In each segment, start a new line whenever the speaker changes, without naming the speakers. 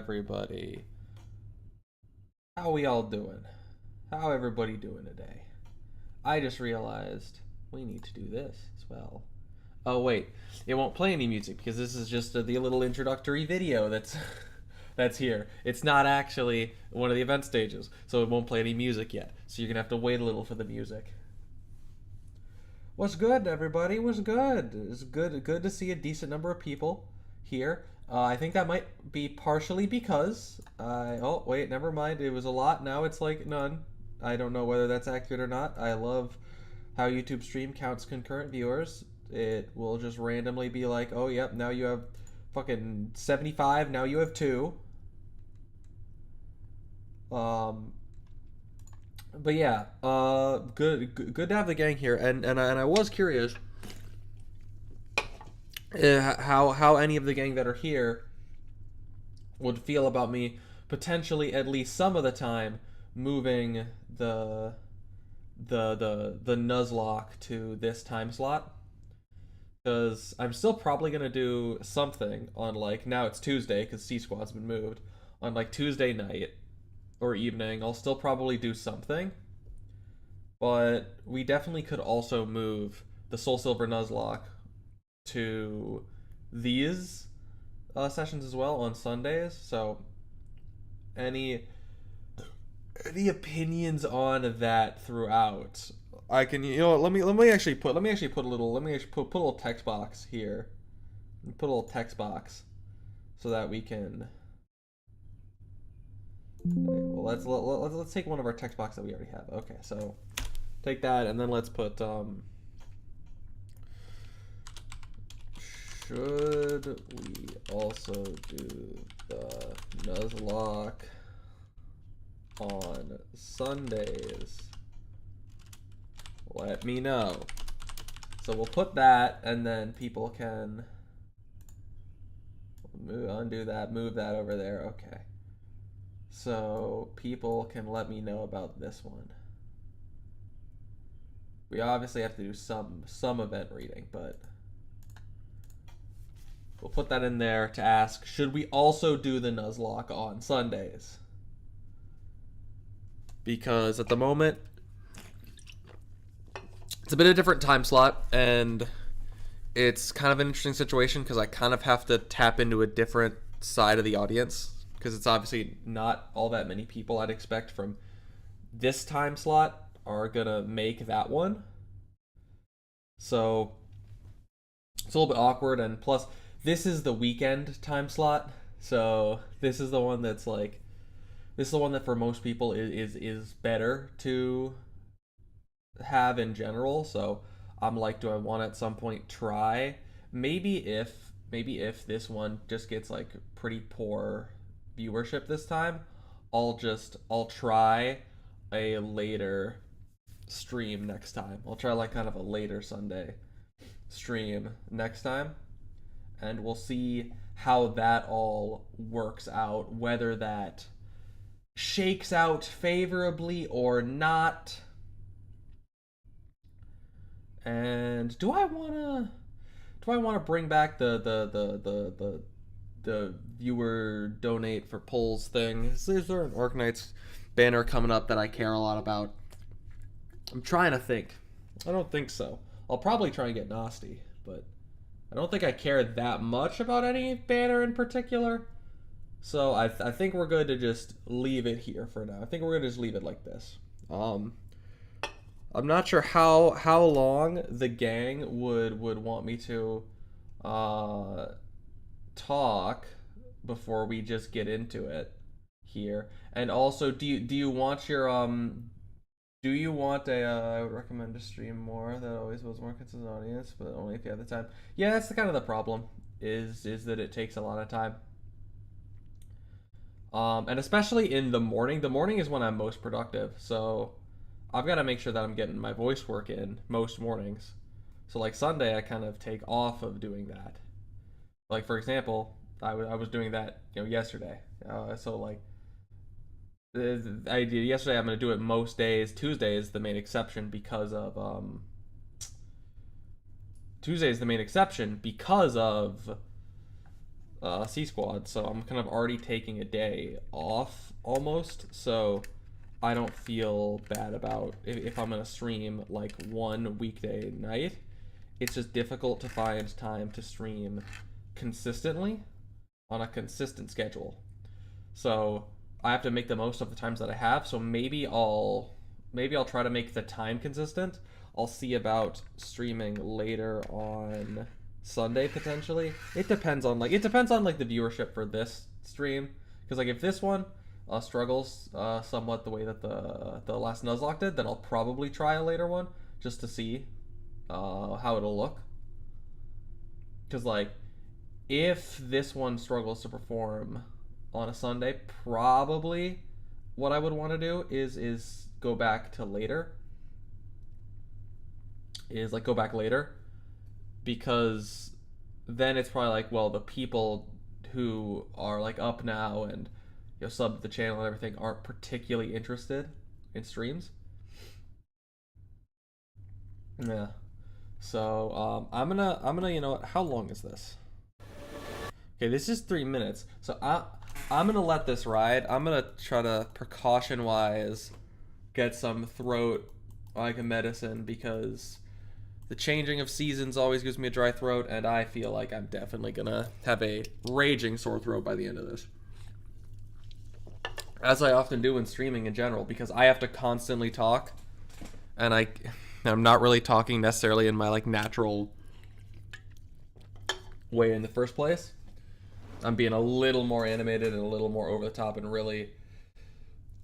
everybody? How we all doing? How everybody doing today? I just realized we need to do this as well. Oh wait, it won't play any music because this is just the little introductory video that's that's here. It's not actually one of the event stages, so it won't play any music yet. So you're gonna have to wait a little for the music. What's good, everybody? What's good? It's good to see a decent number of people here. I think that might be partially because oh wait, never mind. It was a lot. Now it's like none. I don't know whether that's accurate or not. I love how YouTube stream counts concurrent viewers. It will just randomly be like, oh yep, now you have fucking 75. Now you have two. Um, but yeah, good to have the gang here, and I was curious how any of the gang that are here would feel about me potentially at least some of the time moving the Nuzlocke to this time slot, because I'm still probably gonna do something on, like, now it's Tuesday because C Squad's been moved, on like Tuesday night or evening. I'll still probably do something, but we definitely could also move the Soul Silver Nuzlocke to these sessions as well on Sundays. So any opinions on that throughout? I can, let me actually put a little text box here. Put a little text box so that we can. Okay, well, let's take one of our text boxes that we already have. Okay, so take that, and then let's put should we also do the Nuzlocke on Sundays? Let me know. So we'll put that, and then people can undo that, move that over there. Okay. So people can let me know about this one. We obviously have to do some event reading, but we'll put that in there to ask, should we also do the Nuzlocke on Sundays? Because at the moment, it's a bit of a different time slot, and it's kind of an interesting situation because I kind of have to tap into a different side of the audience, because it's obviously not all that many people I'd expect from this time slot are gonna make that one. So it's a little bit awkward, and plus this is the weekend time slot, so this is the one that's like, this is the one that for most people is better to have in general. So I'm like, do I want to at some point try, maybe if this one just gets like pretty poor viewership this time, I'll try a later stream next time. I'll try like kind of a later Sunday stream next time, and we'll see how that all works out, whether that shakes out favorably or not. And do I wanna bring back the viewer donate for polls thing? Is there an Orknights banner coming up that I care a lot about? I'm trying to think. I don't think so. I'll probably try and get Nasty, but I don't think I care that much about any banner in particular. So I think we're good to just leave it here for now. I think we're gonna just leave it like this. I'm not sure how long the gang would want me to talk before we just get into it here. And also, do you want your do you want a I would recommend to stream more. That always was more consistent audience, but only if you have the time. Yeah, that's the kind of the problem, is that it takes a lot of time. And especially in the morning. The morning is when I'm most productive, so I've got to make sure that I'm getting my voice work in most mornings. So like Sunday, I kind of take off of doing that. Like for example, I was doing that yesterday. So like I did yesterday. I'm gonna do it most days. Tuesday is the main exception because of Tuesday is the main exception because of C Squad, so I'm kind of already taking a day off almost. So I don't feel bad about if I'm gonna stream like one weekday night. It's just difficult to find time to stream consistently on a consistent schedule. So I have to make the most of the times that I have. So maybe I'll try to make the time consistent. I'll see about streaming later on Sunday potentially. It depends on like the viewership for this stream, because like if this one struggles somewhat the way that the last Nuzlocke did, then I'll probably try a later one just to see how it'll look. Because like if this one struggles to perform on a Sunday, probably what I would want to do is go back to later. Is like go back later, because then it's probably like, well, the people who are like up now and sub to the channel and everything aren't particularly interested in streams. Yeah. So I'm gonna how long is this? Okay, this is 3 minutes. So I'm gonna let this ride. I'm gonna try to precaution wise get some throat like a medicine, because the changing of seasons always gives me a dry throat, and I feel like I'm definitely gonna have a raging sore throat by the end of this. As I often do in streaming in general, because I have to constantly talk, and I'm not really talking necessarily in my like natural way in the first place. I'm being a little more animated and a little more over the top and really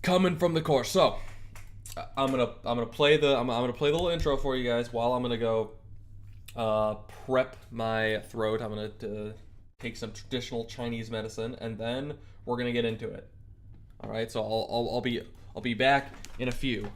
coming from the core. So I'm gonna play the little intro for you guys while I'm gonna go prep my throat. I'm gonna take some traditional Chinese medicine, and then we're gonna get into it. All right. So I'll be back in a few.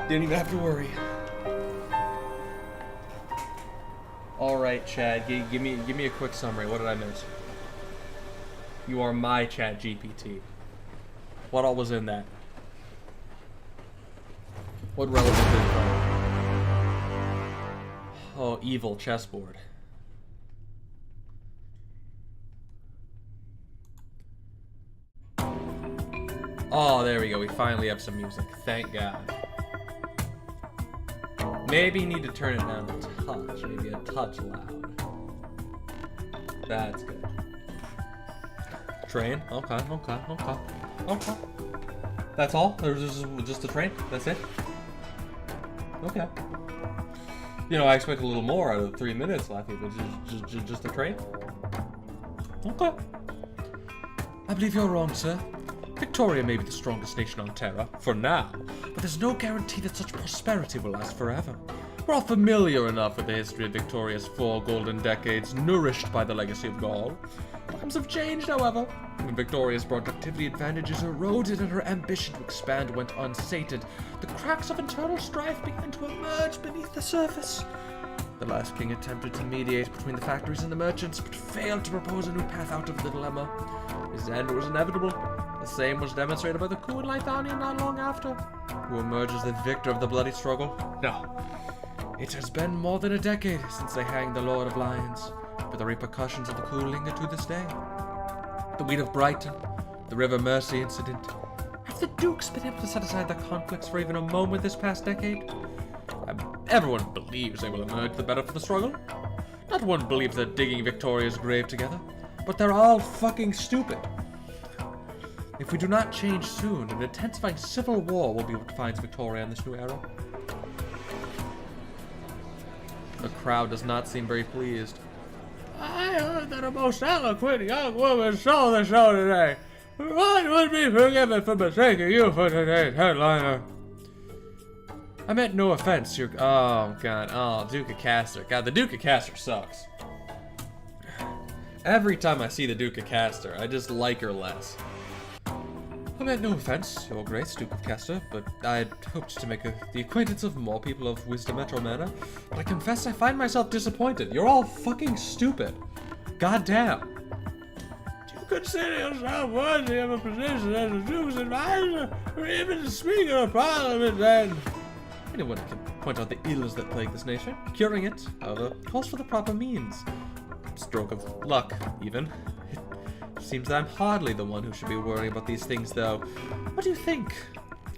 Didn't even have to worry. All right, Chad, give me a quick summary. What did I miss? You are my Chat GPT. What all was in that? What relevant info? Oh, evil chessboard. Oh, there we go. We finally have some music. Thank God. Maybe you need to turn it down a touch. Maybe a touch loud. That's good. Train? Okay. That's all? There's just a train? That's it? Okay. You know, I expect a little more out of 3 minutes, Laffy, but just a train? Okay. I believe you're wrong, sir. Victoria may be the strongest nation on Terra, for now, but there's no guarantee that such prosperity will last forever. We're all familiar enough with the history of Victoria's 4 golden decades, nourished by the legacy of Gaul. Times have changed, however. When Victoria's productivity advantages eroded and her ambition to expand went unsated, the cracks of internal strife began to emerge beneath the surface. The last king attempted to mediate between the factories and the merchants, but failed to propose a new path out of the dilemma. His end was inevitable. The same was demonstrated by the coup in Lithuania not long after. Who emerges the victor of the bloody struggle? No. It has been more than a decade since they hanged the Lord of Lions, but the repercussions of the coup linger to this day. The Weed of Brighton, the River Mersey incident. Have the Dukes been able to set aside their conflicts for even a moment this past decade? Everyone believes they will emerge the better for the struggle. Not one believes they're digging Victoria's grave together, but they're all fucking stupid. If we do not change soon, an intensifying civil war will be what defines Victoria in this new era. The crowd does not seem very pleased. I heard that a most eloquent young woman stole the show today. What would be forgiven for mistaking you for today's headliner? I meant no offense, you're... Oh, God. Oh, Duke of Castor. God, the Duke of Castor sucks. Every time I see the Duke of Castor, I just like her less. I meant no offense, Your Grace, Duke of Castor, but I had hoped to make the acquaintance of more people of wisdom at your manor. But I confess I find myself disappointed. You're all fucking stupid. Goddamn. Do you consider yourself worthy of a position as a Duke's advisor, or even the Speaker of Parliament, then? Anyone can point out the ills that plague this nation. Curing it, however, calls for the proper means. Stroke of luck, even. It seems that I'm hardly the one who should be worrying about these things, though. What do you think?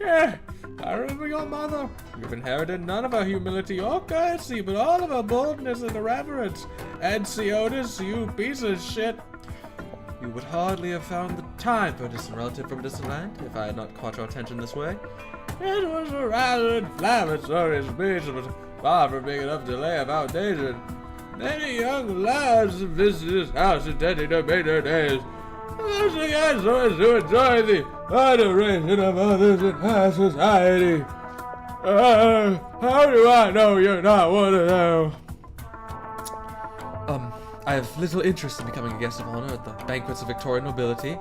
Yeah, I remember your mother. You've inherited none of her humility or courtesy, but all of her boldness and irreverence. Ed Otis, you piece of shit. You would hardly have found the time for a distant relative from a distant land if I had not caught your attention this way. It was a rather inflammatory speech, but far from being enough delay of outdated. Many young lads have visited this house intending to make their days. Most of the guys always to enjoy the adoration of others in high society. How do I know you're not one of them? I have little interest in becoming a guest of honor at the banquets of Victorian nobility.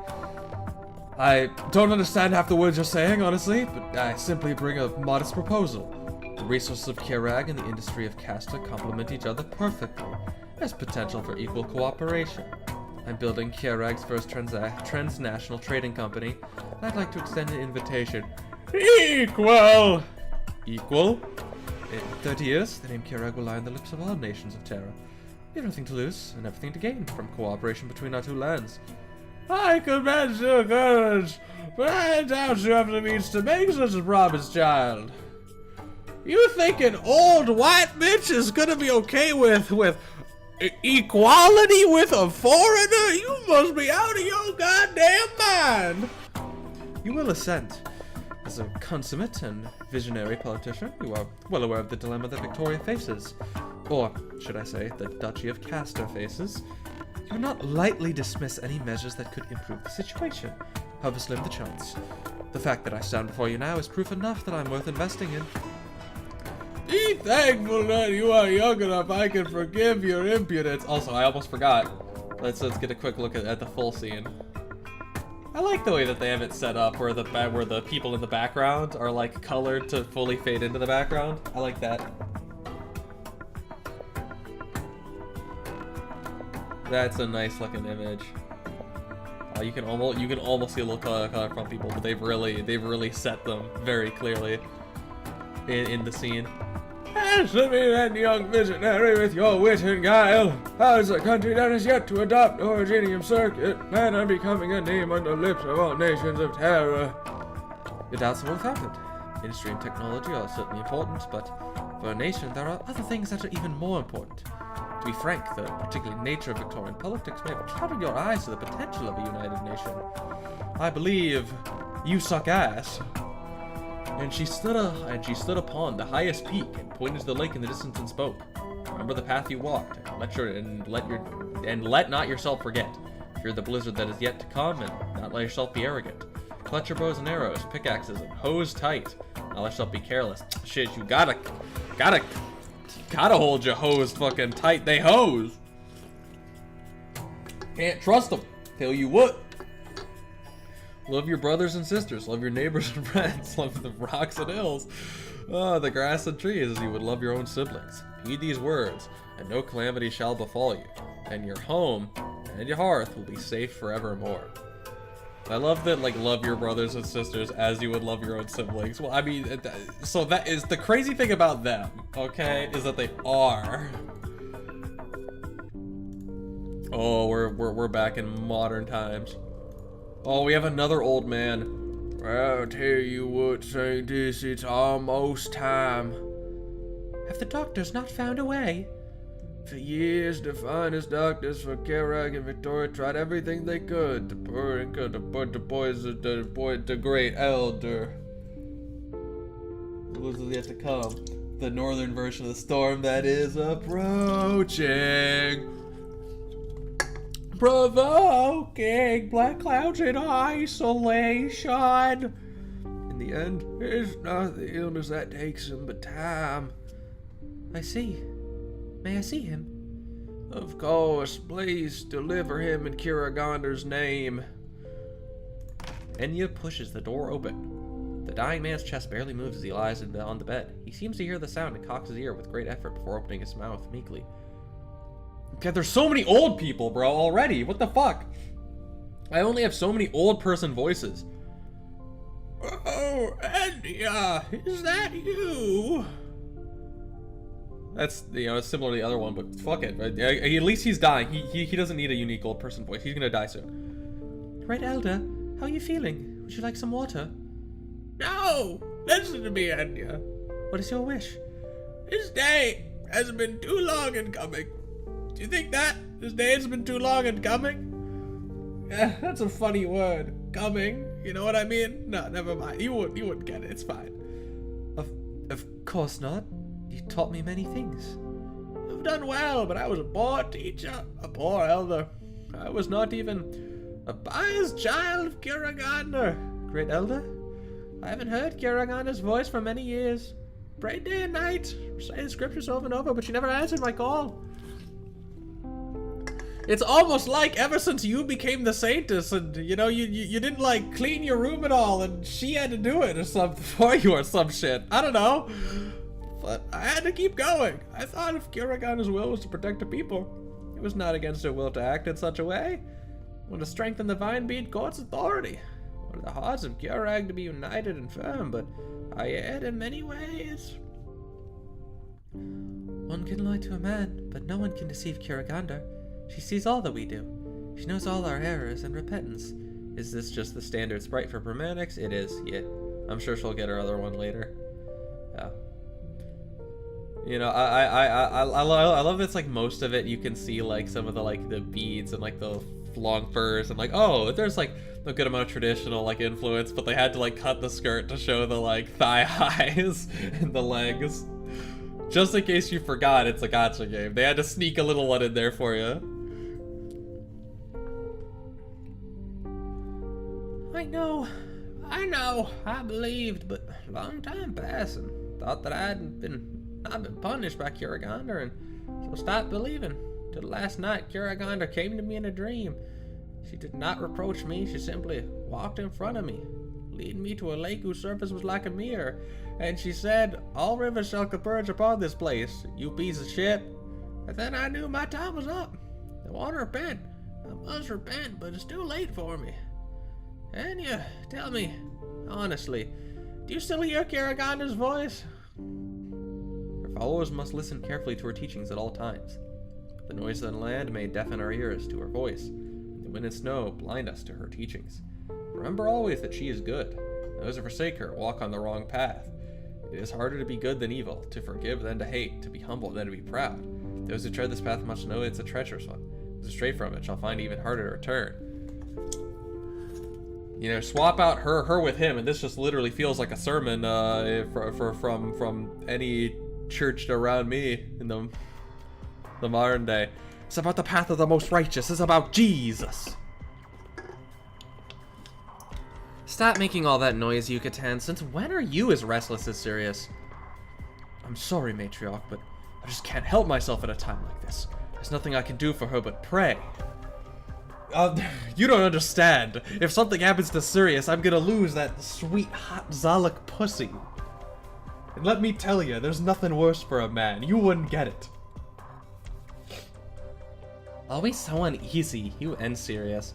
I don't understand half the words you're saying, honestly, but I simply bring a modest proposal. The resources of Kjerag and the industry of Castor complement each other perfectly. There's potential for equal cooperation. I'm building Kjerag's first transnational trading company, and I'd like to extend an invitation. Equal! Equal? In 30 years, the name Kjerag will lie on the lips of all nations of Terra. We have nothing to lose and everything to gain from cooperation between our two lands. I commend your courage, but I doubt you have the means to make such a promise, child. You think an old white bitch is gonna be okay with equality with a foreigner? You must be out of your goddamn mind. You will assent. As a consummate and visionary politician, you are well aware of the dilemma that Victoria faces. Or, should I say, the Duchy of Castor faces. You would not lightly dismiss any measures that could improve the situation, however slim the chance. The fact that I stand before you now is proof enough that I'm worth investing in. Be thankful that you are young enough I can forgive your impudence. Also, I almost forgot. Let's get a quick look at the full scene. I like the way that they have it set up where the people in the background are like colored to fully fade into the background. I like that. That's a nice looking image. You can almost see a little color from people, but they've really set them very clearly in the scene. Answer me then, young visionary, with your wit and guile. How is a country that is yet to adopt Originium Circuit plan on becoming a name on the lips of all nations of terror? Your doubts are well founded. Industry and technology are certainly important, but for a nation there are other things that are even more important. To be frank, the particular nature of Victorian politics may have clouded your eyes to the potential of a united nation. I believe you suck ass. And she stood upon the highest peak and pointed to the lake in the distance and spoke. Remember the path you walked, and let not yourself forget. Fear the blizzard that is yet to come, and not let yourself be arrogant. Clutch your bows and arrows, pickaxes, and hose tight. Not let yourself be careless. Shit, you gotta hold your hose fucking tight. They hose. Can't trust them. Tell you what. Love your brothers and sisters. Love your neighbors and friends. Love the rocks and hills. The grass and trees as you would love your own siblings. Heed these words, and no calamity shall befall you. And your home and your hearth will be safe forevermore. I love that, like, love your brothers and sisters as you would love your own siblings. Well, I mean, so that is the crazy thing about them, okay, is that they are. Oh, we're back in modern times. Oh, we have another old man. I'll tell you what, Saintus, it's almost time. Have the doctors not found a way? For years, the finest doctors for Kjerag and Victoria tried everything they could to put the great elder. What was yet to come? The northern version of the storm that is approaching. Provoking black clouds in isolation. In the end, it's not the illness that takes him, but time. I see. May I see him? Of course, please deliver him in Kjeragander's name. Enya pushes the door open. The dying man's chest barely moves as he lies on the bed. He seems to hear the sound and cocks his ear with great effort before opening his mouth meekly. God, there's so many old people, bro, already. What the fuck? I only have so many old person voices. Oh, Enya, is that you? That's, you know, it's similar to the other one, but fuck it. At least he's dying. He doesn't need a unique old person voice. He's gonna die soon. Right, Elder, how are you feeling? Would you like some water? No! Listen to me, Enya. What is your wish? This day has been too long in coming. Do you think that? This day has been too long in coming? Yeah, that's a funny word. Coming. You know what I mean? No, never mind. You wouldn't get it. It's fine. Of course not. You taught me many things. I've done well, but I was a poor teacher, a poor elder. I was not even a biased child of Kjeragander. Great elder? I haven't heard Kjeragander's voice for many years. Prayed day and night, recited scriptures over and over, but she never answered my call. It's almost like ever since you became the saintess and, you know, you didn't, like, clean your room at all and she had to do it or something for you or some shit. I don't know. But I had to keep going. I thought if Kjeragander's will was to protect the people, it was not against her will to act in such a way. Want to strengthen the Vine Bead Court's authority. Wanted the hearts of Kjerag to be united and firm, but I erred in many ways. One can lie to a man, but no one can deceive Kjeragander. She sees all that we do. She knows all our errors and repentance. Is this just the standard sprite for Bromanics? It is, yeah. I'm sure she'll get her other one later. Yeah. You know, I love it's like most of it you can see like some of the like the beads and like the long furs and like, oh, there's like a good amount of traditional like influence, but they had to like cut the skirt to show the like thigh highs and the legs. Just in case you forgot, it's a gacha game. They had to sneak a little one in there for you. I know, I believed, but long time passing. Thought that I'd not been punished by Kjeragander, and so stopped believing. Till last night, Kjeragander came to me in a dream. She did not reproach me, she simply walked in front of me, leading me to a lake whose surface was like a mirror, and she said, "All rivers shall converge upon this place, you piece of shit." And then I knew my time was up. I want to repent. I must repent, but it's too late for me. And you, tell me, honestly, do you still hear Kjeragander's voice? Her followers must listen carefully to her teachings at all times. The noise of the land may deafen our ears to her voice. The wind and snow blind us to her teachings. Remember always that she is good. Those who forsake her walk on the wrong path. It is harder to be good than evil, to forgive than to hate, to be humble than to be proud. Those who tread this path must know it's a treacherous one. Those who stray from it shall find it even harder to return. You know, swap out her with him, and this just literally feels like a sermon from any church around me in the modern day. It's about the path of the most righteous. It's about Jesus. Stop making all that noise, Yucatan. Since when are you as restless as Sirius? I'm sorry, Matriarch, but I just can't help myself at a time like this. There's nothing I can do for her but pray. You don't understand. If something happens to Sirius, I'm gonna lose that sweet, hot Zalak pussy. And let me tell you, there's nothing worse for a man. You wouldn't get it. Always so uneasy, you and Sirius.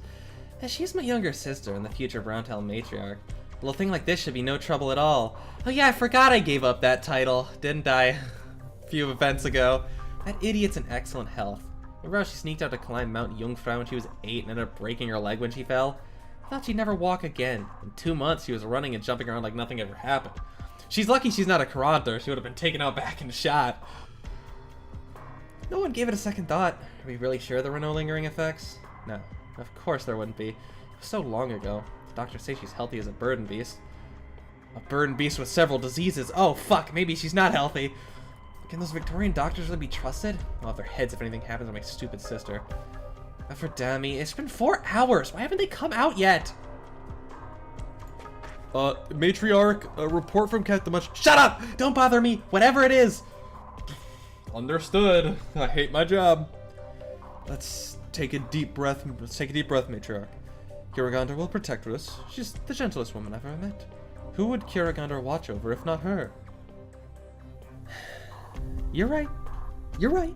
She's my younger sister and the future Browntail matriarch. A little thing like this should be no trouble at all. Oh yeah, I forgot I gave up that title, didn't I? A few events ago. That idiot's in excellent health. Remember how she sneaked out to climb Mount Jungfrau when she was 8 and ended up breaking her leg when she fell? I thought she'd never walk again. In 2 months, she was running and jumping around like nothing ever happened. She's lucky she's not a Karanthar. She would have been taken out back and shot. No one gave it a second thought. Are we really sure there were no lingering effects? No, of course there wouldn't be. It was so long ago. The doctors say she's healthy as a burden beast. A burden beast with several diseases. Oh fuck, maybe she's not healthy. Can those Victorian doctors really be trusted? I'll have their heads if anything happens to my stupid sister. For Dami, it's been 4 hours. Why haven't they come out yet? Matriarch, a report from Captain Much. Shut up! Don't bother me, whatever it is. Understood. I hate my job. Let's take a deep breath. Let's take a deep breath, Matriarch. Kjeragander will protect us. She's the gentlest woman I've ever met. Who would Kjeragander watch over if not her? You're right. You're right.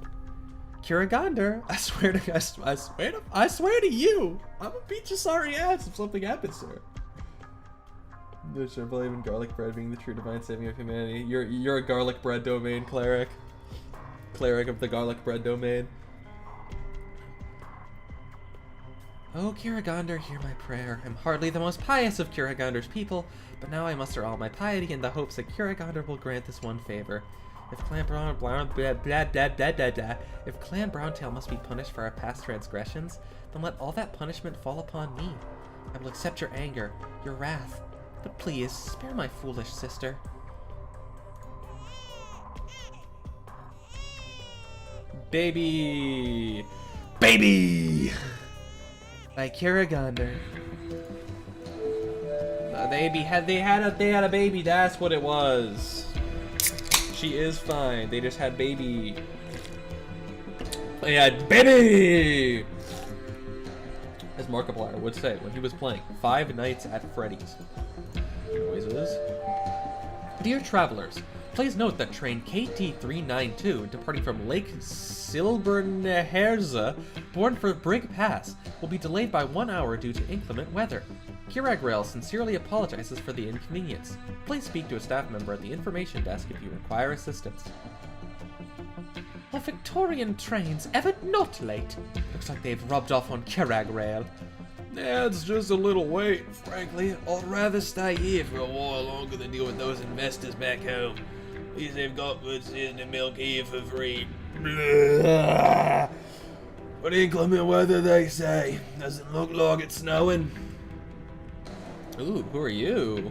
Kjeragander, I swear to you, I'm gonna beat your sorry ass if something happens to her. No sure believe in garlic bread being the true divine saving of humanity. You're a garlic bread domain cleric. Cleric of the garlic bread domain. Oh, Kjeragander, hear my prayer. I'm hardly the most pious of Kjeragander's people, but now I muster all my piety in the hopes that Kjeragander will grant this one favor. If Clan Browntail must be punished for our past transgressions, then let all that punishment fall upon me. I will accept your anger, your wrath, but please, spare my foolish sister. Baby! Baby! By Kjeragander. They had a baby, that's what it was. She is fine. They just had baby. They had baby! As Markiplier would say when he was playing Five Nights at Freddy's. Noises. Dear travelers, please note that train KT-392 departing from Lake Silberneherze, bound for Brig Pass, will be delayed by 1 hour due to inclement weather. Kjerag Rail sincerely apologizes for the inconvenience. Please speak to a staff member at the information desk if you require assistance. Are Victorian trains ever not late? Looks like they've rubbed off on Kjerag Rail. Yeah, it's just a little wait. Frankly, I'd rather stay here for a while longer than deal with those investors back home. At least they've got good seasoned milk here for free. But inclement weather, they say. Doesn't look like it's snowing. Ooh, who are you?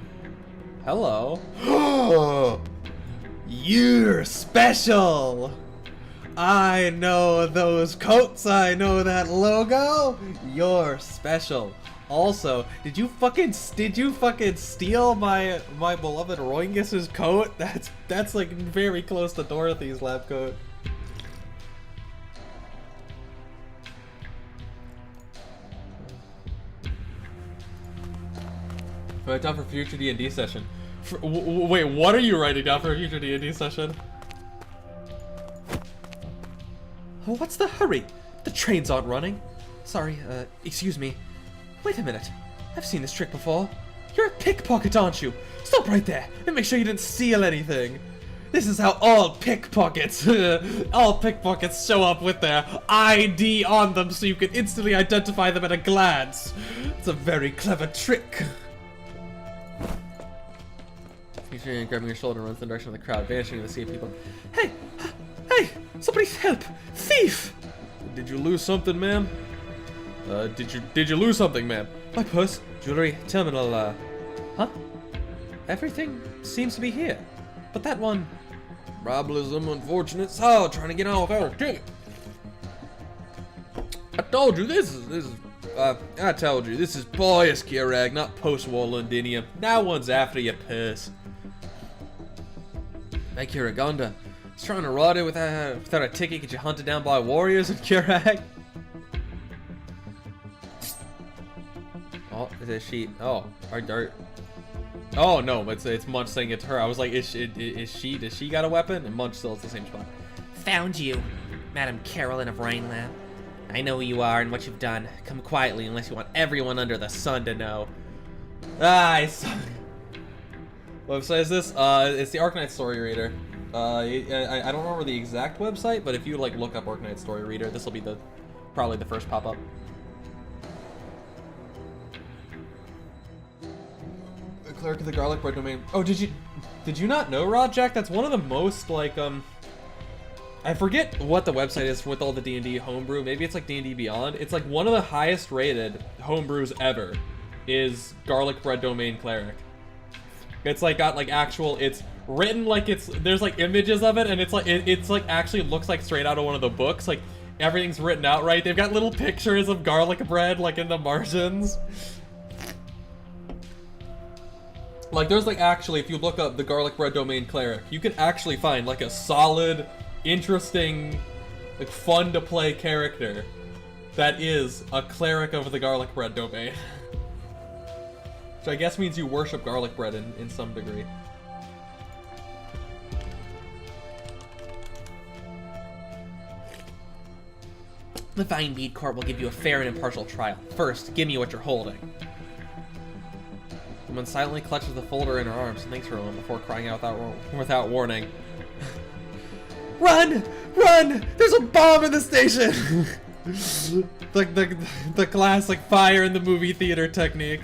Hello. You're special! I know those coats, I know that logo. You're special. Also, did you fucking steal my beloved Roingus's coat? That's like very close to Dorothy's lab coat. Write down for future D&D session. Wait, what are you writing down for a future D&D session?
Oh, what's the hurry? The trains aren't running. Sorry, excuse me. Wait a minute. I've seen this trick before. You're a pickpocket, aren't you? Stop right there and make sure you didn't steal anything. This is how all pickpockets show up with their ID on them so you can instantly identify them at a glance. It's a very clever trick.
Featuring grabbing your shoulder runs in the direction of the crowd, vanishing in the sea of people.
Hey! Hey! Somebody help! Thief!
Did you lose something, ma'am? Did you lose something, ma'am?
My purse, jewelry, terminal, huh? Everything seems to be here. But that one...
Probably unfortunate soul trying to get on with our ticket. I told you this is pious Kjerag, not post-war Londinium. Now one's after your purse. That Kjeraganda is trying to ride it without a ticket, get you hunted down by warriors in Kjerag. Oh, is she? Oh, oh no, it's Munch saying it's her. I was like, does she got a weapon? And Munch still has the same spot.
Found you, Madam Carolyn of Rhineland. I know who you are and what you've done. Come quietly unless you want everyone under the sun to know.
I suck. What website is this? It's the Arknight Story Reader. I don't remember the exact website, but if you like look up Arknight Story Reader, this will be probably the first pop-up. Cleric of the Garlic Bread Domain. Oh, did you not know, Rod Jack? That's one of the most like I forget what the website is with all the D&D homebrew. Maybe it's like D&D Beyond. It's like one of the highest rated homebrews ever is Garlic Bread Domain Cleric. It's like got like actual, it's written like there's like images of it, and it's like actually looks like straight out of one of the books. Like everything's written out right. They've got little pictures of garlic bread like in the margins. Like there's like actually, if you look up the Garlic Bread Domain Cleric, you can actually find like a solid, interesting, like fun to play character that is a cleric of the Garlic Bread Domain. Which I guess means you worship garlic bread in some degree.
The Vine Bead Court will give you a fair and impartial trial. First, give me what you're holding.
The woman silently clutches the folder in her arms and thinks for a moment before crying out without warning.
Run! Run! There's a bomb in the station!
the classic fire in the movie theater technique.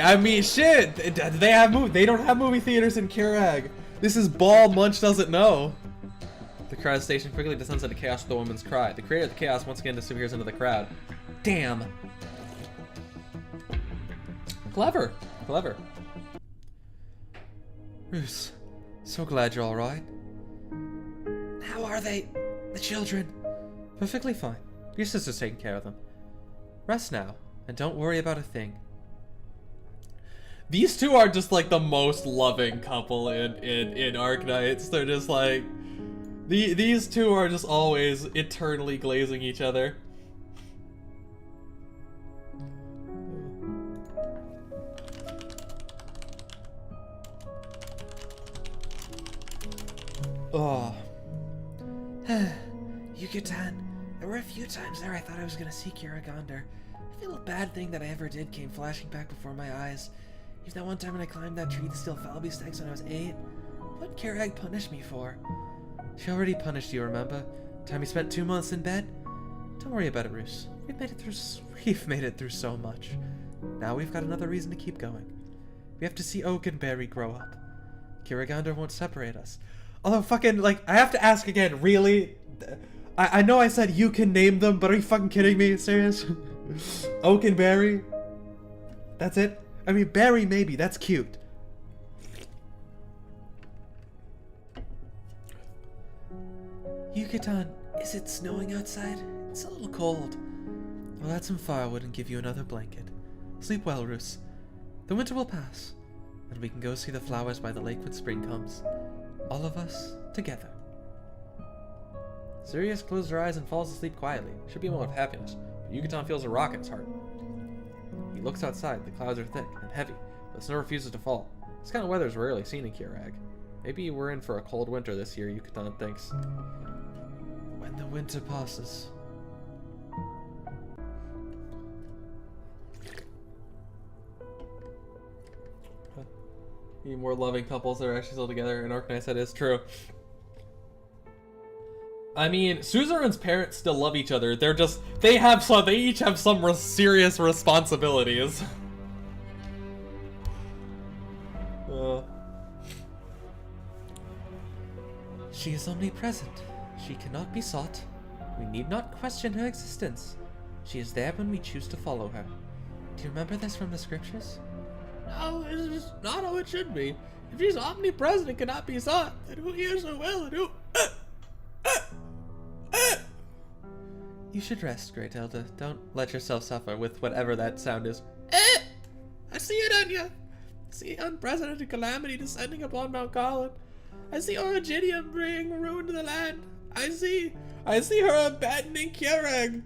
I mean, shit! They don't have movie theaters in Kjerag. This is Ball Munch doesn't know. The crowd station quickly descends into chaos with the woman's cry. The creator of the chaos once again disappears into the crowd. Damn. Clever. Clever.
Bruce, so glad you're alright. How are they? The children?
Perfectly fine. Your sister's taking care of them. Rest now, and don't worry about a thing. These two are just like the most loving couple in Arknights. They're just like... These two are just always eternally glazing each other.
Oh. Yucatan. There were a few times there I thought I was gonna see Kjeragander. Every little bad thing that I ever did came flashing back before my eyes. Even that one time when I climbed that tree to steal Falby eggs when I was 8. What Kjerag punished me for? She already punished you, remember? Time you spent 2 months in bed? Don't worry about it, Roos. We've made it through so much. Now we've got another reason to keep going. We have to see Oak and Barry grow up. Kjeragander won't separate us. Although fucking, like, I have to ask again, really? I know I said you can name them, but are you fucking kidding me? Serious? Oak and Barry? That's it? I mean, Barry maybe, that's cute. Yucatan, is it snowing outside? It's a little cold. I'll add some firewood and give you another blanket. Sleep well, Roos. The winter will pass, and we can go see the flowers by the lake when spring comes. All of us, together.
Sirius closes her eyes and falls asleep quietly. Should be a moment of happiness, but Yucatan feels a rock in his heart. looks outside. The clouds are thick and heavy, but the snow refuses to fall. This kind of weather is rarely seen in Kjerag. Maybe we're in for a cold winter this year, Yucatan thinks.
When the winter passes.
Need more loving couples that are actually still together, and Orkney said it's true. I mean, Suzerain's parents still love each other. They're just, they each have some serious responsibilities.
She is omnipresent. She cannot be sought. We need not question her existence. She is there when we choose to follow her. Do you remember this from the scriptures?
No, it's just not how it should be. If she's omnipresent and cannot be sought, then who hears her will and who...
You should rest, Great Elder. Don't let yourself suffer with whatever that sound is.
I see it, Anya. I see unprecedented calamity descending upon Mount Colin. I see Originium bringing ruin to the land. I see her abandoning Kjerag.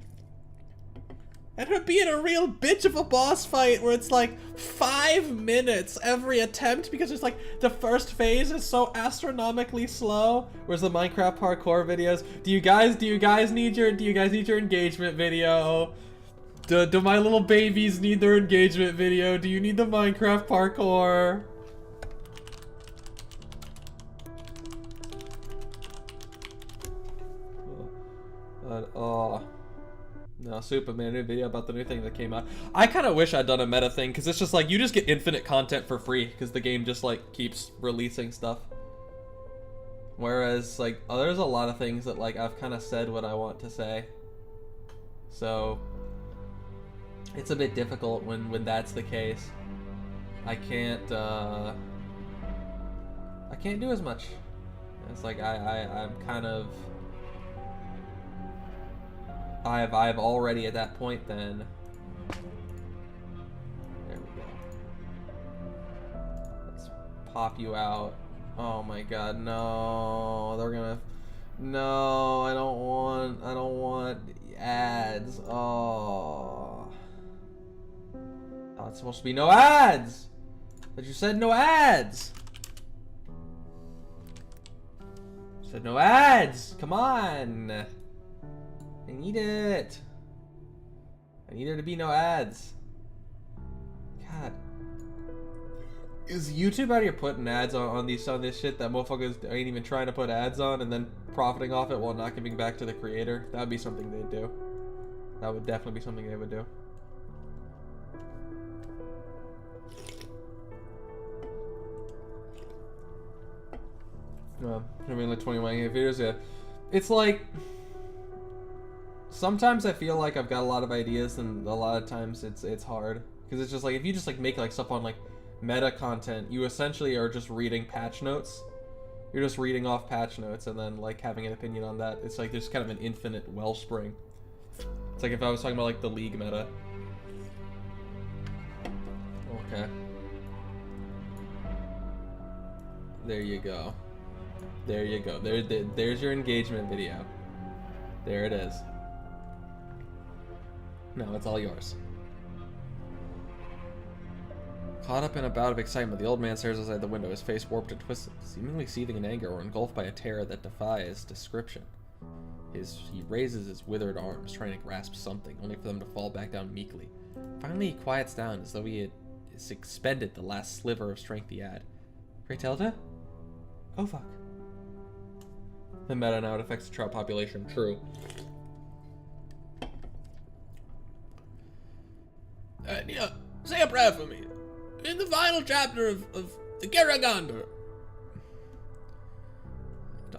And her being a real bitch of a boss fight where it's like 5 minutes every attempt because it's like the first phase is so astronomically slow. Where's the Minecraft parkour videos? Do you guys need your engagement video? Do my little babies need their engagement video? Do you need the Minecraft parkour? No, Superman, new video about the new thing that came out. I kind of wish I'd done a meta thing, because it's just like, you just get infinite content for free, because the game just like keeps releasing stuff. Whereas, like, there's a lot of things that like I've kind of said what I want to say. So, it's a bit difficult when that's the case. I can't do as much. It's like, I'm kind of... I've already at that point then. There we go. Let's pop you out. Oh my god, no. They're gonna... No, I don't want ads. Oh. Oh, it's supposed to be no ads! But you said no ads! You said no ads! Come on! I need it. I need there to be no ads. God. Is YouTube out here putting ads on this shit that motherfuckers ain't even trying to put ads on and then profiting off it while not giving back to the creator? That would be something they'd do. That would definitely be something they would do. I mean, like 21 videos, yeah. It's like... Sometimes I feel like I've got a lot of ideas, and a lot of times it's hard, because it's just like if you just like make like stuff on like meta content, you essentially are just reading patch notes. You're just reading off patch notes and then like having an opinion on that. It's like there's kind of an infinite wellspring. It's like if I was talking about like the League meta. Okay. There you go. There you go. There's your engagement video. There it is. No, it's all yours. Caught up in a bout of excitement, the old man stares outside the window, his face warped and twisted, seemingly seething in anger or engulfed by a terror that defies description. He raises his withered arms, trying to grasp something, only for them to fall back down meekly. Finally, he quiets down, as though he had expended the last sliver of strength he had. Great Elder? Oh fuck. The meta now, it affects the trout population. True. Yeah, say a prayer for me. In the final chapter of the Kjerag.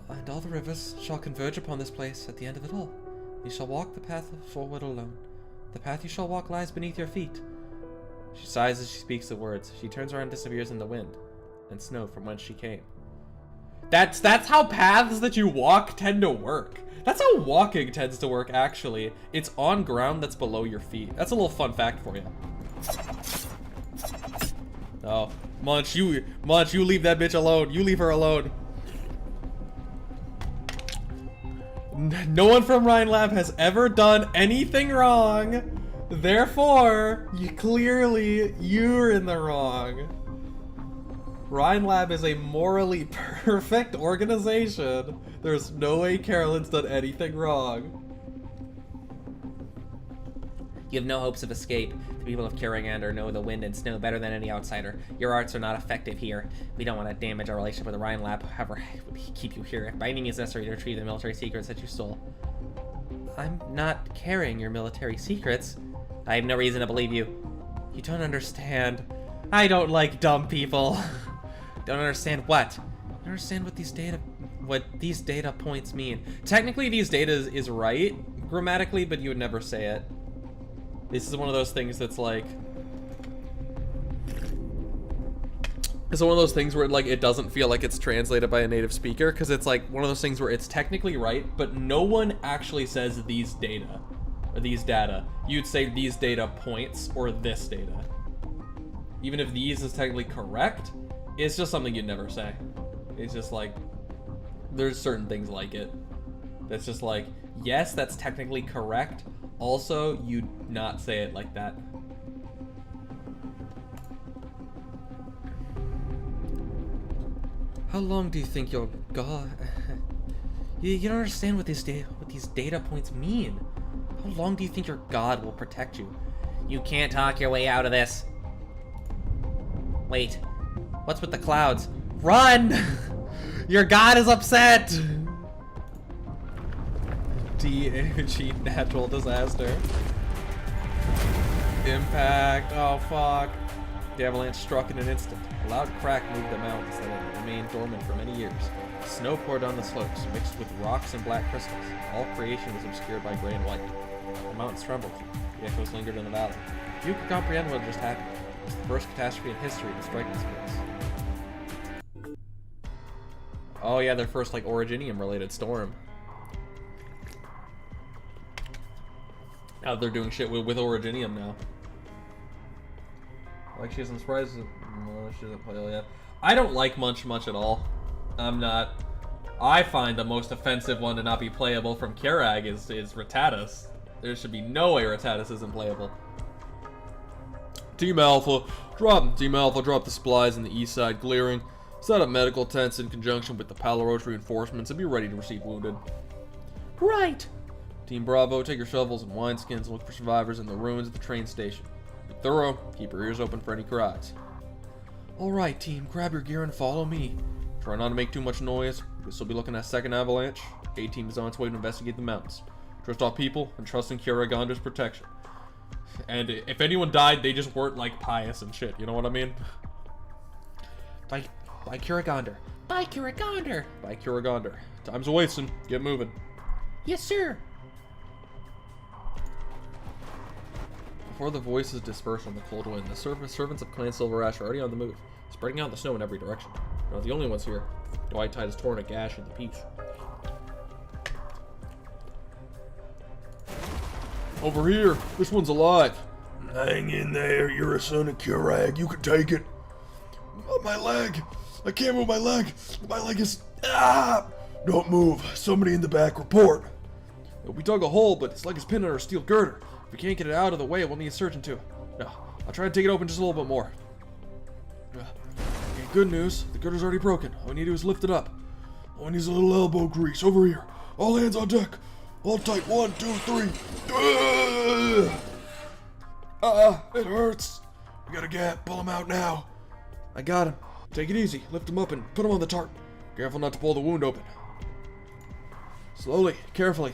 And all the rivers shall converge upon this place at the end of it all. You shall walk the path forward alone. The path you shall walk lies beneath your feet. She sighs as she speaks the words. She turns around and disappears in the wind and snow from whence she came.
That's how paths that you walk tend to work. That's how walking tends to work, actually. It's on ground that's below your feet. That's a little fun fact for you. Oh, Munch, you leave that bitch alone. You leave her alone. No one from Rhine Lab has ever done anything wrong. Therefore, you're in the wrong. Rhine Lab is a morally perfect organization. There's no way Carolyn's done anything wrong.
You have no hopes of escape. The people of Kjerag know the wind and snow better than any outsider. Your arts are not effective here. We don't want to damage our relationship with the Rhine Lab. However, we keep you here. If by any means necessary to retrieve the military secrets that you stole. I'm not carrying your military secrets. I have no reason to believe you. You don't understand. I don't like dumb people. Don't understand what? I don't understand what these data points mean.
Technically, these data is right grammatically, but you would never say it. This is one of those things that's like... It's one of those things where like it doesn't feel like it's translated by a native speaker, because it's like one of those things where it's technically right, but no one actually says these data, or these data. You'd say these data points, or this data. Even if these is technically correct, it's just something you'd never say. It's just like, there's certain things like it. That's just like, yes, that's technically correct. Also, you'd not say it like that. How long do you think you'll go? You don't understand what these data points mean. How long do you think your god will protect you?
You can't talk your way out of this. Wait, what's with the clouds? Run! Your god is upset!
DAG natural disaster. Impact. Oh fuck. The avalanche struck in an instant. A loud crack moved the mountains that had remained dormant for many years. Snow poured down the slopes, mixed with rocks and black crystals. All creation was obscured by gray and white. The mountains trembled. The echoes lingered in the valley. Few could comprehend what had just happened. It was the first catastrophe in history to strike this place. Oh yeah, their first like Originium-related storm. Now they're doing shit with Originium now. Like she isn't surprised. No, she doesn't play yet. I don't like much at all. I'm not. I find the most offensive one to not be playable from Kjerag is Rattatas. There should be no way Rattatas isn't playable. Team Alpha drop the supplies in the east side clearing. Set up medical tents in conjunction with the Palaroach reinforcements and be ready to receive wounded.
Right!
Team Bravo, take your shovels and wineskins and look for survivors in the ruins of the train station. Be thorough, keep your ears open for any cries. Alright team, grab your gear and follow me. Try not to make too much noise, because we'll be looking at a second avalanche. A-team is on its way to investigate the mountains. Trust all people and trust in Kjeragander's protection. And if anyone died, they just weren't like pious and shit, you know what I mean? Bye Kjeragander.
Bye, Kjeragander!
Bye Kjeragander. Time's a wasting, get moving.
Yes, sir!
Before the voices disperse on the cold wind, the servants of Clan Silverash are already on the move, spreading out the snow in every direction. They're not the only ones here. Dwight Tide has torn a gash in the peace. Over here! This one's alive!
Hang in there, you're a son of Kjerag. You can take it. My leg! I can't move my leg! My leg is... Ah! Don't move. Somebody in the back, report.
We dug a hole, but it's like it's pinned under a steel girder. If we can't get it out of the way, we'll need a surgeon too. No, I'll try to take it open just a little bit more. Okay, good news. The girder's already broken. All we need to do is lift it up.
Oh, I need a little elbow grease. Over here. All hands on deck. Hold tight. 1, 2, 3. It hurts. We got a gap. Pull him out now.
I got him. Take it easy. Lift him up and put him on the tarp. Careful not to pull the wound open. Slowly, carefully.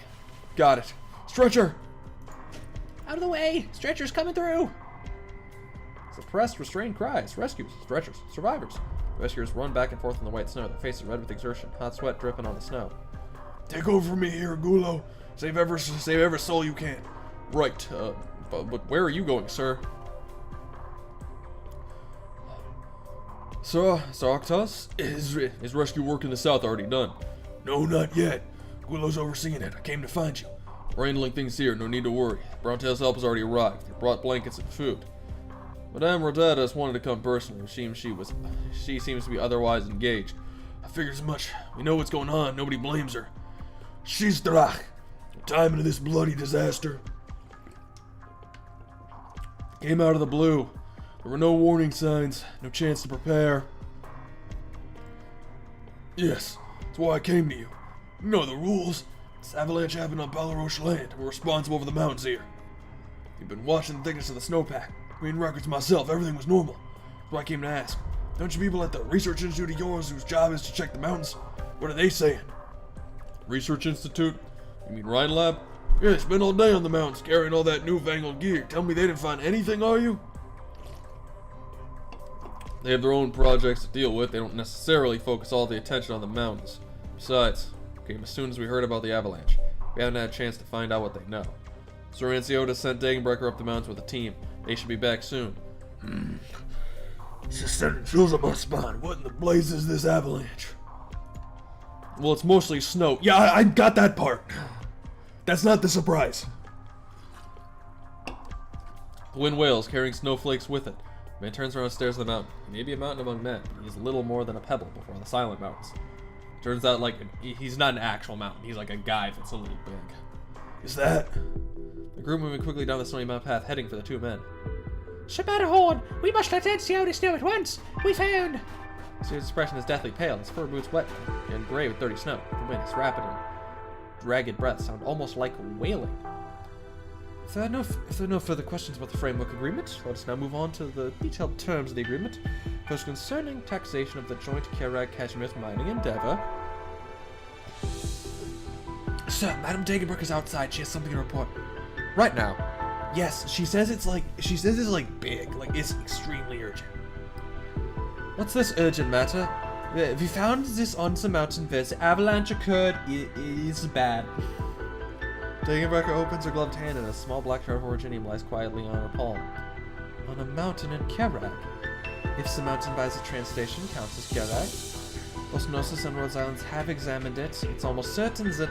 Got it. Stretcher!
Out of the way! Stretcher's coming through!
Suppressed, restrained cries. Rescues. Stretchers. Survivors. Rescuers run back and forth in the white snow, their faces red with exertion, hot sweat dripping on the snow.
Take over from me here, Gulo. Save every soul you can.
Right, but where are you going, sir? Sir Octus? Is rescue work in the south already done?
No, not yet. Gulo's overseeing it. I came to find you.
We're handling things here, no need to worry. Browntail's help has already arrived. They brought blankets and food. Madame Rodatas wanted to come personally. She seems to be otherwise engaged.
I figured as much. We know what's going on. Nobody blames her. She's Drach. The timing of this bloody disaster. Came out of the blue. There were no warning signs, no chance to prepare. Yes, that's why I came to you. You know the rules. This avalanche happened on Balarosh land. We're responsible for the mountains here. You've been watching the thickness of the snowpack. Reading records myself, everything was normal. That's why I came to ask. Don't you people at the research institute of yours whose job is to check the mountains? What are they saying? Research institute? You mean Rhine lab? Yeah, they spent all day on the mountains carrying all that newfangled gear. Tell me they didn't find anything, are you? They have their own projects to deal with. They don't necessarily focus all the attention on the mountains. Besides, came as soon as we heard about the avalanche. We haven't had a chance to find out what they know. Sir Anciota sent Dagenbrecker up the mountains with a team. They should be back soon. It's just sending chills up my spine. What in the blazes is this avalanche? Well, it's mostly snow. Yeah, I got that part. That's not the surprise. The wind wails, carrying snowflakes with it. The man turns around and stares at the mountain. He may be a mountain among men, but he's little more than a pebble before the silent mountains. Turns out, he's not an actual mountain. He's like a guy that's a little big. Is that? The group moving quickly down the snowy mountain path, heading for the two men.
Sir Matterhorn, we must let Anciota know at once. We found...
His expression is deathly pale, his fur boots wet and gray with dirty snow. The wind is rapid and ragged breaths sound almost like wailing. If there are no further questions about the framework agreement, let us now move on to the detailed terms of the agreement. First, concerning taxation of the joint Kjerag-Kashmir's mining endeavor.
Sir, Madame Dagenbrecher's outside. She has something to report.
Right now.
Yes, she says it's big. Like, it's extremely urgent.
What's this urgent matter? We found this on some mountain. This avalanche occurred. It is bad. Dagenbrecher opens her gloved hand and a small black jar of originium lies quietly on her palm. On a mountain in Kjerag. If the mountain by the train station counts as Kjerag, Osnosis and Rhode Islands have examined it. It's almost certain that...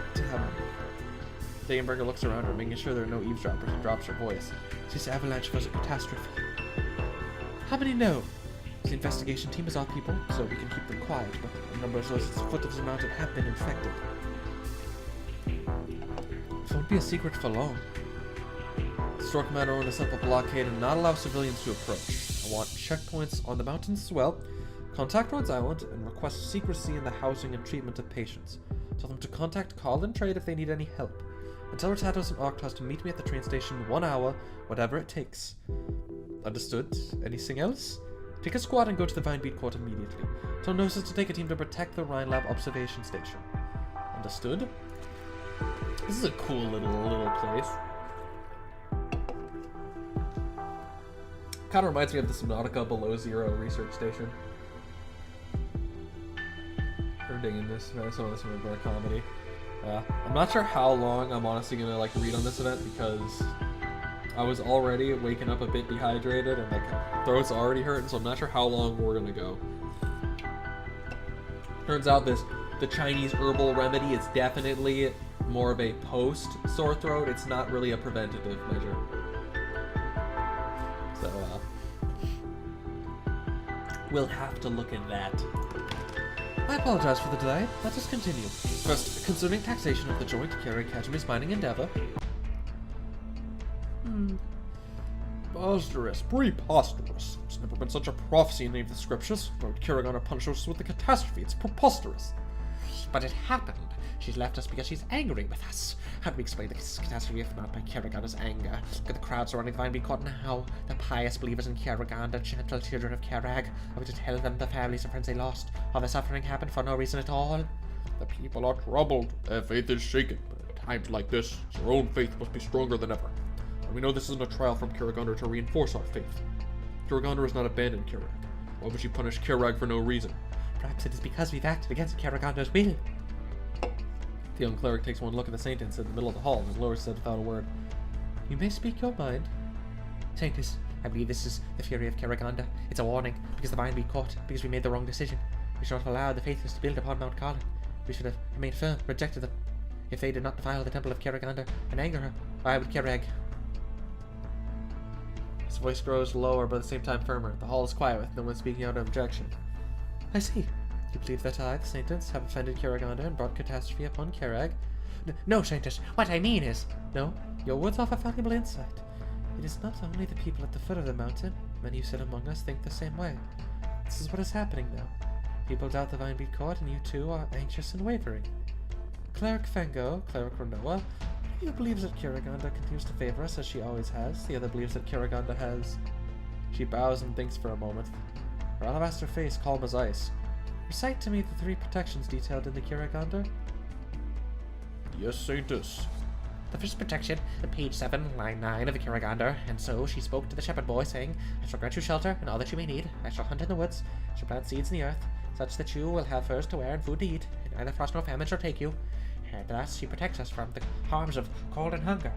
Dagenbrecher looks around her, making sure there are no eavesdroppers, and drops her voice. This avalanche was a catastrophe. How many know? The investigation team is our people, so we can keep them quiet, but a number of those at the foot of the mountain have been infected. It won't be a secret for long. Stork Manor will set up a blockade and not allow civilians to approach. I want checkpoints on the mountains as well. Contact Rhodes Island and request secrecy in the housing and treatment of patients. Tell them to contact Call and Trade if they need any help. And tell Ratatos and Arctos to meet me at the train station 1 hour, whatever it takes. Understood? Anything else? Take a squad and go to the Vinebeat Court immediately. Tell Gnosis to take a team to protect the Rhine Lab observation station. Understood? This is a cool little place. Kind of reminds me of the Subnautica Below Zero research station. I'm digging this. I saw this in a comedy. I'm not sure how long I'm honestly gonna read on this event because I was already waking up a bit dehydrated and throat's already hurting, so I'm not sure how long we're gonna go. Turns out the Chinese herbal remedy is definitely more of a post sore throat. It's not really a preventative measure. So we'll have to look at that. I apologize for the delay. Let us continue. First, concerning taxation of the joint Kjerag-Kashmir's mining endeavor. Preposterous. There's never been such a prophecy in any of the scriptures. Lord Kjerag punished us with the catastrophe. It's preposterous.
But it happened. She's left us because she's angry with us. How do we explain this catastrophe if not by Kjerag's anger? Look at the crowd surrounding the Vinebeat Court now. The pious believers in Kjerag, gentle children of Kjerag. Are we to tell them the families and friends they lost? All the suffering happened for no reason at all?
The people are troubled. Their faith is shaken. But at times like this, our own faith must be stronger than ever. And we know this isn't a trial from Kjerag to reinforce our faith. Kjerag has not abandoned Kjerag. Why would she punish Kjerag for no reason?
Perhaps it is because we've acted against Kjerag's will.
The young cleric takes one look at the Saintess in the middle of the hall and lowers said without a word. You may speak your mind.
Saintess, I believe this is the fury of Kjerag. It's a warning, because the Vinebeat Court, because we made the wrong decision. We should not have allowed the faithless to build upon Mount Carlin. We should have remained firm, rejected them. If they did not defile the temple of Kjerag and anger her, why would Kjerag?
His voice grows lower, but at the same time firmer. The hall is quiet, with no one speaking out of objection.
I see.
You believe that I, the Saintess, have offended Kjerag and brought catastrophe upon Kjerag?
No, Saintess. What I mean is...
No, your words offer valuable insight.
It is not only the people at the foot of the mountain. Many who sit among us think the same way. This is what is happening now. People doubt the Vinebead Court, and you too are anxious and wavering. Cleric Fango, Cleric Renoa, one of you believes that Kjeraganda continues to favor us as she always has. The other believes that Kjeraganda has... She bows and thinks for a moment. Her alabaster face calm as ice. Recite to me the 3 protections detailed in the Kjeraganda.
Yes, Saintess.
The first protection, page 7, line 9 of the Kjeraganda. And so she spoke to the shepherd boy, saying, I shall grant you shelter and all that you may need. I shall hunt in the woods, shall plant seeds in the earth, such that you will have furs to wear and food to eat, and neither frost nor famine shall take you. And thus she protects us from the harms of cold and hunger.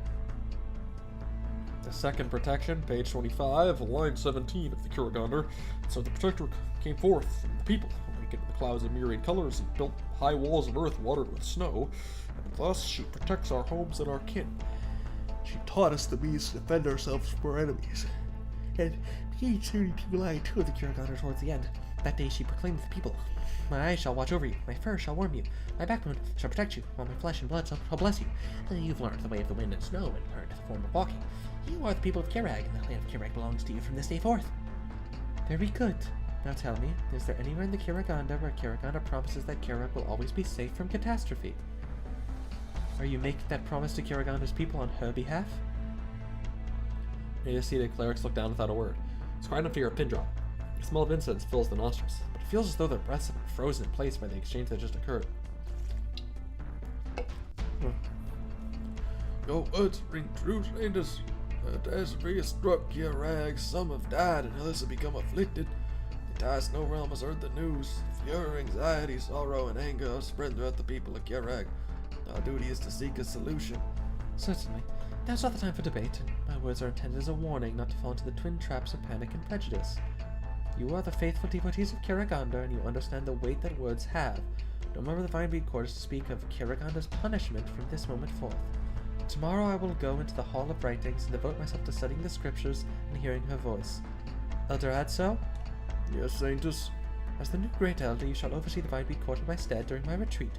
The second protection, page 25, line 17 of the Kjeragander. So the protector came forth from the people, awakened the clouds of myriad colors, and built high walls of earth watered with snow, and thus she protects our homes and our kin. She taught us the means to defend ourselves from our enemies.
And page 32, line 2 of the Kjeraganda towards the end. That day she proclaimed to the people, My eyes shall watch over you, my fur shall warm you, my backbone shall protect you, while my flesh and blood shall bless you. And you've learned the way of the wind and snow, and learned the form of walking. You are the people of Kjerag, and the land of Kjerag belongs to you from this day forth. Very good. Now tell me, is there anywhere in the Kjeraganda where Kjeraganda promises that Kjerag will always be safe from catastrophe? Are you making that promise to Kjeraganda's people on her behalf?
Native seated clerics look down without a word. It's quite enough to hear a pin drop. The smell of incense fills the nostrils, but it feels as though their breaths have been frozen in place by the exchange that just occurred.
Your words ring true, Saintess. As we struck Kjerag, some have died and others have become afflicted. The entire snow realm has heard the news. Fear, anxiety, sorrow, and anger have spread throughout the people of Kjerag. Our duty is to seek a solution.
Certainly. Now's not the time for debate, and my words are intended as a warning not to fall into the twin traps of panic and prejudice. You are the faithful devotees of Kjeraganda, and you understand the weight that words have. No member of the Vinebead Court is to speak of Kjeraganda's punishment from this moment forth. Tomorrow I will go into the Hall of Writings and devote myself to studying the scriptures and hearing her voice. Elder Adso?
Yes, Saintess.
As the new Great Elder, you shall oversee the Vinebead Court in my stead during my retreat.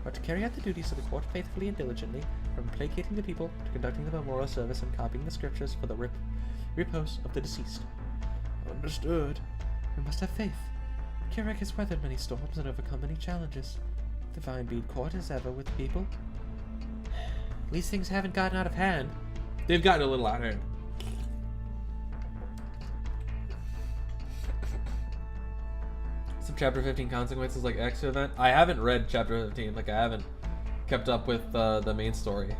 You are to carry out the duties of the court faithfully and diligently, from placating the people to conducting the memorial service and copying the scriptures for the repose of the deceased.
Understood.
We must have faith. Kjerag has weathered many storms and overcome many challenges. The Vinebead Court is ever with people. These things haven't gotten out of hand.
They've gotten a little out of hand. Some chapter 15 consequences like extra event. I haven't read chapter 15. Like I haven't kept up with the main story.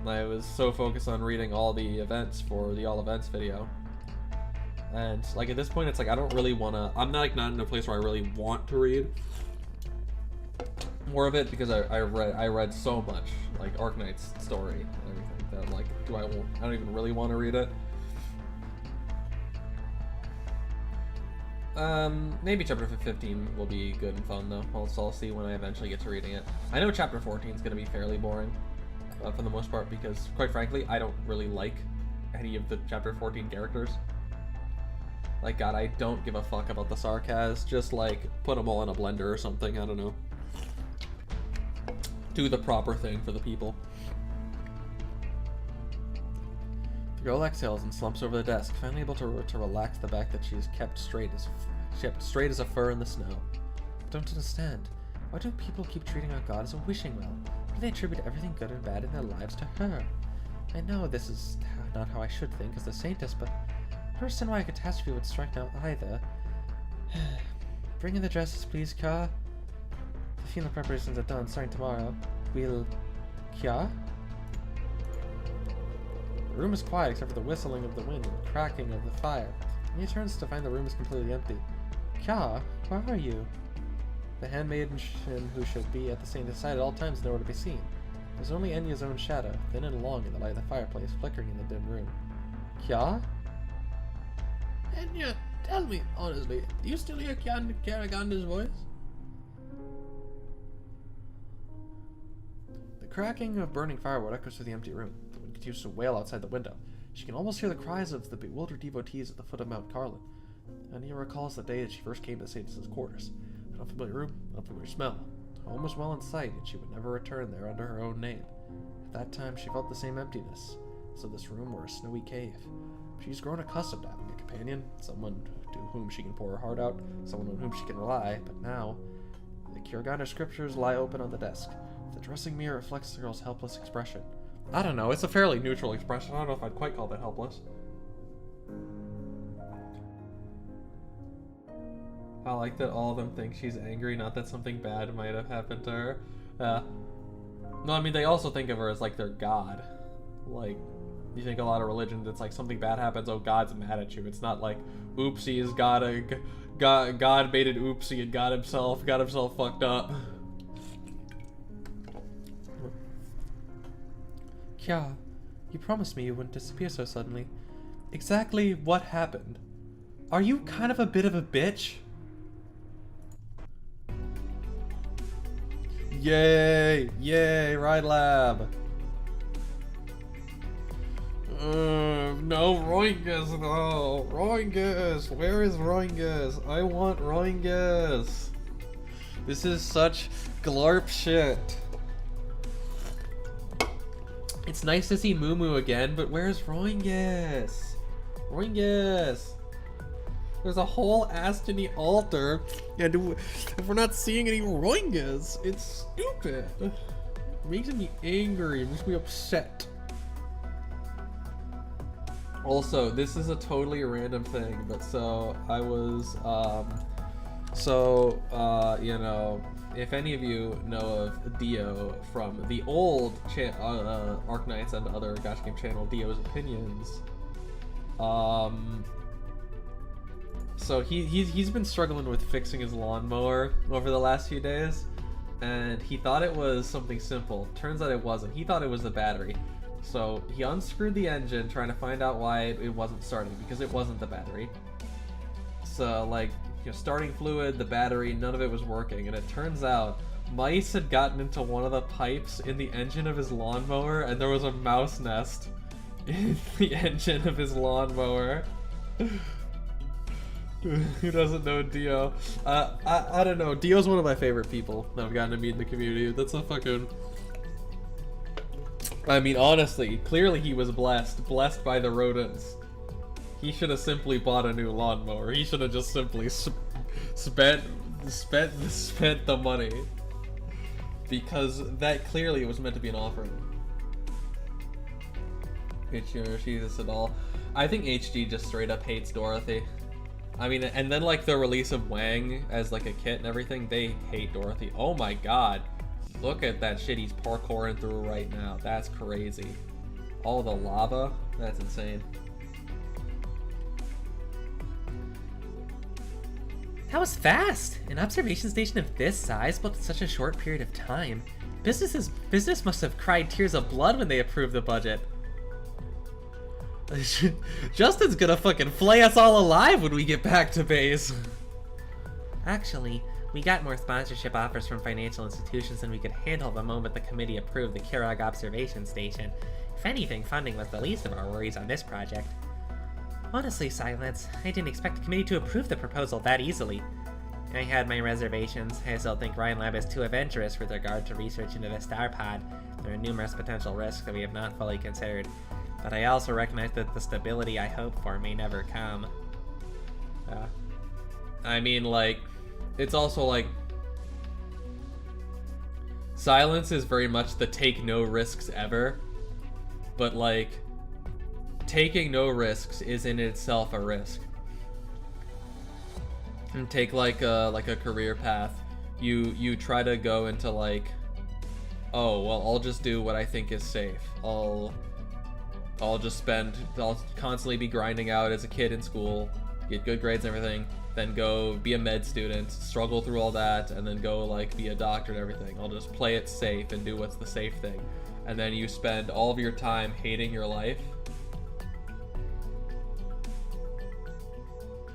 I was so focused on reading all the events for the all events video. And like at this point, it's like I don't really want to. I'm not in a place where I really want to read more of it because I read so much like Arknight's story and everything that like I don't even really want to read it. Maybe chapter 15 will be good and fun though. I'll see when I eventually get to reading it. I know chapter 14 is going to be fairly boring for the most part because quite frankly I don't really like any of the chapter 14 characters. Like God, I don't give a fuck about the Sarkaz. Just like put them all in a blender or something. I don't know. Do the proper thing for the people. The girl exhales and slumps over the desk, finally able to relax the back that she is kept straight as a fur in the snow. I don't understand. Why do people keep treating our god as a wishing well? Why do they attribute everything good and bad in their lives to her? I know this is not how I should think as the saintess, but I don't understand why a catastrophe would strike now either. Bring in the dresses, please, Kya. The funeral preparations are done, starting tomorrow. We'll... Kya? The room is quiet except for the whistling of the wind and the cracking of the fire. And he turns to find the room is completely empty. Kya, where are you? The handmaiden who should be at the saint's side at all times is nowhere to be seen. There's only Enya's own shadow, thin and long in the light of the fireplace, flickering in the dim room. Kya?
Enya, tell me, honestly, do you still hear Kjeraganda's voice?
The cracking of burning firewood echoes through the empty room. The wind continues to wail outside the window. She can almost hear the cries of the bewildered devotees at the foot of Mount Carlin. Anya recalls the day that she first came to Saintess's quarters. An unfamiliar room, an unfamiliar smell. Home was well in sight, and she would never return there under her own name. At that time, she felt the same emptiness.
So this room were a snowy cave. She's grown accustomed to having a companion, someone to whom she can pour her heart out, someone on whom she can rely, but now, the Kjerag scriptures lie open on the desk. The dressing mirror reflects the girl's helpless expression. I don't know, it's a fairly neutral expression. I don't know if I'd quite call that helpless. I like that all of them think she's angry, not that something bad might have happened to her. No, I mean, they also think of her as, like, their god. Like, you think a lot of religions, it's like something bad happens, oh, God's mad at you. It's not like, oopsie, God made an oopsie and got himself fucked up. Kya, you promised me you wouldn't disappear so suddenly. Exactly what happened? Are you kind of a bit of a bitch? Yay! Yay! Ride Lab! No, Roingus, no! Roingus! Where is Roingus? I want Roingus! This is such glarp shit. It's nice to see Moo again, but where's Roingus? Roingus! There's a whole Astony altar, and if we're not seeing any Roingus, it's stupid. It makes me angry, it makes me upset. Also, this is a totally random thing, but so I was, you know, if any of you know of Dio from the old Arc Knights and other Gacha Game channel, Dio's Opinions, so he's been struggling with fixing his lawnmower over the last few days, and he thought it was something simple. Turns out it wasn't. He thought it was the battery. So he unscrewed the engine trying to find out why it wasn't starting, because it wasn't the battery. So like, you know, starting fluid, the battery, none of it was working, and it turns out mice had gotten into one of the pipes in the engine of his lawnmower, and there was a mouse nest in the engine of his lawnmower. Who doesn't know Dio? I don't know. Dio's one of my favorite people that I've gotten to meet in the community. That's a fucking... I mean, honestly, clearly he was blessed by the rodents. He should have simply bought a new lawnmower. He should have just simply spent the money, because that clearly was meant to be an offering. Jesus at all. I think HG just straight up hates Dorothy. I mean, and then like the release of Wang as like a kit and everything, they hate Dorothy. Oh my god. Look at that shit he's parkouring through right now. That's crazy. All the lava? That's insane.
That was fast! An observation station of this size built in such a short period of time. Business must have cried tears of blood when they approved the budget. Justin's gonna fucking flay us all alive when we get back to base. Actually, we got more sponsorship offers from financial institutions than we could handle the moment the committee approved the Kjerag observation station. If anything, funding was the least of our worries on this project. Honestly, Silence, I didn't expect the committee to approve the proposal that easily. I had my reservations. I still think Rhine Lab is too adventurous with regard to research into the star pod. There are numerous potential risks that we have not fully considered. But I also recognize that the stability I hope for may never come.
I mean, like, it's also like, Silence is very much the take no risks ever, but like, taking no risks is in itself a risk. And take like a career path, you try to go into like, oh well, I'll just do what I think is safe. I'll constantly be grinding out as a kid in school, get good grades and everything, then go be a med student, struggle through all that, and then go like be a doctor and everything. I'll just play it safe and do what's the safe thing. And then you spend all of your time hating your life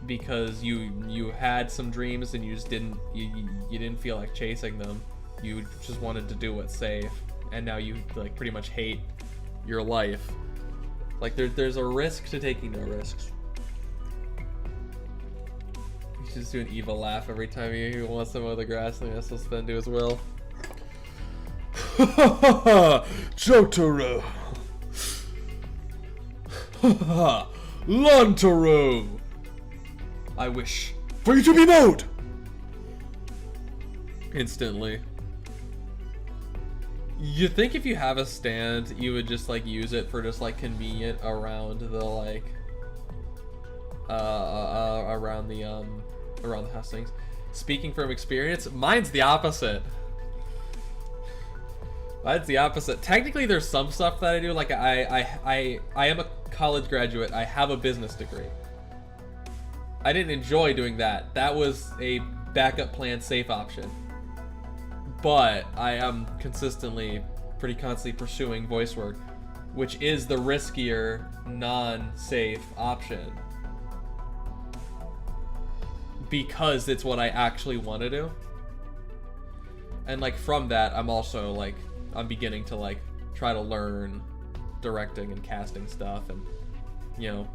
because you had some dreams and you just didn't feel like chasing them. You just wanted to do what's safe, and now you like pretty much hate your life. Like there's a risk to taking no risks. He's just doing evil laugh every time he wants to mow the grass, and he has to spend to his will.
Jotaro!
Ha ha! Lontaru! I wish
For you to be mowed!
instantly. You think if you have a stand, you would just like use it for just like convenient around the like around the hustings. Speaking from experience, mine's the opposite. Mine's the opposite. Technically, there's some stuff that I do. Like I am a college graduate. I have a business degree. I didn't enjoy doing that. That was a backup plan, safe option. But I am pretty constantly pursuing voice work, which is the riskier, non-safe option. Because it's what I actually want to do. And like from that, I'm also like, I'm beginning to like try to learn directing and casting stuff, and you know,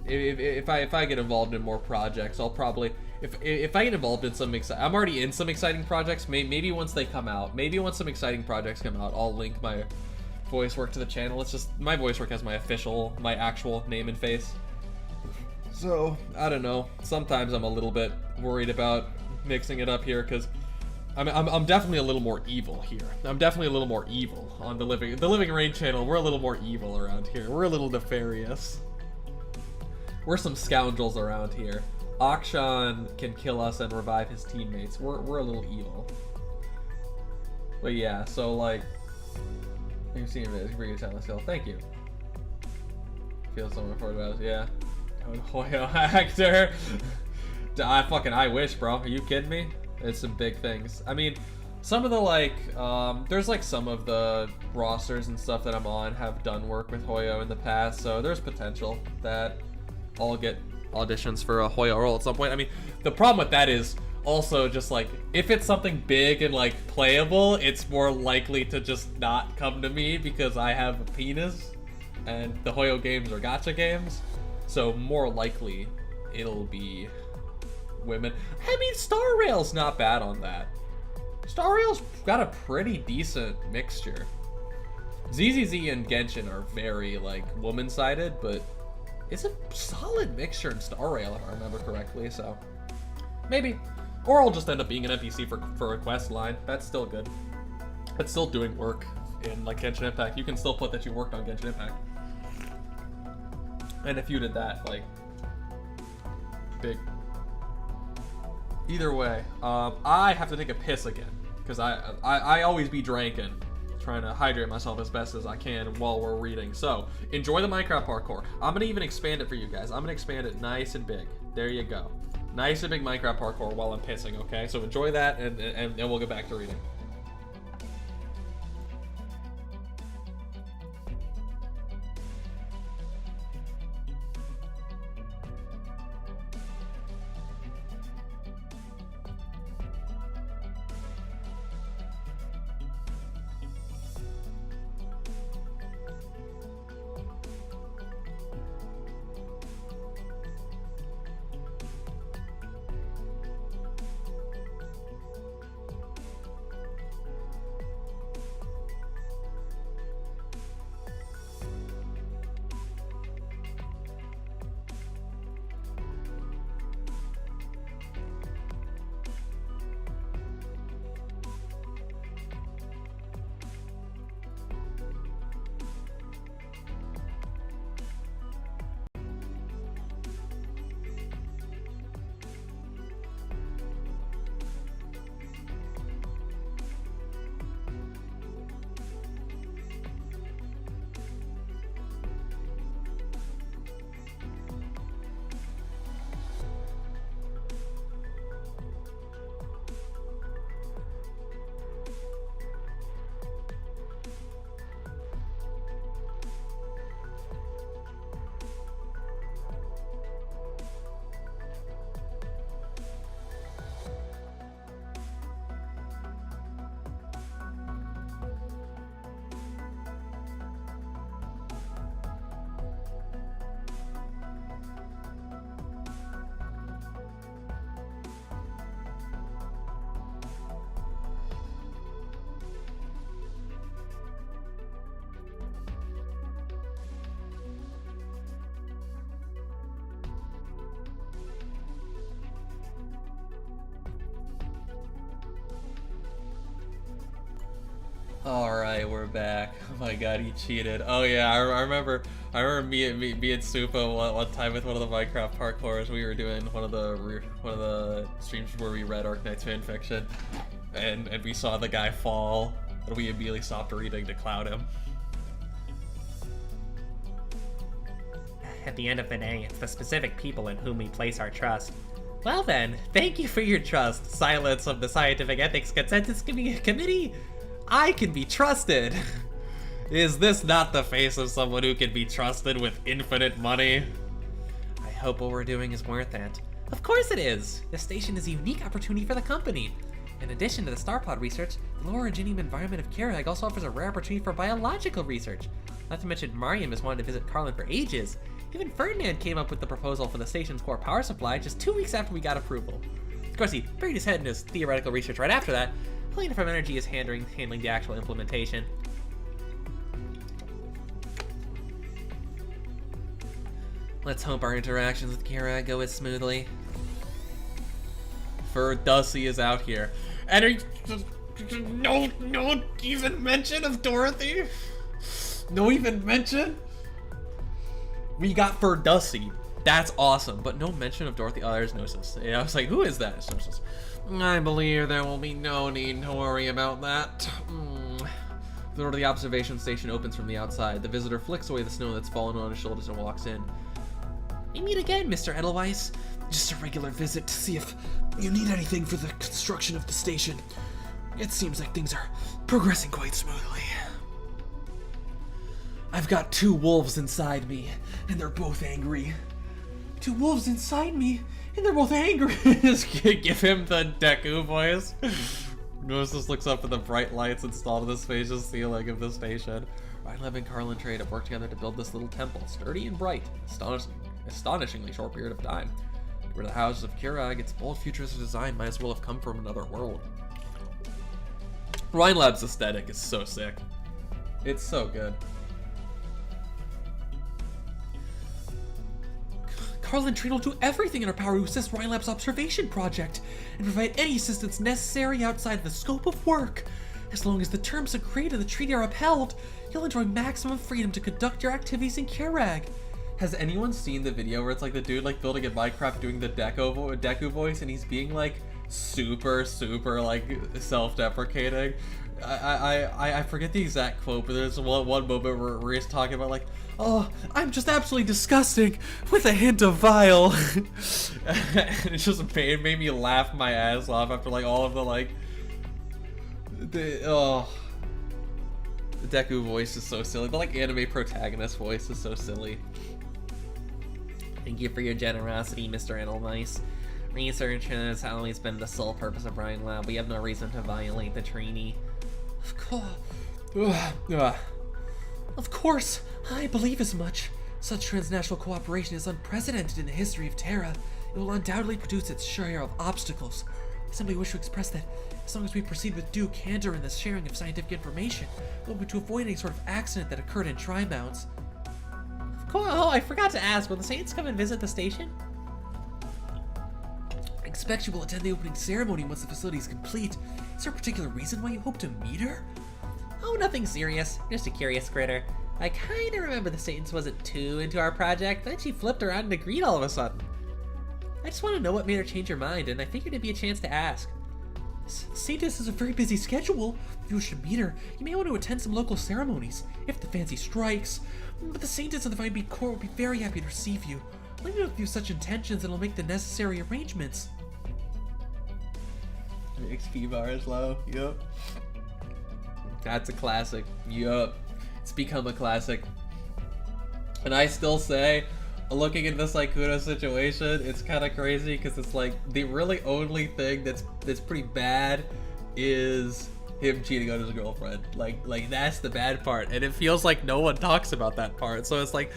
if I get involved in more projects, I'll probably if I get involved in some I'm already in some exciting projects. Maybe once they come out, maybe once some exciting projects come out, I'll link my voice work to the channel. It's just my voice work has my actual name and face. So I don't know. Sometimes I'm a little bit worried about mixing it up here because I'm definitely a little more evil here. I'm definitely a little more evil on the Living Rain channel. We're a little more evil around here. We're a little nefarious. We're some scoundrels around here. Akshan can kill us and revive his teammates. We're a little evil. But yeah, so like, you've seen it. It's pretty talent skill. Thank you. Feel someone for about yeah. Hoyo actor. I wish, bro. Are you kidding me? It's some big things. I mean, some of the like, there's like some of the rosters and stuff that I'm on have done work with Hoyo in the past, so there's potential that I'll get auditions for a Hoyo role at some point. I mean, the problem with that is also just like, if it's something big and like playable, it's more likely to just not come to me because I have a penis, and the Hoyo games are gacha games, so more likely it'll be women. I mean, Star Rail's not bad on that. Star Rail's got a pretty decent mixture. ZZZ and Genshin are very like woman-sided, but it's a solid mixture in Star Rail if I remember correctly. So maybe, or I'll just end up being an NPC for a quest line. That's still good. That's still doing work in like Genshin Impact. You can still put that you worked on Genshin Impact. And if you did that, like, big. Either way, I have to take a piss again because I always be drinking, trying to hydrate myself as best as I can while we're reading. So enjoy the Minecraft parkour. I'm gonna even expand it for you guys. I'm gonna expand it nice and big. There you go, nice and big Minecraft parkour while I'm pissing. Okay, so enjoy that, and we'll get back to reading. Alright, we're back. Oh my god, he cheated. Oh yeah, I remember me and Supa one time with one of the Minecraft parkours. We were doing one of the streams where we read Arknight's fanfiction, and we saw the guy fall, and we immediately stopped reading to cloud him.
At the end of the day, it's the specific people in whom we place our trust. Well then, thank you for your trust, Silence of the Scientific Ethics Consensus Committee. I can be trusted. Is this not the face of someone who can be trusted with infinite money? I hope what we're doing is worth it. Of course it is! The station is a unique opportunity for the company. In addition to the starpod research, the lower originium environment of Kjerag also offers a rare opportunity for biological research. Not to mention, Mariam has wanted to visit Carlin for ages. Even Ferdinand came up with the proposal for the station's core power supply just 2 weeks after we got approval. Of course, he buried his head in his theoretical research right after that. Planet from Energy is handling the actual implementation. Let's hope our interactions with Kjerag go as smoothly.
Dusty is out here. And no even mention of Dorothy? No even mention? We got Dusty. That's awesome, but no mention of Dorothy. Oh, there's Gnosis. Yeah, I was like, who is that? It's Gnosis. I believe there will be no need to worry about that. The door to the observation station opens from the outside. The visitor flicks away the snow that's fallen on his shoulders and walks in.
We meet again, Mr. Edelweiss. Just a regular visit to see if you need anything for the construction of the station. It seems like things are progressing quite smoothly. I've got 2 wolves inside me, and they're both angry. 2 wolves inside me, and they're both angry.
Just give him the Deku voice. Gnosis looks up at the bright lights installed in the spacious ceiling of the station. Rhine and Carlin Trade have worked together to build this little temple, sturdy and bright, astonishingly short period of time. Where the houses of Kjerag, its bold futuristic design might as well have come from another world. Rhine Lab's aesthetic is so sick. It's so good.
Carlin Trade will do everything in our power to assist Rhine Lab's observation project and provide any assistance necessary outside the scope of work. As long as the terms agreed to the treaty are upheld, you'll enjoy maximum freedom to conduct your activities in Kjerag.
Has anyone seen the video where it's like the dude like building in Minecraft doing the Deku voice and he's being like super like self-deprecating? I forget the exact quote, but there's one moment where he's talking about like, oh, I'm just absolutely disgusting with a hint of vile. And it just made me laugh my ass off after like all of the like the Deku voice is so silly. The like anime protagonist voice is so silly.
Thank you for your generosity, Mr. Edelweiss. Research has always been the sole purpose of Rhine Lab. We have no reason to violate the treaty.
Of course, I believe as much. Such transnational cooperation is unprecedented in the history of Terra. It will undoubtedly produce its share of obstacles. I simply wish to express that as long as we proceed with due candor in the sharing of scientific information, we'll be to avoid any sort of accident that occurred in Tri-Mounts.
Cool. Oh, I forgot to ask, will the Saints come and visit the station?
I expect you will attend the opening ceremony once the facility is complete. Is there a particular reason why you hope to meet her?
Oh, nothing serious. Just a curious critter. I kinda remember the Saints wasn't too into our project, then she flipped around and agreed all of a sudden. I just want to know what made her change her mind, and I figured it'd be a chance to ask.
Saintess has a very busy schedule. If you wish to meet her, you may want to attend some local ceremonies, if the fancy strikes. But the Saintess of the Divine Beat Court will be very happy to receive you. Let me know if you have such intentions and I'll make the necessary arrangements.
XP bar is low. Yup. That's a classic. Yup. It's become a classic. And I still say, looking at this like Kudo situation, it's kind of crazy because it's like the really only thing that's pretty bad is him cheating on his girlfriend. Like that's the bad part, and it feels like no one talks about that part. So it's like,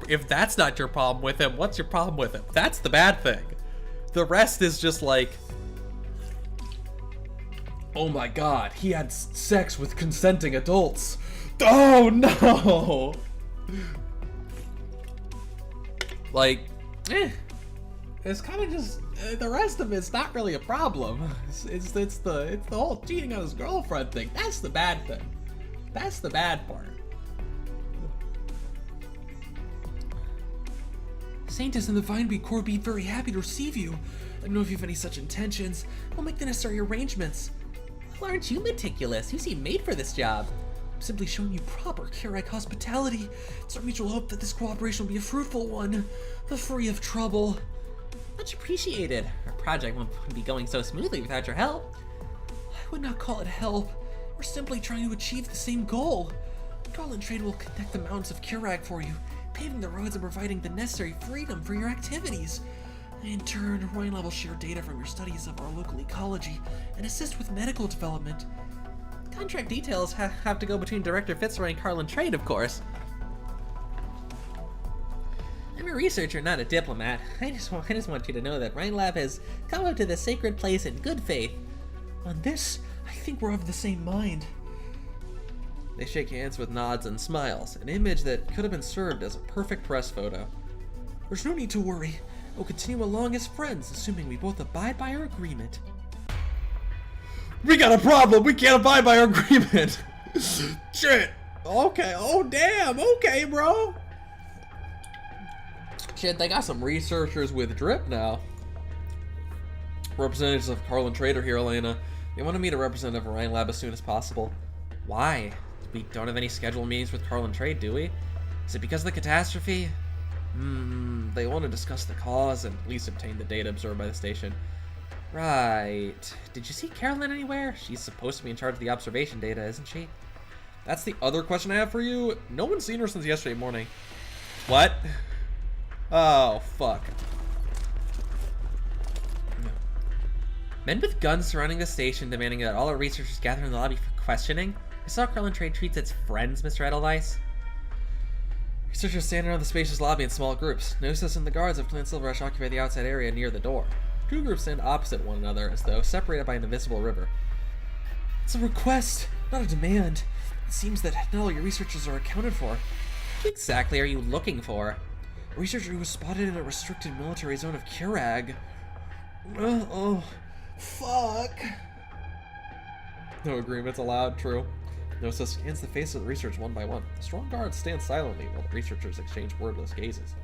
if that's not your problem with him, what's your problem with him? That's the bad thing. The rest is just like, oh my god, he had sex with consenting adults. Oh no! Like, it's kind of just the rest of it's not really a problem. It's the whole cheating on his girlfriend thing. That's the bad thing. That's the bad part.
Scientists in the Vinebee Corps would be very happy to receive you. I don't know if you have any such intentions. We'll make the necessary arrangements.
Well, aren't you meticulous? You seem made for this job.
I'm simply showing you proper Kjerag hospitality. It's our mutual hope that this cooperation will be a fruitful one, free of trouble.
Much appreciated. Our project won't be going so smoothly without your help.
I would not call it help. We're simply trying to achieve the same goal. Garland Trade will connect the mountains of Kjerag for you, paving the roads and providing the necessary freedom for your activities. In turn, Rhine will share data from your studies of our local ecology and assist with medical development.
Contract details have to go between Director Fitzroy and Garland Trade, of course. I'm a researcher, not a diplomat. I just want you to know that Rhine Lab has come up to this sacred place in good faith.
On this, I think we're of the same mind.
They shake hands with nods and smiles, an image that could have been served as a perfect press photo.
There's no need to worry. We'll continue along as friends, assuming we both abide by our agreement.
We got a problem! We can't abide by our agreement! Shit! Okay, oh damn, okay, bro! Shit, they got some researchers with drip now. Representatives of Garland Trade are here, Elena. They want to meet a representative of Rhine Lab as soon as possible.
Why? We don't have any scheduled meetings with Garland Trade, do we? Is it because of the catastrophe?
They want to discuss the cause and at least obtain the data observed by the station.
Right. Did you see Carolyn anywhere? She's supposed to be in charge of the observation data, isn't she?
That's the other question I have for you. No one's seen her since yesterday morning. What? Oh, fuck.
Men with guns surrounding the station, demanding that all our researchers gather in the lobby for questioning. I saw Garland Trade treats its friends, Mr. Edelweiss.
Researchers stand around the spacious lobby in small groups. Notice and the guards of Clan Silver Ash occupy the outside area near the door. Two groups stand opposite one another, as though separated by an invisible river.
It's a request, not a demand. It seems that not all your researchers are accounted for.
What exactly are you looking for?
A researcher who was spotted in a restricted military zone of Kjerag. Fuck.
No agreements allowed, true. Nosa scans the faces of the researchers one by one. The strong guards stand silently while the researchers exchange wordless gazes.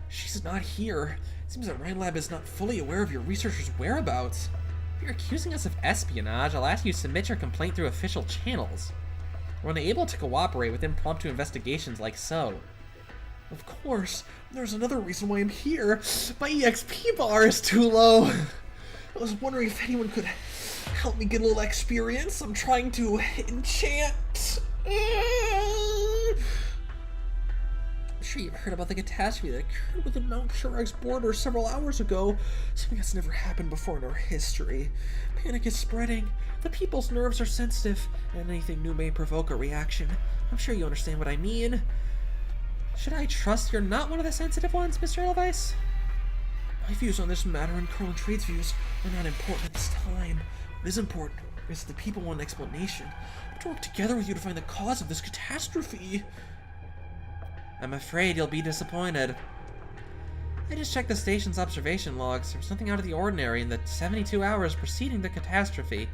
She's not here. It seems that Rhine Lab is not fully aware of your researchers' whereabouts.
If you're accusing us of espionage, I'll ask you to submit your complaint through official channels. We're unable to cooperate with impromptu investigations like so.
Of course. There's another reason why I'm here. My EXP bar is too low. I was wondering if anyone could help me get a little experience. I'm trying to enchant.
I'm sure you've heard about the catastrophe that occurred
within Mount Kjerag's border several hours ago. Something that's never happened before in our history. Panic is spreading. The people's nerves are sensitive, and anything new may provoke a reaction. I'm sure you understand what I mean.
Should I trust you're not one of the sensitive ones, Mr. Edelweiss?
My views on this matter and Garland Trade's views are not important at this time. What is important is that the people want an explanation. I have to work together with you to find the cause of this catastrophe.
I'm afraid you'll be disappointed. I just checked the station's observation logs. There was nothing out of the ordinary in the 72 hours preceding the catastrophe.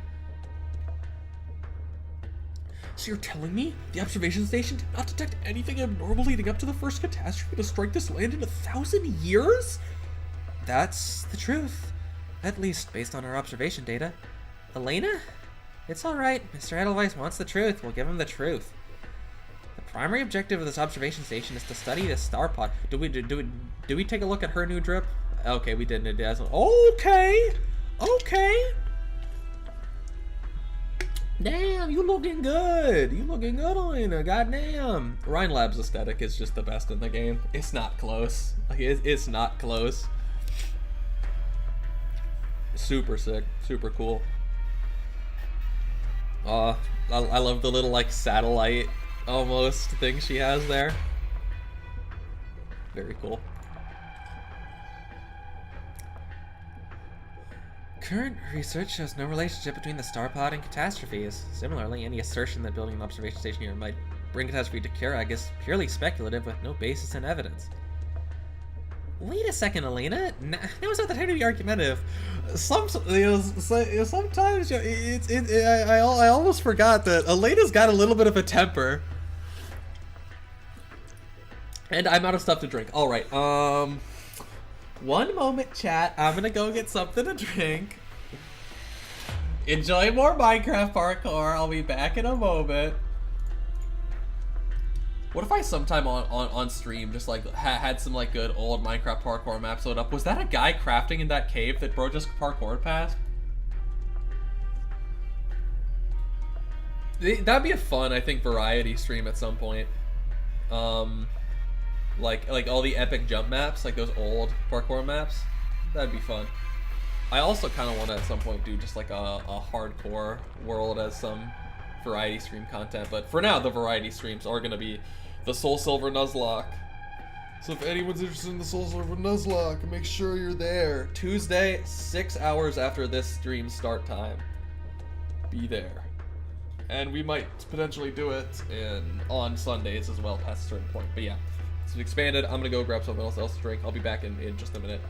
So you're telling me the observation station did not detect anything abnormal leading up to the first catastrophe to strike this land in 1,000 years?
That's the truth. At least based on our observation data. Elena? It's alright. Mr. Edelweiss wants the truth. We'll give him the truth. The primary objective of this observation station is to study this star pod. Do we take a look at her new drip? Okay, we didn't. It doesn't. Okay. Okay. Damn, you looking good. You looking good, Elena. Goddamn.
Rhine Lab's aesthetic is just the best in the game. It's not close. Like, it's not close. Super sick. Super cool. I love the little, like, satellite almost thing she has there. Very cool.
Current research shows no relationship between the star pod and catastrophes. Similarly, any assertion that building an observation station here might bring catastrophe to Kjerag is purely speculative with no basis in evidence. Wait a second, Elena. Now is not the time to be argumentative. Sometimes I almost forgot that Elena's got a little bit of a temper. And I'm out of stuff to drink. All right. One moment, chat. I'm gonna go get something to drink. Enjoy more Minecraft parkour. I'll be back in a moment. What if I sometime on stream just like had some like good old Minecraft parkour maps load up? Was that a guy crafting in that cave that bro just parkoured past? That'd be a fun, I think, variety stream at some point. Like all the epic jump maps, like those old parkour maps. That'd be fun. I also kind of want to at some point do just like a hardcore world as some variety stream content, but for now the variety streams are going to be the Soul Silver Nuzlocke.
So if anyone's interested in the Soul Silver Nuzlocke, make sure you're there.
Tuesday, 6 hours after this stream start time. Be there. And we might potentially do it on Sundays as well past a certain point. But yeah, it's expanded. I'm going to go grab something else to drink. I'll be back in just a minute.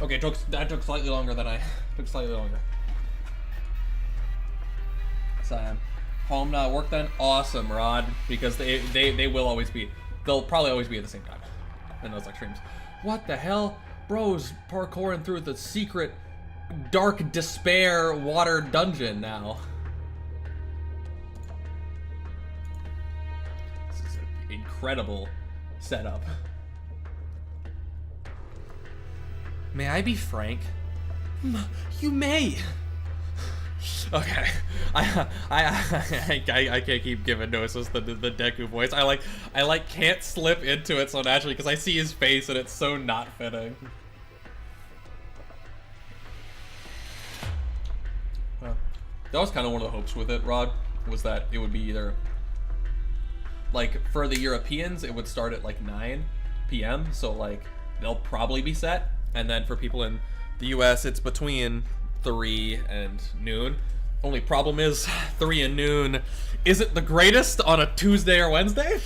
Okay, that took slightly longer than I took slightly longer. So home work done. Awesome, Rod, because they will always be. They'll probably always be at the same time in those like streams. What the hell, bro's parkouring through the secret dark despair water dungeon now. This is an incredible setup. May I be frank? You may. Okay, I can't keep giving Gnosis the Deku voice. I can't slip into it so naturally because I see his face and it's so not fitting. Well, that was kind of one of the hopes with it, Rod, was that it would be either like for the Europeans it would start at like 9 p.m. so like they'll probably be set. And then for people in the US, it's between 3 and noon. Only problem is 3 and noon isn't the greatest on a Tuesday or Wednesday.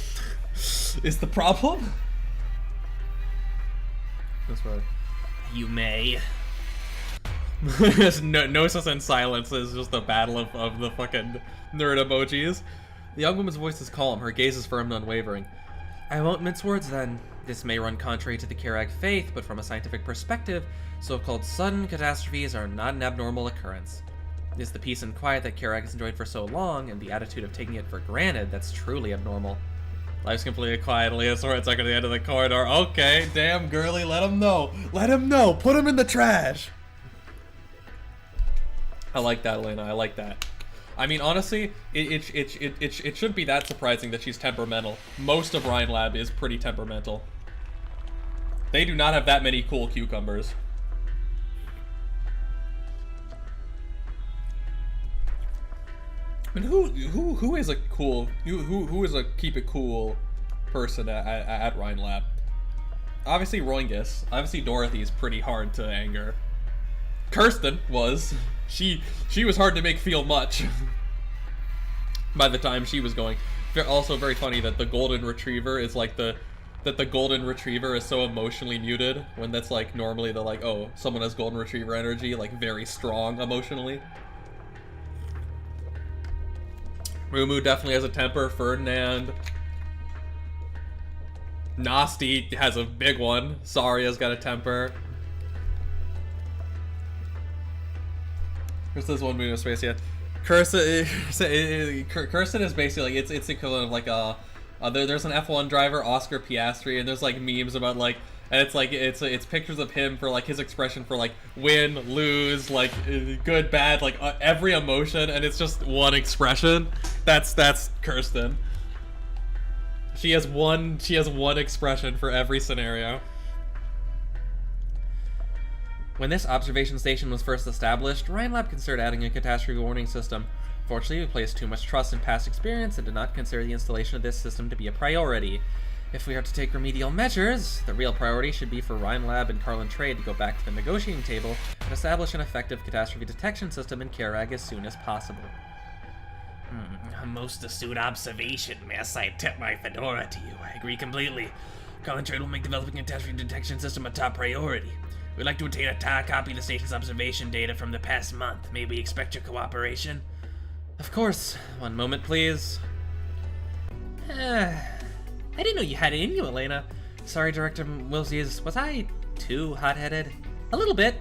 Is the problem. That's right.
You may.
Gnosis and silence is just a battle of the fucking nerd emojis. The young woman's voice is calm, her gaze is firm and unwavering. I won't mince words then. This may run contrary to the Kjerag faith, but from a scientific perspective, so-called sudden catastrophes are not an abnormal occurrence. It is the peace and quiet that Kjerag has enjoyed for so long, and the attitude of taking it for granted that's truly abnormal. Life's completely quietly as swords stuck at the end of the corridor. Okay, damn girly, let him know. Let him know. Put him in the trash. I like that, Elena. I like that. I mean, honestly, it shouldn't be that surprising that she's temperamental. Most of Rhine Lab is pretty temperamental. They do not have that many cool cucumbers. I mean, who is a cool who is a keep it cool person at Rhine Lab? Obviously Roingus. Obviously Dorothy's pretty hard to anger. Kirsten was. She was hard to make feel much. By the time she was going. Also very funny that the golden retriever is like the golden retriever is so emotionally muted when that's like normally the like, oh, someone has golden retriever energy, like very strong emotionally. Mumu definitely has a temper. Ferdinand. Nasty has a big one. Saria's got a temper. There's this one Mumu space, yeah. Kirsten is basically like it's equivalent of like there's an F1 driver, Oscar Piastri, and there's like memes about like, and it's like it's pictures of him for like his expression for like win, lose, like good, bad, like every emotion, and it's just one expression. That's Kirsten. She has one expression for every scenario. When this observation station was first established, Rhine Lab considered adding a catastrophe warning system. Fortunately, we placed too much trust in past experience and did not consider the installation of this system to be a priority. If we are to take remedial measures, the real priority should be for Rhine Lab and Carlin Trade to go back to the negotiating table and establish an effective catastrophe detection system in Kjerag as soon as possible.
A most astute observation, miss. I tip my fedora to you. I agree completely. Carlin Trade will make developing a catastrophe detection system a top priority. We'd like to obtain a copy of the station's observation data from the past month. May we expect your cooperation?
Of course. One moment, please.
I didn't know you had it in you, Elena.
Sorry, Director Wilsies.
Was I too hot-headed? A little bit.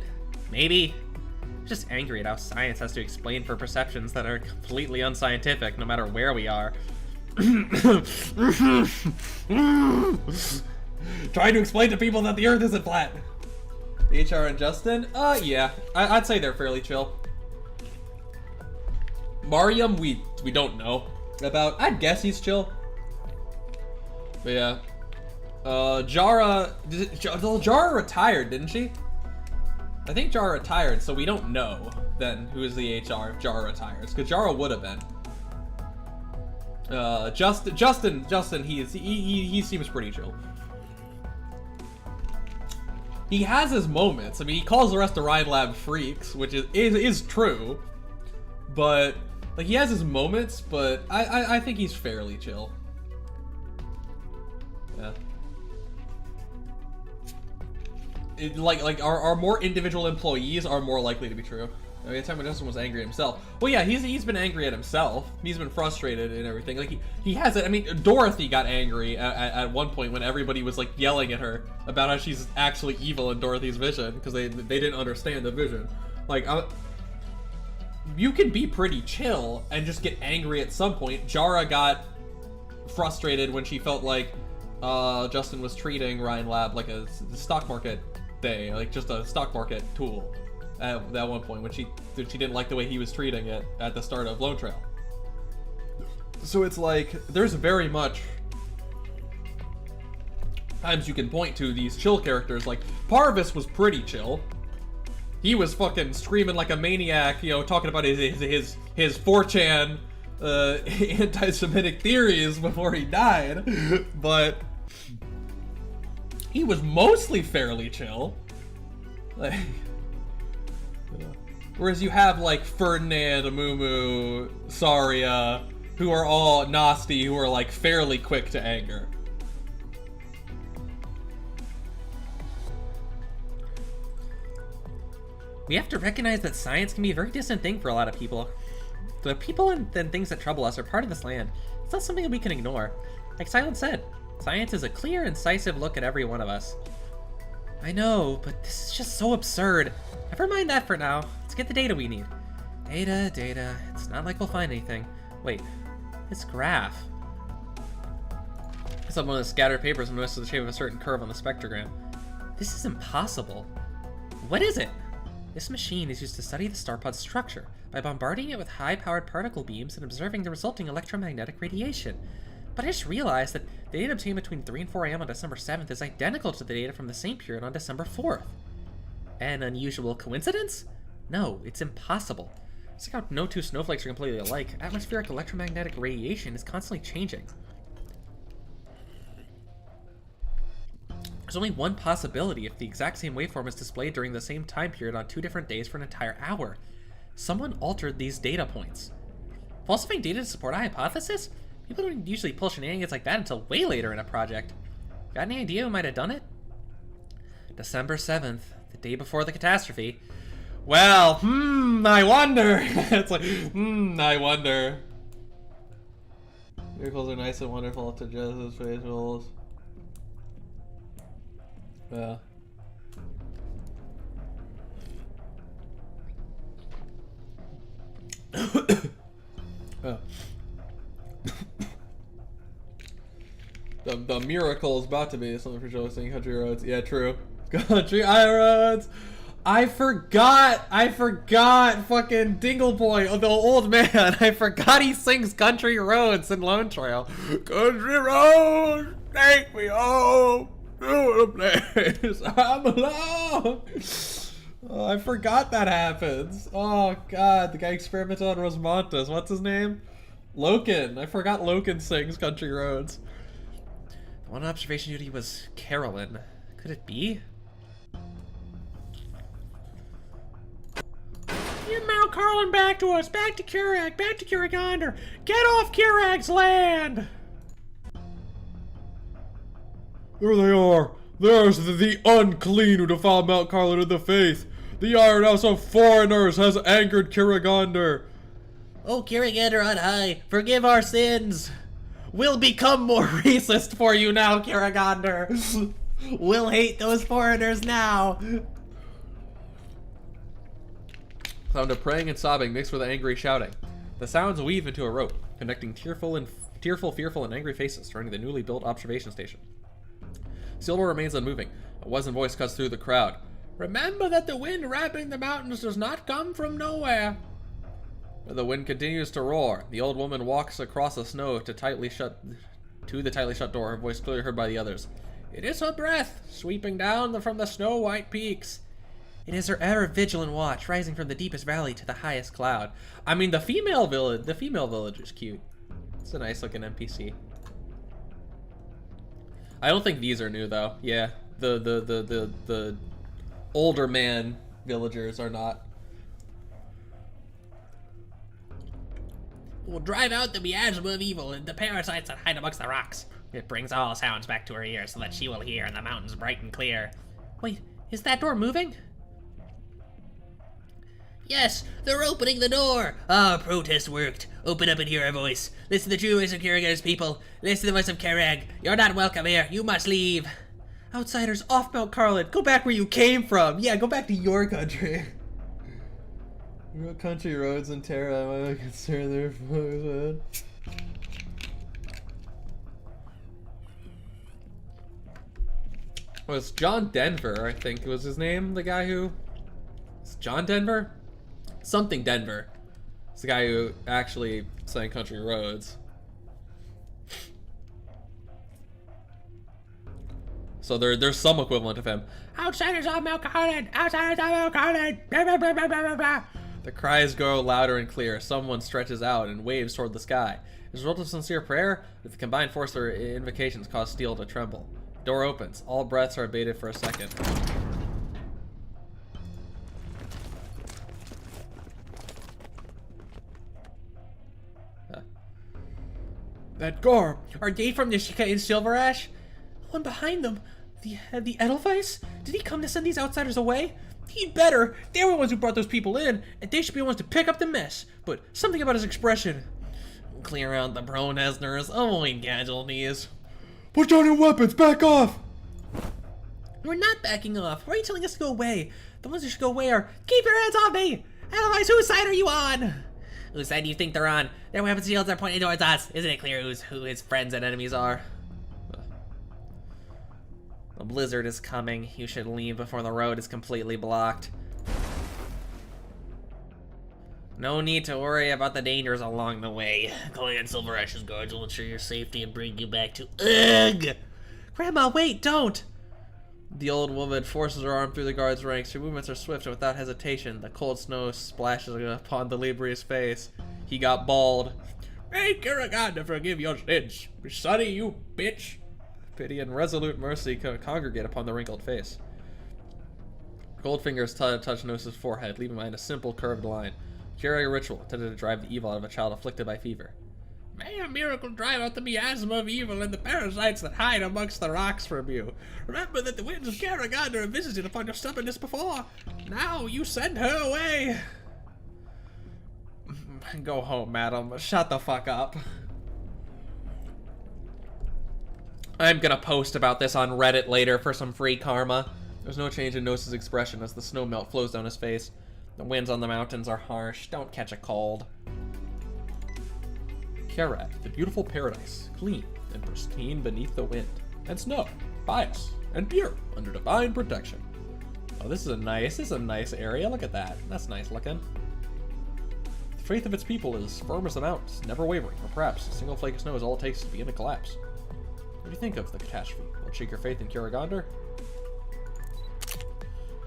Maybe. I'm just angry at how science has to explain for perceptions that are completely unscientific, no matter where we are.
Trying to explain to people that the Earth isn't flat. HR and Justin? Yeah. I'd say they're fairly chill. Mariam, we don't know about. I'd guess he's chill. But yeah. Jara... Jara retired, didn't she? I think Jara retired, so we don't know then who is the HR if Jara retires. Because Jara would have been. Justin, he seems pretty chill. He has his moments. I mean, he calls the rest of Rhine Lab freaks, which is true. But like, he has his moments, but I think he's fairly chill. Yeah. Our more individual employees are more likely to be true. I mean, the time when Justin was angry at himself. Well, yeah, he's been angry at himself. He's been frustrated and everything. Like he has it. I mean, Dorothy got angry at one point when everybody was like yelling at her about how she's actually evil in Dorothy's vision because they didn't understand the vision. Like, you can be pretty chill and just get angry at some point. Jara got frustrated when she felt like Justin was treating Rhine Lab like a stock market day, like just a stock market tool. At that one point when she didn't like the way he was treating it at the start of Lone Trail. So it's like there's very much times you can point to these chill characters. Like Parvis was pretty chill. He was fucking screaming like a maniac, you know, talking about his 4chan anti-Semitic theories before he died. But he was mostly fairly chill. Like, whereas you have like Ferdinand, Amumu, Saria, who are all nasty, who are like fairly quick to anger.
We have to recognize that science can be a very distant thing for a lot of people. The people and things that trouble us are part of this land. It's not something that we can ignore. Like Silent said, science is a clear, incisive look at every one of us. I know, but this is just so absurd. Never mind that for now. Let's get the data we need. Data. It's not like we'll find anything. Wait, this graph. It's on one of the scattered papers and notices the shape of a certain curve on the spectrogram. This is impossible. What is it? This machine is used to study the starpod's structure by bombarding it with high-powered particle beams and observing the resulting electromagnetic radiation. But I just realized that the data obtained between 3 and 4 a.m. on December 7th is identical to the data from the same period on December 4th. An unusual coincidence? No, it's impossible. It's like how no two snowflakes are completely alike. Atmospheric electromagnetic radiation is constantly changing. There's only one possibility if the exact same waveform is displayed during the same time period on 2 different days for an entire hour. Someone altered these data points. Falsifying data to support a hypothesis? People don't usually pull shenanigans like that until way later in a project. Got any idea who might have done it? December 7th, the day before the catastrophe. Well, I wonder. It's like, I wonder. Miracles are nice and wonderful to Genesis faithfuls. Yeah.
Oh. The miracle is about to be something for Joe saying country roads. Yeah, true. Country roads. I forgot fucking Dingle Boy, the old man. I forgot he sings Country Roads in Lone Trail. Country roads, take me home to the place I'm alone. Oh, I forgot that happens. Oh god, the guy experimented on Rosmontas. What's his name? Loken. I forgot Loken sings Country Roads. The one observation duty was Carolyn. Could it be? Get Mount Carlin back to us! Back to Kjerag! Back to Kjeragander! Get off Kjerag's land!
There they are. There's the unclean who defile Mount Carlin of the faith. The iron house of foreigners has angered Kjeragander.
Oh, Kjeragander on high, forgive our sins! We'll become more racist for you now, Kjeragander! We'll hate those foreigners now!
Sound of praying and sobbing mixed with angry shouting. The sounds weave into a rope, connecting tearful, fearful, and angry faces surrounding the newly built observation station. Silver remains unmoving. A wizened voice cuts through the crowd. Remember that the wind wrapping the mountains does not come from nowhere. The wind continues to roar. The old woman walks across the snow to the tightly shut door, her voice clearly heard by the others. It is her breath, sweeping down from the snow-white peaks. It is her ever-vigilant watch, rising from the deepest valley to the highest cloud. I mean, the female village is cute. It's a nice-looking NPC. I don't think these are new, though. Yeah, the older man villagers are not.
We'll drive out the miasma of evil and the parasites that hide amongst the rocks. It brings all sounds back to her ears so that she will hear in the mountains bright and clear. Wait, is that door moving? Yes, they're opening the door! Ah, protest worked. Open up and hear our voice. Listen to the true voice of Kjeraga's people. Listen to the voice of Kjerag. You're not welcome here. You must leave. Outsiders off Mount Carlin. Go back where you came from. Yeah, go back to your country.
Real country roads in Terra. Am I concerned there for Well, it's John Denver, I think was his name. The guy who... It's John Denver? Something Denver. It's the guy who actually sang Country Roads. So there's some equivalent of him. Outsiders on Mount Carlin! Outsiders on Mount Carlin! Blah, blah, blah, blah, blah, blah. The cries grow louder and clear. Someone stretches out and waves toward the sky. As a result of sincere prayer, with the combined force of their invocations cause steel to tremble. Door opens. All breaths are abated for a second.
That gar.
Are they from Nishika and Silver Ash? The one behind them. The Edelweiss? Did he come to send these outsiders away? He'd better. They were the ones who brought those people in, and they should be the ones to pick up the mess. But something about his expression. Clear out the Bronesners, avoid casualties.
Put down your weapons. Back off.
We're not backing off. Why are you telling us to go away? The ones who should go away are, keep your hands off me! Otherwise, whose side are you on? Whose side do you think they're on? Their weapon shields are pointing towards us. Isn't it clear who his friends and enemies are? The blizzard is coming. You should leave before the road is completely blocked. No need to worry about the dangers along the way. Clan Silver Ash's guards will ensure your safety and bring you back to Ugh! Grandma, wait, don't!
The old woman forces her arm through the guard's ranks. Her movements are swift and without hesitation. The cold snow splashes upon Delibria's face. He got bald.
Hey, Kjerag, to forgive your sins. Sonny, you bitch.
Pity and resolute mercy congregate upon the wrinkled face. Cold fingers touch Gnosis' forehead, leaving behind a simple curved line. Kjerag ritual intended to drive the evil out of a child afflicted by fever.
May a miracle drive out the miasma of evil and the parasites that hide amongst the rocks from you. Remember that the winds of Kjerag have visited upon your stubbornness before. Now you send her away.
Go home, madam. Shut the fuck up.
I'm gonna post about this on Reddit later for some free karma.
There's no change in Gnosis' expression as the snow melt flows down his face.
The winds on the mountains are harsh. Don't catch a cold.
Kjerag, the beautiful paradise, clean and pristine beneath the wind, and snow, pious and pure under divine protection. Oh, this is a nice area. Look at that. That's nice looking. The faith of its people is firm as the mountains, never wavering, or perhaps a single flake of snow is all it takes to begin to collapse. What do you think of the catastrophe? Will it shake your faith in Kjerag?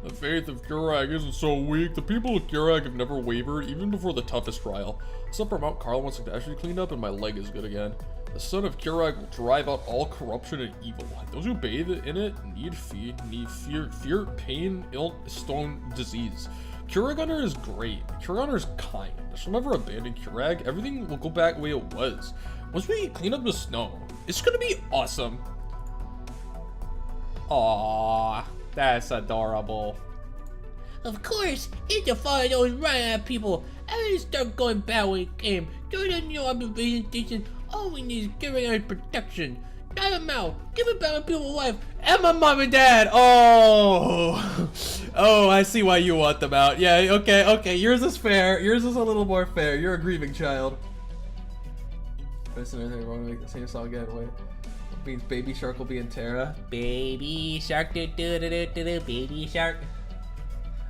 The faith of Kjerag isn't so weak. The people of Kjerag have never wavered, even before the toughest trial. Except for Mount Carl once the catastrophe cleaned up and my leg is good again. The son of Kjerag will drive out all corruption and evil. Those who bathe in it need fear, pain, ill, stone, disease. Kjerag is great. Kjerag is kind. Just never abandon Kjerag. Everything will go back the way it was. Once we clean up the snow, it's gonna be awesome.
Aww, that's adorable.
Of course, it's the fire those rhine people. Everything start going bad when it came. During the new observation station, all we need is Kjerag's protection. Drive him out. Give it back my beautiful wife.
And my mom and dad. Oh, oh, I see why you want them out. Yeah, okay. Yours is fair. Yours is a little more fair. You're a grieving child. There's anything wrong with the same song again. Wait, means Baby Shark will be in Terra.
Baby shark, do do do do do do. Baby shark.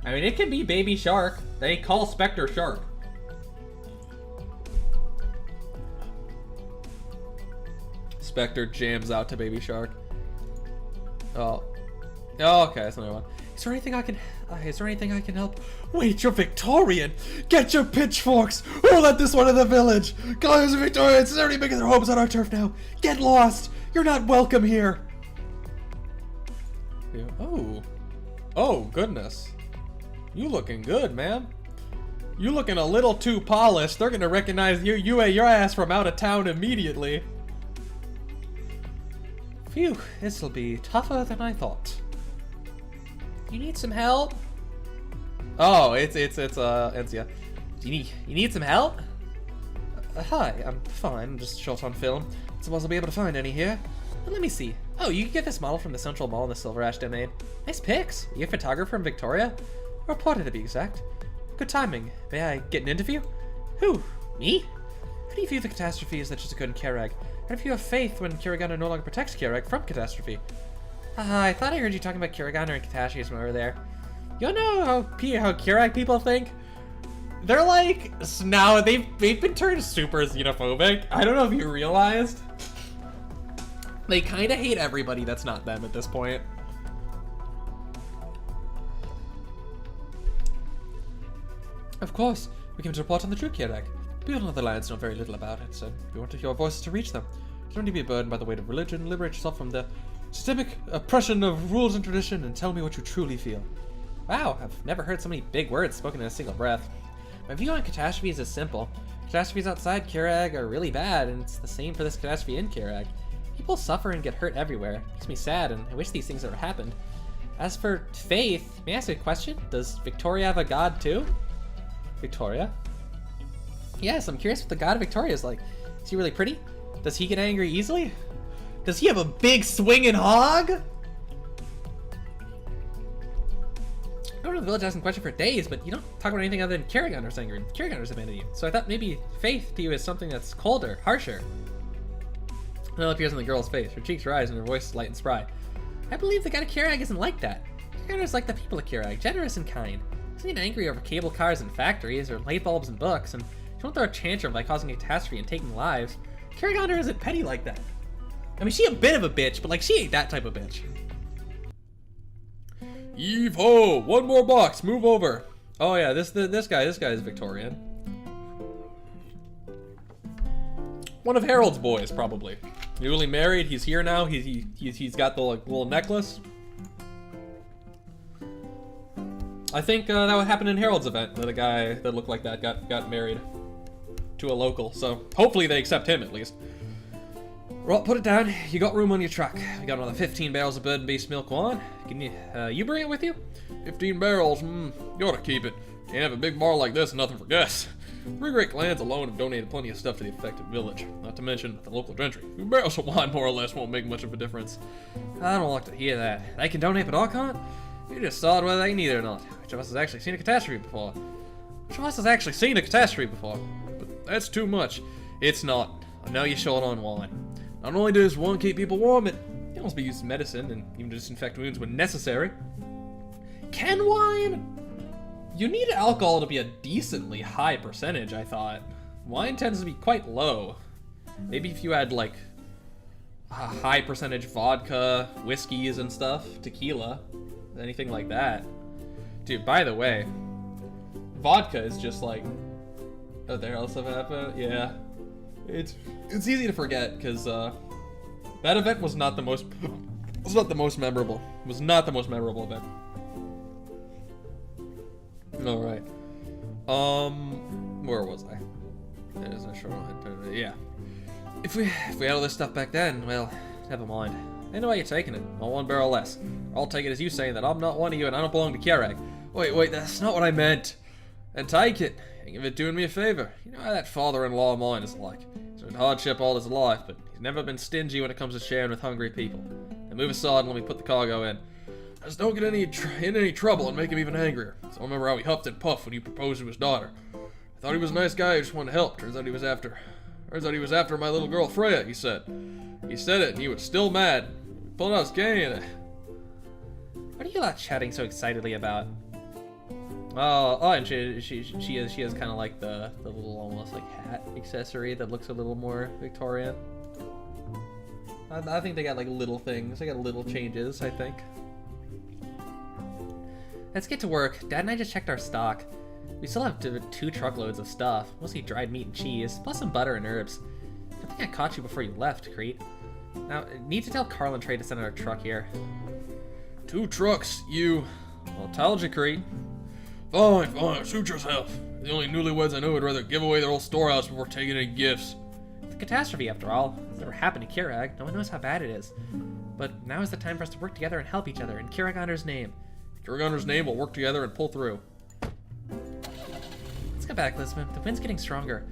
I mean, it can be Baby Shark. They call Spectre Shark. Spectre jams out to Baby Shark. Oh, okay, that's another one. Is there anything I can help? Wait, you're Victorian! Get your pitchforks! Who let this one in the village? Colors of Victorians is already making their homes on our turf now. Get lost! You're not welcome here. Oh, goodness. You looking good, man. You looking a little too polished. They're gonna recognize your ass from out of town immediately. Phew, this'll be tougher than I thought.
You need some help?
Oh, it's Enzia.
You need some help?
Hi, I'm fine. I'm just short on film. Suppose I'll be able to find any here.
Well, let me see. Oh, you can get this model from the Central Mall in the Silver Ash domain. Nice pics. You a photographer from Victoria?
A reporter, to be exact. Good timing. May I get an interview?
Who? Me?
How do you view the catastrophe as that just occurred in Kjerag? And if you have faith when Kjerag no longer protects Kjerag from catastrophe?
I thought I heard you talking about Kjerag and catastrophes when we were there. You know how Kjerag people think?
They're like, now they've been turned super xenophobic. I don't know if you realized. They kind of hate everybody that's not them at this point. Of course, we came to report on the true Kjerag. People in other lands know very little about it, so we wanted your voices to reach them. You don't need to be burdened by the weight of religion. Liberate yourself from the Systemic oppression of rules and tradition, and tell me what you truly feel.
Wow, I've never heard so many big words spoken in a single breath. My view on catastrophes is simple. Catastrophes outside Kjerag are really bad, and it's the same for this catastrophe in Kjerag. People suffer and get hurt everywhere. It makes me sad, and I wish these things never happened. As for faith, may I ask a question? Does Victoria have a god too?
Victoria?
Yes, I'm curious what the god of Victoria is like. Is he really pretty? Does he get angry easily? Does he have a big swinging hog? I don't know, the village asking question for days, but you don't talk about anything other than Kjerag's angry. Kjerag's abandoned you. So I thought maybe faith to you is something that's colder, harsher. It appears on the girl's face. Her cheeks rise and her voice is light and spry. I believe the god of Kjerag isn't like that. Kjerag is like the people of Kjerag, generous and kind. He doesn't get angry over cable cars and factories, or light bulbs and books, and he won't throw a tantrum by causing a catastrophe and taking lives. Kjerag isn't petty like that. I mean, she a bit of a bitch, but like she ain't that type of bitch.
Heave ho! One more box. Move over. Oh yeah, this guy is Victorian. One of Harold's boys, probably. Newly married. He's here now. He's got the like, little necklace. I think that would happen in Harold's event. That a guy that looked like that got married to a local. So hopefully they accept him at least. Well, put it down. You got room on your truck. We got another 15 barrels of bird and beast milk on. Can you bring it with you?
15 barrels, you ought to keep it. Can't have a big bar like this and nothing for guests. Three great clans alone have donated plenty of stuff to the affected village, not to mention the local gentry. 2 barrels of wine more or less won't make much of a difference.
I don't like to hear that. They can donate, but I can't? You just saw whether they need it or not. Which of us has actually seen a catastrophe before? Which of us has actually seen a catastrophe before?
But that's too much.
It's not. I know you're short on wine. Not only does wine keep people warm, it can also be used as medicine and even to disinfect wounds when necessary. Can wine? You need alcohol to be a decently high percentage, I thought. Wine tends to be quite low. Maybe if you had like a high percentage vodka, whiskeys and stuff, tequila, anything like that. Dude, by the way, vodka is just like... Oh, there else have happened? Yeah. It's easy to forget because that event was not the most memorable. It was not the most memorable event. All right. Where was I? Yeah. If we had all this stuff back then, well, never mind. I know why you're taking it. Not 1 barrel less. I'll take it as you saying that I'm not one of you and I don't belong to Kjerag. Wait, that's not what I meant. And take it. And give it doing me a favor. You know how that father-in-law of mine is like. He's had hardship all his life, but he's never been stingy when it comes to sharing with hungry people. Now move aside and let me put the cargo in.
Just don't get in any trouble and make him even angrier. So I remember how he huffed and puffed when you proposed to his daughter. I thought he was a nice guy who just wanted to help. Turns out he was after my little girl Freya, he said. He said it and he was still mad. He pulled out his cane.
What are you lot chatting so excitedly about? Oh, and she has kind of like the little almost like hat accessory that looks a little more Victorian. I think they got like little things. They got little changes, I think. Let's get to work. Dad and I just checked our stock. We still have 2 truckloads of stuff, mostly dried meat and cheese, plus some butter and herbs. Good thing I caught you before you left, Crete. Now, need to tell Carl and Trey to send out a truck here.
2 trucks, you...
Well, told you, Crete.
Fine, suit yourself. The only newlyweds I know would rather give away their old storehouse before taking any gifts.
It's a catastrophe, after all. It's never happened to Kjerag. No one knows how bad it is. But now is the time for us to work together and help each other in Kjeragander's name.
Kjeragander's name will work together and pull through.
Let's go back, Lisbon. The wind's getting stronger.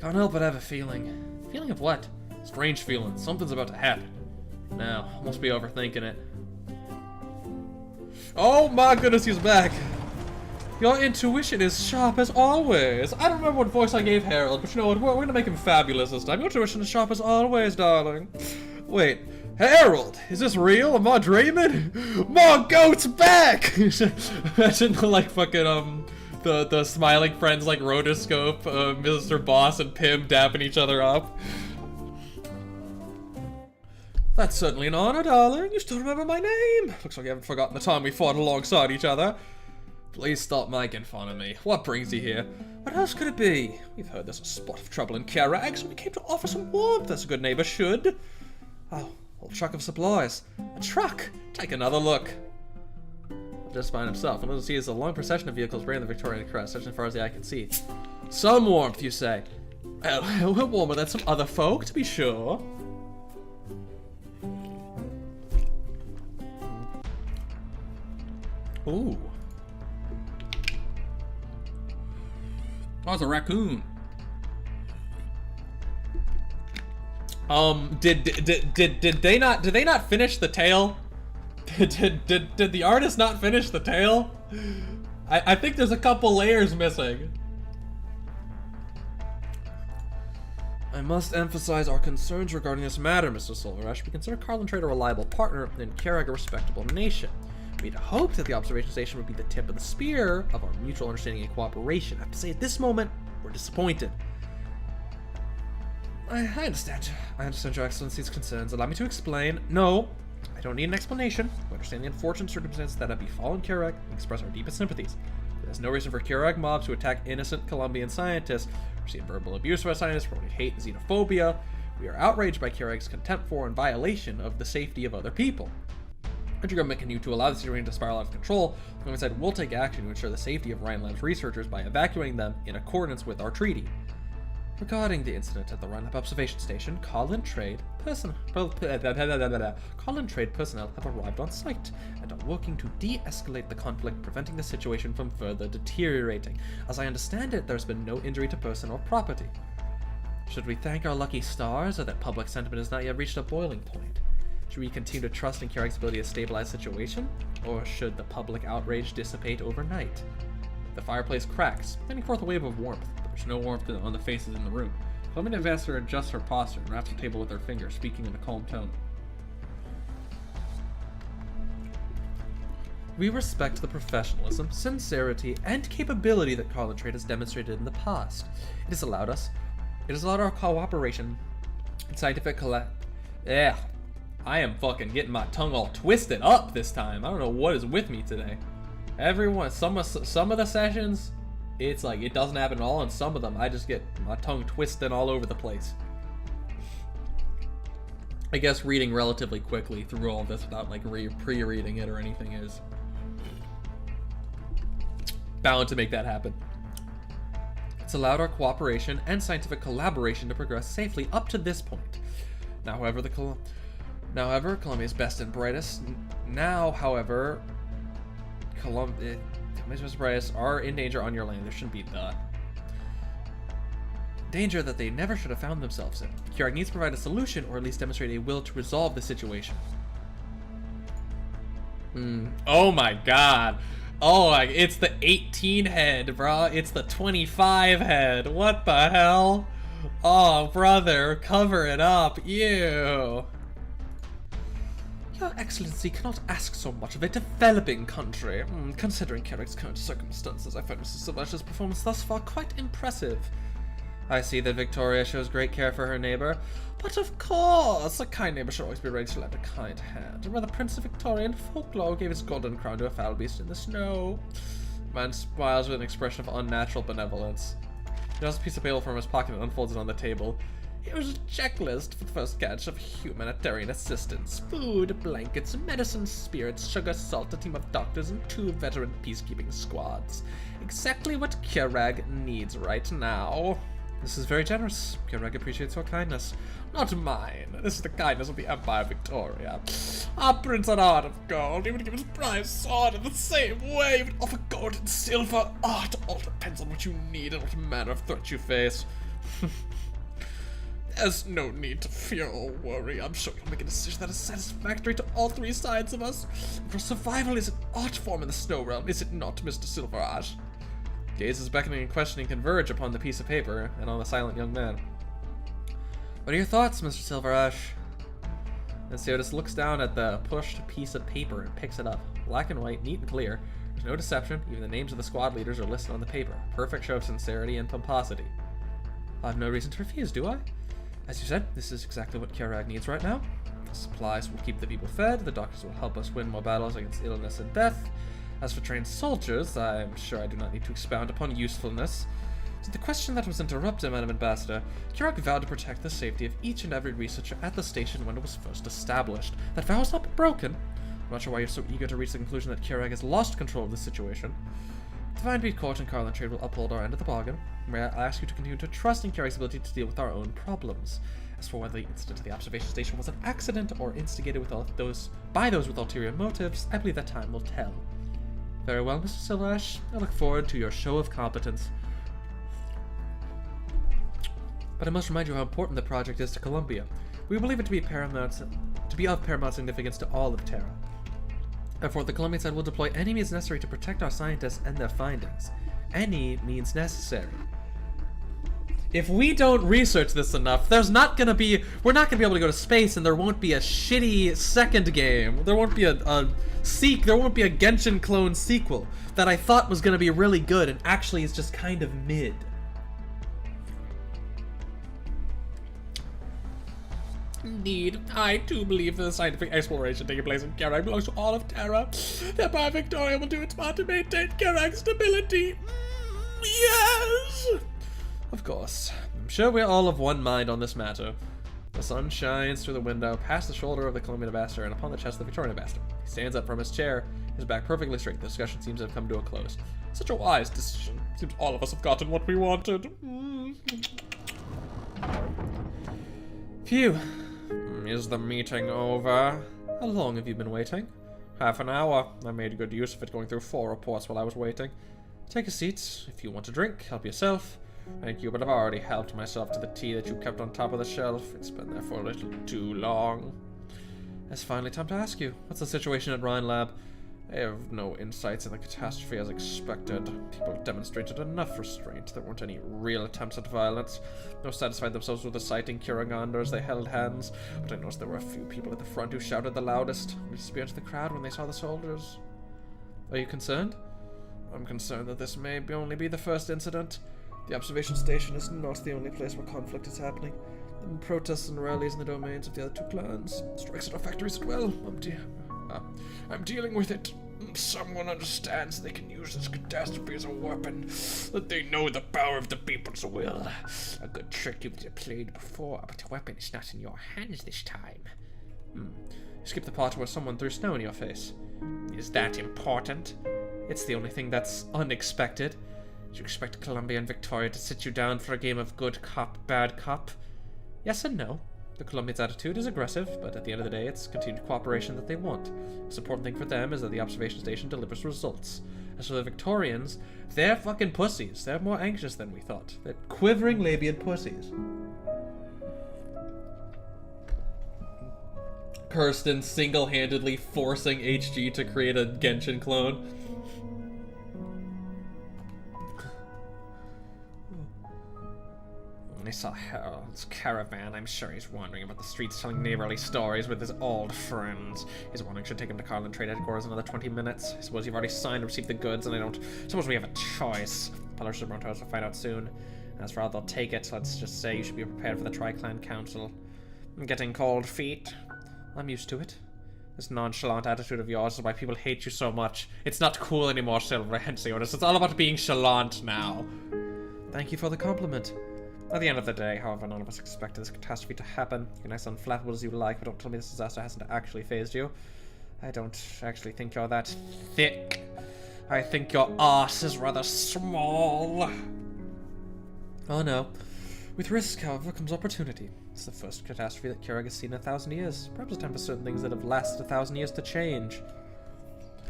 Can't help but have a feeling.
Feeling of what?
Strange feeling. Something's about to happen. Now, I must be overthinking it. Oh my goodness, he's back. Your intuition is sharp as always. I don't remember what voice I gave Harold, but you know what? We're gonna make him fabulous this time. Your intuition is sharp as always, darling. Wait, Harold, is this real? Am I dreaming? My goat's back! Imagine like fucking the smiling friends like Rotoscope, Mr. Boss and Pim dapping each other up. That's certainly an honor, darling. You still remember my name. Looks like you haven't forgotten the time we fought alongside each other. Please stop making fun of me. What brings you here? What else could it be? We've heard there's a spot of trouble in Kjerag, so we came to offer some warmth as a good neighbor should. Oh, Whole truck of supplies. A truck! Take another look. Just by himself, and what he is a long procession of vehicles bearing the Victorian crest, as far as the eye can see. Some warmth, you say? Well, we're warmer than some other folk, to be sure. Ooh.
Oh, it's a raccoon.
Did they not finish the tale? Did the artist not finish the tale? I think there's a couple layers missing. I must emphasize our concerns regarding this matter, Mr. Silverash. We consider Carlin Trade a reliable partner and Kjerag a respectable nation. We'd hoped that the observation station would be the tip of the spear of our mutual understanding and cooperation. I have to say, at this moment, we're disappointed. I understand. I understand Your Excellency's concerns. Allow me to explain. No, I don't need an explanation. We understand the unfortunate circumstances that have befallen Kjerag and express our deepest sympathies. There's no reason for Kjerag mobs to attack innocent Colombian scientists, receive verbal abuse of our scientists, promoting hate and xenophobia. We are outraged by Kjerag's contempt for and violation of the safety of other people. Country government continue to allow the situation to spiral out of control. The government said we'll take action to ensure the safety of Rhine Lab's researchers by evacuating them in accordance with our treaty. Regarding the incident at the Rhine Lab observation station, Carlin Trade personnel have arrived on site and are working to de-escalate the conflict, preventing the situation from further deteriorating. As I understand it, there's been no injury to person or property. Should we thank our lucky stars, or that public sentiment has not yet reached a boiling point? Should we continue to trust in Kjerag's ability to stabilize the situation, or should the public outrage dissipate overnight? The fireplace cracks, sending forth a wave of warmth, but there's no warmth on the faces in the room. Colombian ambassador adjusts her posture and raps the table with her finger, speaking in a calm tone. We respect the professionalism, sincerity, and capability that Carlin Trade has demonstrated in the past. It has allowed our cooperation in scientific I am fucking getting my tongue all twisted up this time. I don't know what is with me today. Some of the sessions, it's like it doesn't happen at all, and some of them I just get my tongue twisted all over the place. I guess reading relatively quickly through all this without like pre-reading it or anything is bound to make that happen. It's allowed our cooperation and scientific collaboration to progress safely up to this point. However, Colombia's best and brightest. Colombia's best and brightest are in danger on your land. There shouldn't be the danger that they never should have found themselves in. Kjerag needs to provide a solution, or at least demonstrate a will to resolve the situation. Oh my god. Oh, it's the 18 head, bro. It's the 25 head. What the hell? Oh, brother, cover it up. Ew. Your Excellency cannot ask so much of a developing country. Considering Kjerag's current circumstances, I find Mr. Silverash's performance thus far quite impressive. I see that Victoria shows great care for her neighbor, but of course, a kind neighbor should always be ready to lend a kind hand. And when the Prince of Victorian folklore gave his golden crown to a foul beast in the snow, man smiles with an expression of unnatural benevolence. He draws a piece of paper from his pocket and unfolds it on the table. Here's a checklist for the first catch of humanitarian assistance. Food, blankets, medicine, spirits, sugar, salt, a team of doctors, and 2 veteran peacekeeping squads. Exactly what Kjerag needs right now. This is very generous. Kjerag appreciates your kindness. Not mine. This is the kindness of the Empire of Victoria. Our Prince on Heart of Gold, he would give his prize sword in the same way. He would offer gold and silver. It all depends on what you need and what manner of threat you face. There's no need to fear or worry. I'm sure you'll make a decision that is satisfactory to all 3 sides of us. For survival is an art form in the snow realm, is it not, Mr. Silverage? Gazes beckoning and questioning converge upon the piece of paper and on the silent young man. What are your thoughts, Mr. Silverage? And Theodis looks down at the pushed piece of paper and picks it up. Black and white, neat and clear. There's no deception. Even the names of the squad leaders are listed on the paper. Perfect show of sincerity and pomposity. I have no reason to refuse, do I? As you said, this is exactly what Kjerag needs right now. The supplies will keep the people fed, the doctors will help us win more battles against illness and death. As for trained soldiers, I'm sure I do not need to expound upon usefulness. So the question that was interrupted, Madam Ambassador, Kjerag vowed to protect the safety of each and every researcher at the station when it was first established. That vow has not been broken. I'm not sure why you're so eager to reach the conclusion that Kjerag has lost control of the situation. The Vinebeat Court and Carlin Trade will uphold our end of the bargain, where I ask you to continue to trust in Kjerag's ability to deal with our own problems. As for whether the incident at the observation station was an accident or instigated by those with ulterior motives, I believe that time will tell. Very well, Mr. Silverash. I look forward to your show of competence. But I must remind you how important the project is to Columbia. We believe it to be of paramount significance to all of Terra. Therefore, the Colombian side will deploy any means necessary to protect our scientists and their findings. Any means necessary. If we don't research this enough, we're not gonna be able to go to space, and there won't be a shitty second game. There won't be there won't be a Genshin clone sequel that I thought was gonna be really good and actually is just kind of mid.
Indeed, I too believe that the scientific exploration taking place in Kjerag belongs to all of Terra. The Empire Victoria will do its part to maintain Kjerag's stability. Yes!
Of course. I'm sure we're all of one mind on this matter. The sun shines through the window, past the shoulder of the Colombian ambassador, and upon the chest of the Victorian ambassador. He stands up from his chair, his back perfectly straight. The discussion seems to have come to a close.
Such a wise decision. Seems all of us have gotten what we wanted.
Phew. Is the meeting over? How long have you been waiting? Half an hour. I made good use of it, going through 4 reports while I was waiting. Take a seat. If you want a drink, help yourself. Thank you, but I've already helped myself to the tea that you kept on top of the shelf. It's been there for a little too long. It's finally time to ask you. What's the situation at Rhine Lab? I have no insights in the catastrophe as expected. People demonstrated enough restraint. There weren't any real attempts at violence. No satisfied themselves with reciting Kjeragander as they held hands, but I noticed there were a few people at the front who shouted the loudest, disappeared into the crowd when they saw the soldiers. Are you concerned? I'm concerned that this may only be the first incident. The observation station is not the only place where conflict is happening. There have been protests and rallies in the domains of the other 2 clans. Strikes at our factories as well. I'm dealing with it. Someone understands they can use this catastrophe as a weapon. That they know the power of the people's will. A good trick you've played before, but the weapon is not in your hands this time. You skipped the part where someone threw snow in your face. Is that important? It's the only thing that's unexpected. Did you expect Columbia and Victoria to sit you down for a game of good cop, bad cop? Yes and no. The Colombians' attitude is aggressive, but at the end of the day, it's continued cooperation that they want. The most important thing for them is that the observation station delivers results. As for the Victorians, they're fucking pussies. They're more anxious than we thought. They're quivering labiate pussies. Kirsten single-handedly forcing HG to create a Genshin clone. I saw Harold's caravan. I'm sure he's wandering about the streets telling neighborly stories with his old friends. His warning should take him to Carlin Trade Headquarters in another 20 minutes. I suppose you've already signed and received the goods, and I don't suppose we have a choice. Publishers of Brontos will find out soon. As for how they'll take it, let's just say you should be prepared for the Tri-Clan Council. I'm getting cold feet. I'm used to it. This nonchalant attitude of yours is why people hate you so much. It's not cool anymore, Silverhands. It's all about being chalant now. Thank you for the compliment. At the end of the day, however, none of us expected this catastrophe to happen. You're nice and unflappable as you like, but don't tell me this disaster hasn't actually phased you. I don't actually think you're that thick. I think your arse is rather small. Oh no. With risk, however, comes opportunity. It's the first catastrophe that Kjerag has seen in 1,000 years. Perhaps it's time for certain things that have lasted 1,000 years to change.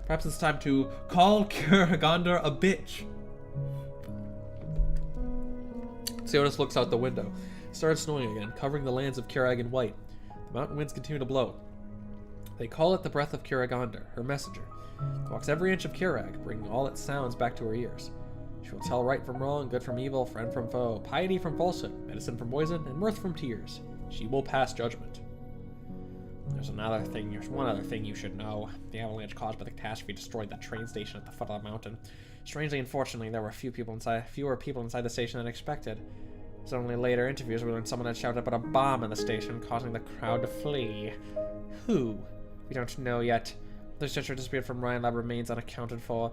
Perhaps it's time to call Kjeragander a bitch. Sionis looks out the window. It started snowing again, covering the lands of Kjerag in white. The mountain winds continue to blow. They call it the breath of Kjeragander, her messenger. It walks every inch of Kjerag, bringing all its sounds back to her ears. She will tell right from wrong, good from evil, friend from foe, piety from falsehood, medicine from poison, and mirth from tears. She will pass judgment. There's one other thing you should know. The avalanche caused by the catastrophe destroyed that train station at the foot of the mountain. Strangely and fortunately, there were fewer people inside the station than expected. It was only later interviews we learned someone had shouted about a bomb in the station, causing the crowd to flee. Who? We don't know yet. The researcher disappeared from Rhine Lab remains unaccounted for.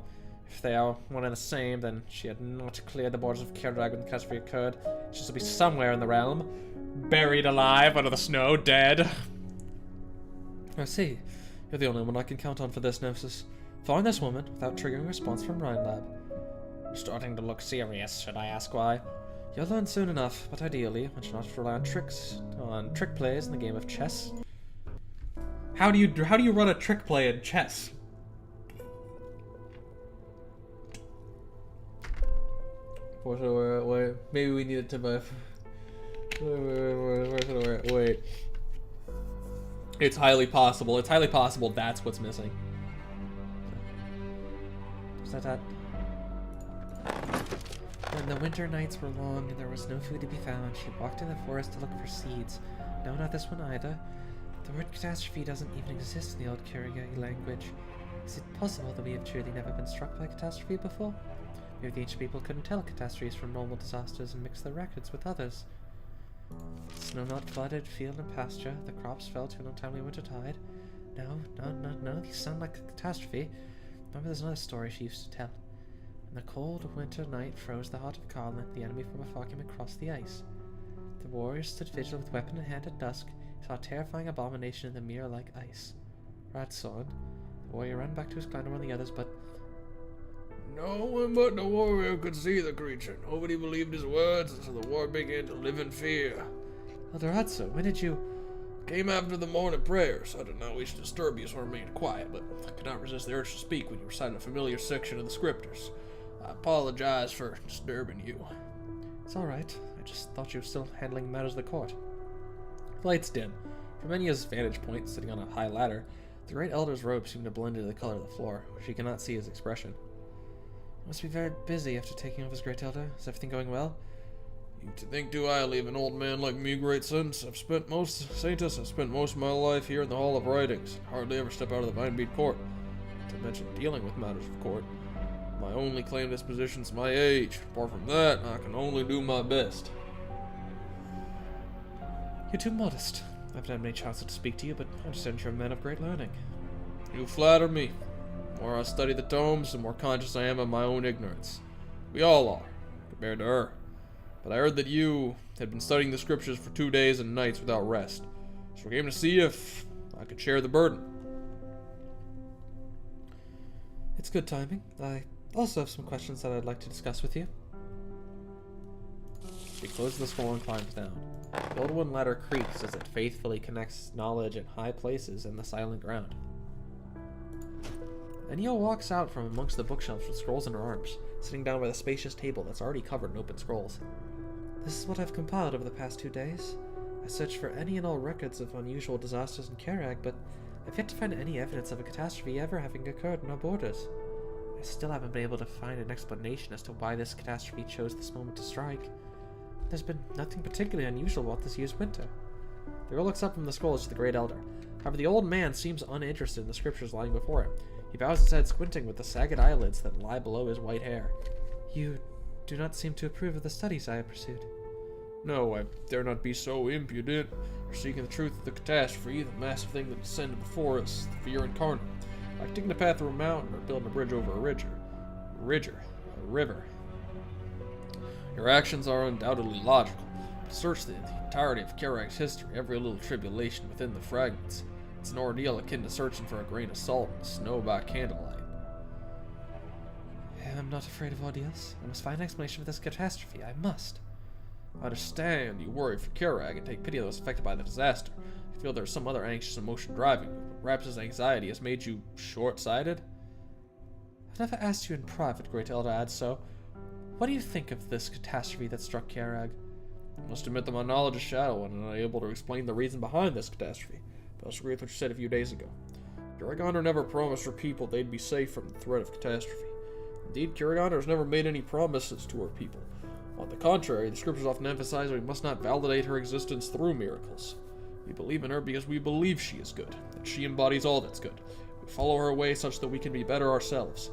If they are one and the same, then she had not cleared the borders of Kjerag when the catastrophe occurred. She should be somewhere in the realm, buried alive under the snow, dead. I see. You're the only one I can count on for this, Gnosis. Find this woman without triggering a response from Rhine Lab. You're starting to look serious. Should I ask why? You'll learn soon enough, but ideally, one should not rely on trick plays in the game of chess.
How do you run a trick play in chess? Wait. Maybe we need it to buy. Wait. It's highly possible. It's highly possible that's what's missing.
Is that? When the winter nights were long and there was no food to be found, she walked in the forest to look for seeds. No, not this one either. The word catastrophe doesn't even exist in the old Kjerag language. Is it possible that we have truly never been struck by catastrophe before? Maybe the ancient people couldn't tell catastrophes from normal disasters and mix their records with others. Snow not flooded field and pasture, the crops fell to an untimely winter tide. No, these sound like a catastrophe. Remember, there's another story she used to tell. When the cold winter night froze the heart of Karlin, the enemy from afar came across the ice. The warriors stood vigil with weapon in hand at dusk, saw a terrifying abomination in the mirror like ice. Radson, the warrior ran back to his clan to warn the others, but
No one but the warrior could see the creature. Nobody believed his words, and so the war began to live in fear.
Elder Radso, when did you...
Came after the morning prayers. I did not wish to disturb you, so I remained quiet, but I could not resist the urge to speak when you recited a familiar section of the scriptures. I apologize for disturbing you.
It's alright. I just thought you were still handling matters of the court.
The lights dim. From Enya's vantage point, sitting on a high ladder, the Great Elder's robe seemed to blend into the color of the floor. She could not see his expression.
You must be very busy after taking over as Great Elder. Is everything going well?
You to think too highly of an old man like me, great sons. I've spent most of my life here in the Hall of Writings. Hardly ever step out of the Vinebead Court. Not to mention dealing with matters of court. My only claim to this position's my age. Apart from that, I can only do my best.
You're too modest. I haven't had many chances to speak to you, but I understand you're a man of great learning.
You flatter me. The more I study the tomes, the more conscious I am of my own ignorance. We all are, compared to her. But I heard that you had been studying the scriptures for 2 days and nights without rest. So I came to see if I could share the burden.
It's good timing. I also have some questions that I'd like to discuss with you.
She closes the scroll and climbs down. The old wooden ladder creaks as it faithfully connects knowledge in high places in the silent ground. Enya walks out from amongst the bookshelves with scrolls in her arms, sitting down by the spacious table that's already covered in open scrolls.
This is what I've compiled over the past 2 days. I searched for any and all records of unusual disasters in Kjerag, but I've yet to find any evidence of a catastrophe ever having occurred in our borders. I still haven't been able to find an explanation as to why this catastrophe chose this moment to strike. There's been nothing particularly unusual about this year's winter.
The girl looks up from the scrolls to the Great Elder. However, the old man seems uninterested in the scriptures lying before him. He bows his head, squinting with the sagged eyelids that lie below his white hair.
You do not seem to approve of the studies I have pursued.
No, I dare not be so impudent. We're seeking the truth of the catastrophe, the massive thing that descended before us, the fear incarnate. Like taking the path through a mountain or building a bridge over a river. Your actions are undoubtedly logical. But search the entirety of Kjerag's history, every little tribulation within the fragments. It's an ordeal akin to searching for a grain of salt in the snow by candlelight.
I'm not afraid of ordeals. I must find an explanation for this catastrophe. I must.
I understand you worry for Kjerag and take pity of those affected by the disaster. I feel there's some other anxious emotion driving you, but perhaps his anxiety has made you short-sighted?
I've never asked you in private, Great Elder Adso. What do you think of this catastrophe that struck Kjerag?
I must admit that my knowledge is shallow and I'm unable to explain the reason behind this catastrophe. But I agree with what you said a few days ago. Kjeragander never promised her people they'd be safe from the threat of catastrophe. Indeed, Kjeragander has never made any promises to her people. On the contrary, the scriptures often emphasize that we must not validate her existence through miracles. We believe in her because we believe she is good, that she embodies all that's good. We follow her way such that we can be better ourselves.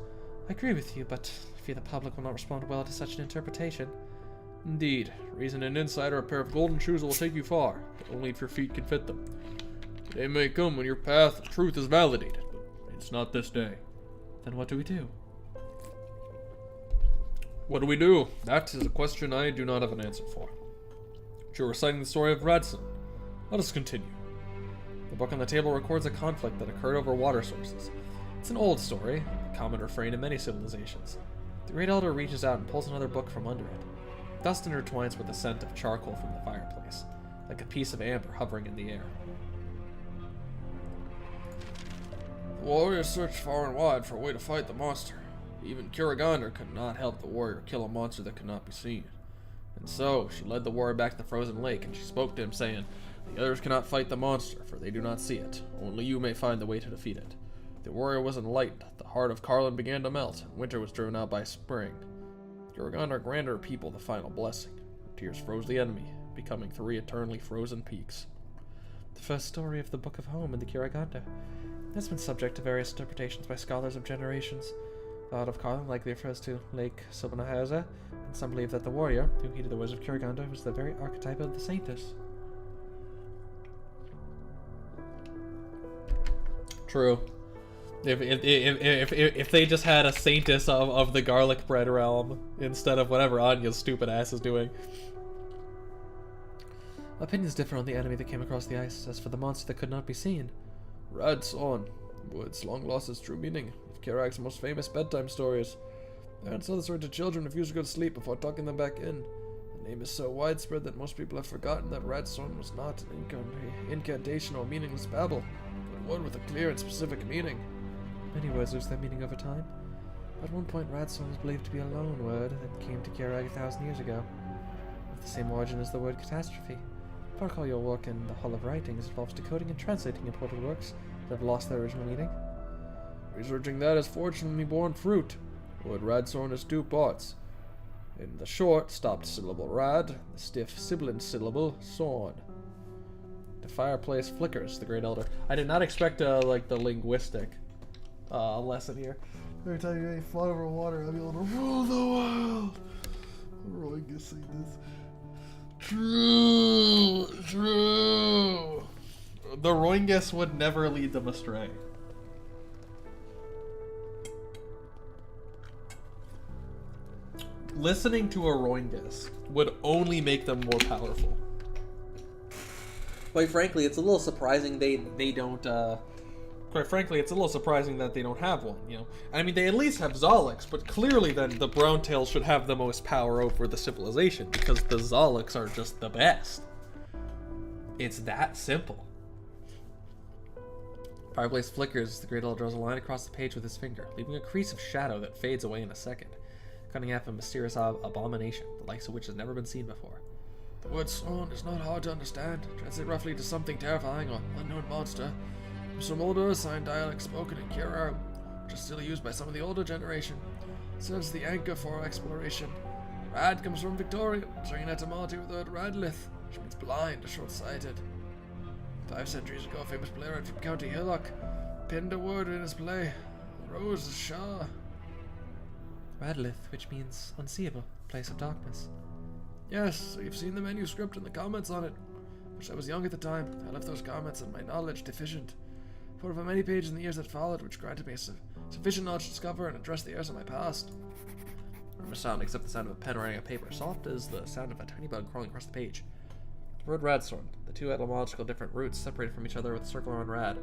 I agree with you, but I fear the public will not respond well to such an interpretation.
Indeed, reason and insight are a pair of golden shoes that will take you far, but only if your feet can fit them. The day may come when your path of truth is validated, but it's not this day.
Then what do we do?
What do we do? That is a question I do not have an answer for. But you're reciting the story of Radson. Let us continue.
The book on the table records a conflict that occurred over water sources. It's an old story, a common refrain in many civilizations. The Great Elder reaches out and pulls another book from under it. Dust intertwines with the scent of charcoal from the fireplace, like a piece of amber hovering in the air.
The warriors searched far and wide for a way to fight the monster. Even Kjerag could not help the warrior kill a monster that could not be seen. And so, she led the warrior back to the frozen lake, and she spoke to him, saying, "The others cannot fight the monster, for they do not see it. Only you may find the way to defeat it." The warrior was enlightened. The heart of Carlin began to melt, and winter was driven out by spring. Kjerag granted her people the final blessing. Her tears froze the enemy, becoming 3 eternally frozen peaks.
The first story of the Book of Home in the Kjerag has been subject to various interpretations by scholars of generations. The heart of Carlin likely refers to Lake Sobanahaza, and some believe that the warrior, who heeded the words of Kjerag, was the very archetype of the saintess. True. If they just had a saintess of the garlic bread realm instead of whatever Anya's stupid ass is doing. Opinions differ on the enemy that came across the ice. As for the monster that could not be seen,
Radson, words long lost its true meaning. Of Kjerag's most famous bedtime stories. Parents tell the story to children refuse to go to sleep before tucking them back in. The name is so widespread that most people have forgotten that Radson was not an incantation or meaningless babble, but one with a clear and specific meaning.
Many words lose their meaning over time. At one point, Radson was believed to be a loan word that came to Kjerag 1,000 years ago, of the same origin as the word catastrophe. If I recall, your work in the Hall of Writings involves decoding and translating imported works that have lost their original meaning.
Researching that has fortunately borne fruit. The word Radson has 2 parts. In the short, stopped syllable rad, the stiff sibilant syllable son.
The fireplace flickers, the Great Elder. I did not expect the linguistic lesson here. Every time you fly over water, I'll be able to rule the world. Roingus saying this. True. The Roingus would never lead them astray. Listening to a Roingus would only make them more powerful. Quite frankly, it's a little surprising they don't. Quite frankly, it's a little surprising that they don't have one. You know, I mean, they at least have Zolix, but clearly, then the Browntails should have the most power over the civilization because the Zolix are just the best. It's that simple. Fireplace flickers. The Great Elder draws a line across the page with his finger, leaving a crease of shadow that fades away in a second, cutting off a mysterious abomination, the likes of which has never been seen before.
The word son is not hard to understand. Translate roughly to something terrifying or unknown monster. From some older assigned dialect spoken in Kjerag, which is still used by some of the older generation. It serves the anchor for our exploration. Rad comes from Victorian, sharing an etymology with the word radlith, which means blind or short-sighted. 5 centuries ago, a famous playwright from County Hillock penned a word in his play, Rose Shah.
Radlith, which means unseeable, place of darkness.
Yes, you've seen the manuscript and the comments on it. Wish I was young at the time. I left those comments and my knowledge deficient. Put over many pages in the years that followed, which granted me sufficient knowledge to discover and address the errors of my past.
No sound except the sound of a pen writing on paper, soft as the sound of a tiny bug crawling across the page. The word Radsorn, the 2 etymological different roots separated from each other with a circle around rad.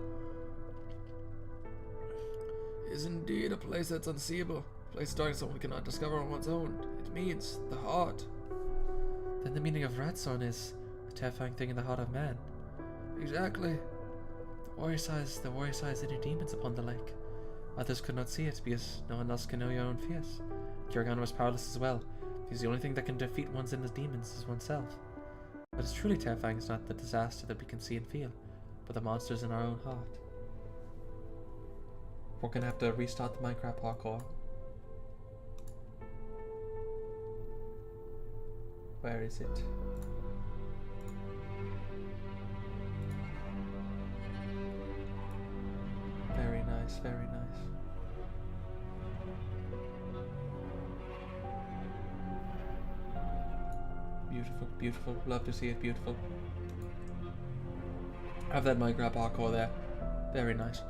Is indeed a place that's unseeable. A place dark someone cannot discover on one's own. It means the heart.
Then the meaning of Radsorn is the terrifying thing in the heart of man.
Exactly.
The warrior sighs inner demons upon the lake. Others could not see it because no one else can know your own fears. Kjerag was powerless as well, because the only thing that can defeat one's inner demons is oneself. What is truly terrifying is not the disaster that we can see and feel, but the monsters in our own heart. We're gonna have to restart the Minecraft parkour. Where is it? Very nice, very nice. Beautiful, beautiful. Love to see it, beautiful. Have that Minecraft parkour there. Very nice.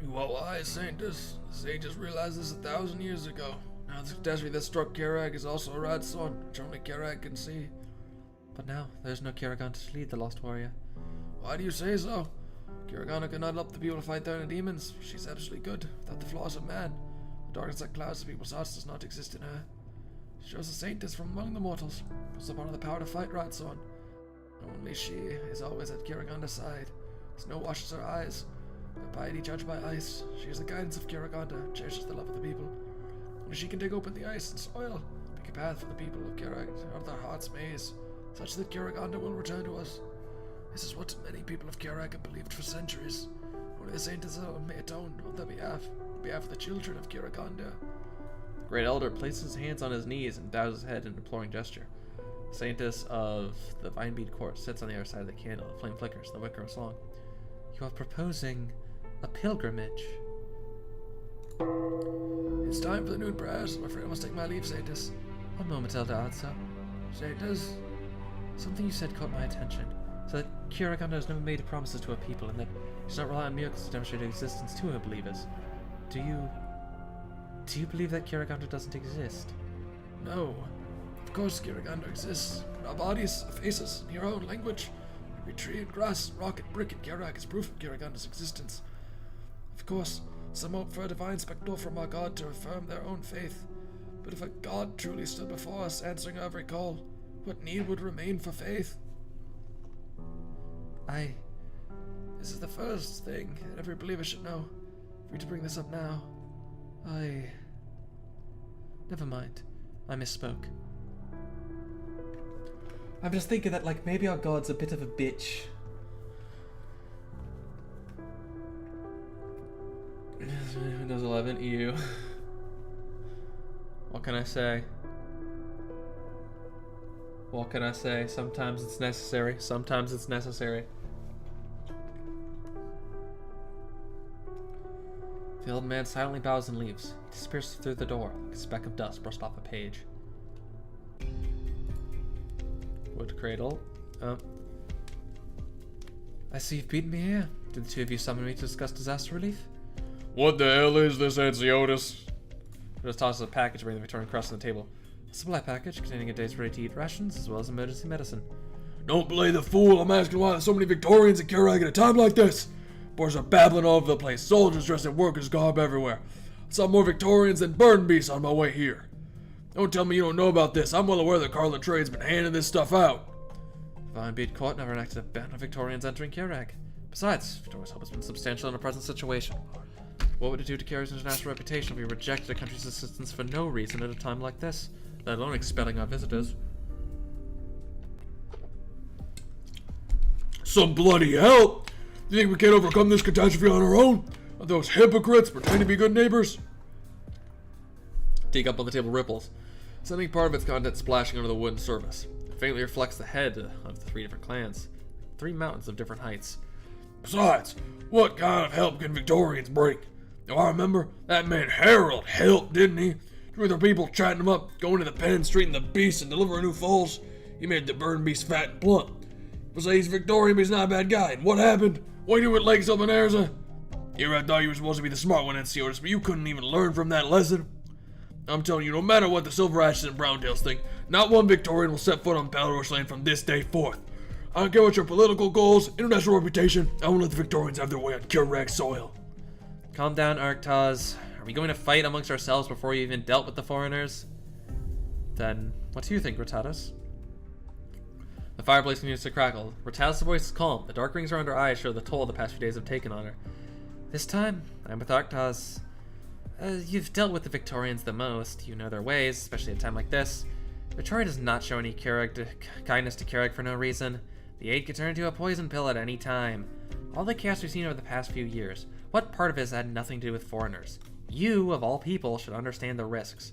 You are wise, Saintus. The sages realized this 1,000 years ago. Now the catastrophe that struck Kjerag is also a red sun, which only Kjerag can see.
But now, there's no Kjerag to lead the Lost Warrior.
Why do you say so? Kjerag cannot help the people to fight their demons. She's absolutely good, without the flaws of man. The darkness that clouds the people's hearts does not exist in her. She shows the Saintess from among the mortals, puts upon her the power to fight Radson. Only she is always at Kjeraganda's side. Snow washes her eyes, but piety judged by ice. She is the guidance of Kjeraganda, cherishes the love of the people. Only she can dig open the ice and soil, make a path for the people of Kjerag out of their heart's maze, such that Kjeraganda will return to us. This is what many people of Kjerag have believed for centuries. Only the Saintess may atone on their behalf, on behalf of the children of Kjeraganda.
The Great Elder places his hands on his knees and bows his head in an imploring gesture. The Saintess of the Vinebead Court sits on the other side of the candle. The flame flickers and the wicker is long.
You are proposing a pilgrimage.
It's time for the noon prayers. I'm afraid I must take my leave, Saintess.
One moment, Elder Adsa.
Saintess?
Something you said caught my attention. So that Kjeraganda has never made promises to her people, and that she does not rely on miracles to demonstrate her existence to her believers. Do you believe that Kjeraganda doesn't exist?
No. Of course Kjeraganda exists. Our bodies, our faces, in your own language. Every tree and grass, rock and brick in Kjerag is proof of Kjeraganda's existence. Of course, some hope for a divine spectacle from our god to affirm their own faith. But if a god truly stood before us answering every call, what need would remain for faith? This is the first thing that every believer should know. For you to bring this up now,
Never mind. I misspoke.
I'm just thinking that, like, maybe our god's a bit of a bitch. Windows 11, ew. What can I say? What can I say? Sometimes it's necessary. Sometimes it's necessary. The old man silently bows and leaves. He disappears through the door, like a speck of dust brushed off a page. Wood cradle.
I see you've beaten me here. Did the two of you summon me to discuss disaster relief?
What the hell is this, Anciotus?
He just tosses a package, bringing the Victorian cross on the table.
A supply package containing a day's ready-to-eat rations, as well as emergency medicine.
Don't play the fool. I'm asking why there's so many Victorians in Kjerag at a time like this. Boys are babbling all over the place. Soldiers dressed in workers' garb everywhere. I saw more Victorians than burn beasts on my way here. Don't tell me you don't know about this. I'm well aware that Carlin Trade's been handing this stuff out.
Vinebead Court never enacted a ban on Victorians entering Kjerag. Besides, Victoria's help has been substantial in the present situation. What would it do to Kjerag's international reputation if we rejected a country's assistance for no reason at a time like this, let alone expelling our visitors?
Some bloody hell! You think we can't overcome this catastrophe on our own? Are those hypocrites pretending to be good neighbors?
Dig up on the table ripples, sending part of its contents splashing onto the wooden surface. It faintly reflects the head of the three different clans. 3 mountains of different heights.
Besides, what kind of help can Victorians bring? Now I remember that man Harold helped, didn't he? With the people chatting him up, going to the pen, straighten the beasts, and delivering new foals. He made the burn beast fat and plump. People say he's Victorian, but he's not a bad guy. And what happened? What do you do with Lake Sylvanarza? Here I thought you were supposed to be the smart one, Anciotus, but you couldn't even learn from that lesson. I'm telling you, no matter what the Silver Ashes and Browntails think, not one Victorian will set foot on Balrosh land from this day forth. I don't care what your political goals, international reputation, I won't let the Victorians have their way on Kjerag soil.
Calm down, Arctaz. Are we going to fight amongst ourselves before you even dealt with the foreigners? Then, what do you think, Ratatus? The fireplace continues to crackle. Ratatus' voice is calm. The dark rings around her eyes show the toll the past few days have taken on her.
This time, I'm with Arctaz. You've dealt with the Victorians the most. You know their ways, especially at a time like this. Victoria does not show any kindness to Kjerag for no reason. The aid could turn into a poison pill at any time. All the chaos we've seen over the past few years, what part of it has had nothing to do with foreigners? You, of all people, should understand the risks.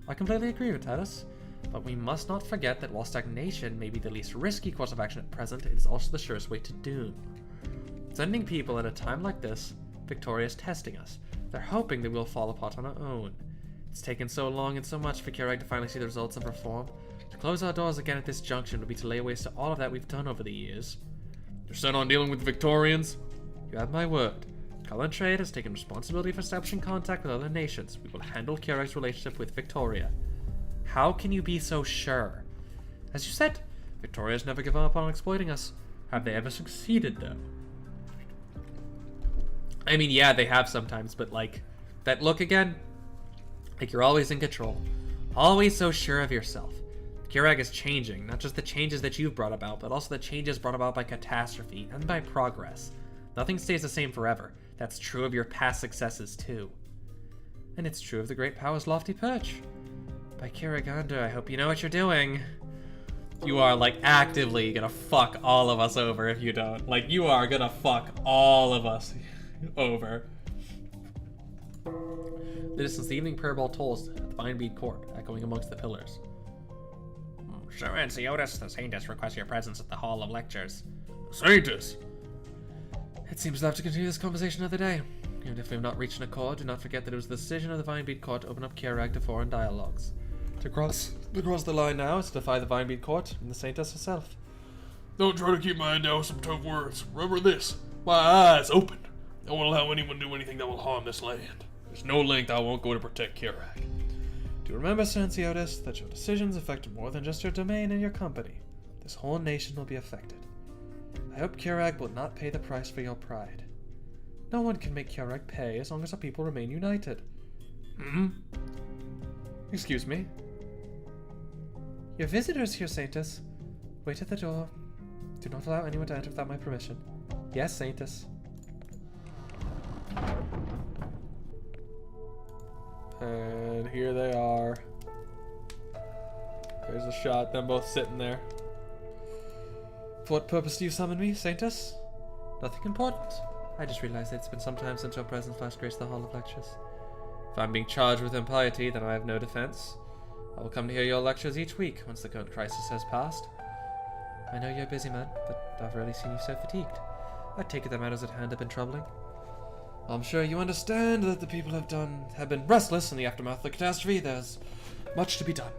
I completely agree with Tatus, but we must not forget that while stagnation may be the least risky course of action at present, it is also the surest way to doom. Sending people at a time like this, Victoria is testing us. They're hoping that we'll fall apart on our own. It's taken so long and so much for Kjerag to finally see the results of reform. To close our doors again at this junction would be to lay waste to all of that we've done over the years.
You're set on dealing with the Victorians?
You have my word.
Cullen Trade has taken responsibility for establishing contact with other nations. We will handle Kjerag's relationship with Victoria. How can you be so sure? As you said, Victoria's never given up on exploiting us. Have they ever succeeded, though? I mean, yeah, they have sometimes, but, like, that look again? Like, you're always in control. Always so sure of yourself. Kjerag is changing, not just the changes that you've brought about, but also the changes brought about by catastrophe and by progress. Nothing stays the same forever. That's true of your past successes, too. And it's true of the great power's lofty perch. By Kjeragander, I hope you know what you're doing. You are, like, actively gonna fuck all of us over if you don't. Like, you are gonna fuck all of us over. The distance, the evening prayer bell tolls at the Vinebead Court, echoing amongst the pillars.
Sir Anciotus, the Saintess requests your presence at the Hall of Lectures.
Saintess!
It seems we'll have to continue this conversation another day. And if we have not reached an accord, do not forget that it was the decision of the Vinebead Court to open up Kjerag to foreign dialogues. To cross the line now is to defy the Vinebead Court and the Saintess herself.
Don't try to keep my head down with some tough words. Remember this, my eyes open. I won't allow anyone to do anything that will harm this land. There's no length I won't go to protect Kjerag.
Do remember, Sir Anciotus, that your decisions affect more than just your domain and your company. This whole nation will be affected. I hope Kjerag will not pay the price for your pride. No one can make Kjerag pay as long as our people remain united. Excuse me? Your visitors here, Saintess. Wait at the door. Do not allow anyone to enter without my permission. Yes, Saintess. And here they are. There's a shot, them both sitting there. For what purpose do you summon me, Saintess? Nothing important. I just realized it's been some time since your presence last graced the Hall of Lectures. If I'm being charged with impiety, then I have no defense. I will come to hear your lectures each week once the current crisis has passed. I know you're a busy man, but I've rarely seen you so fatigued. I take it the matters at hand have been troubling. I'm sure you understand that the people have been restless in the aftermath of the catastrophe. There's much to be done.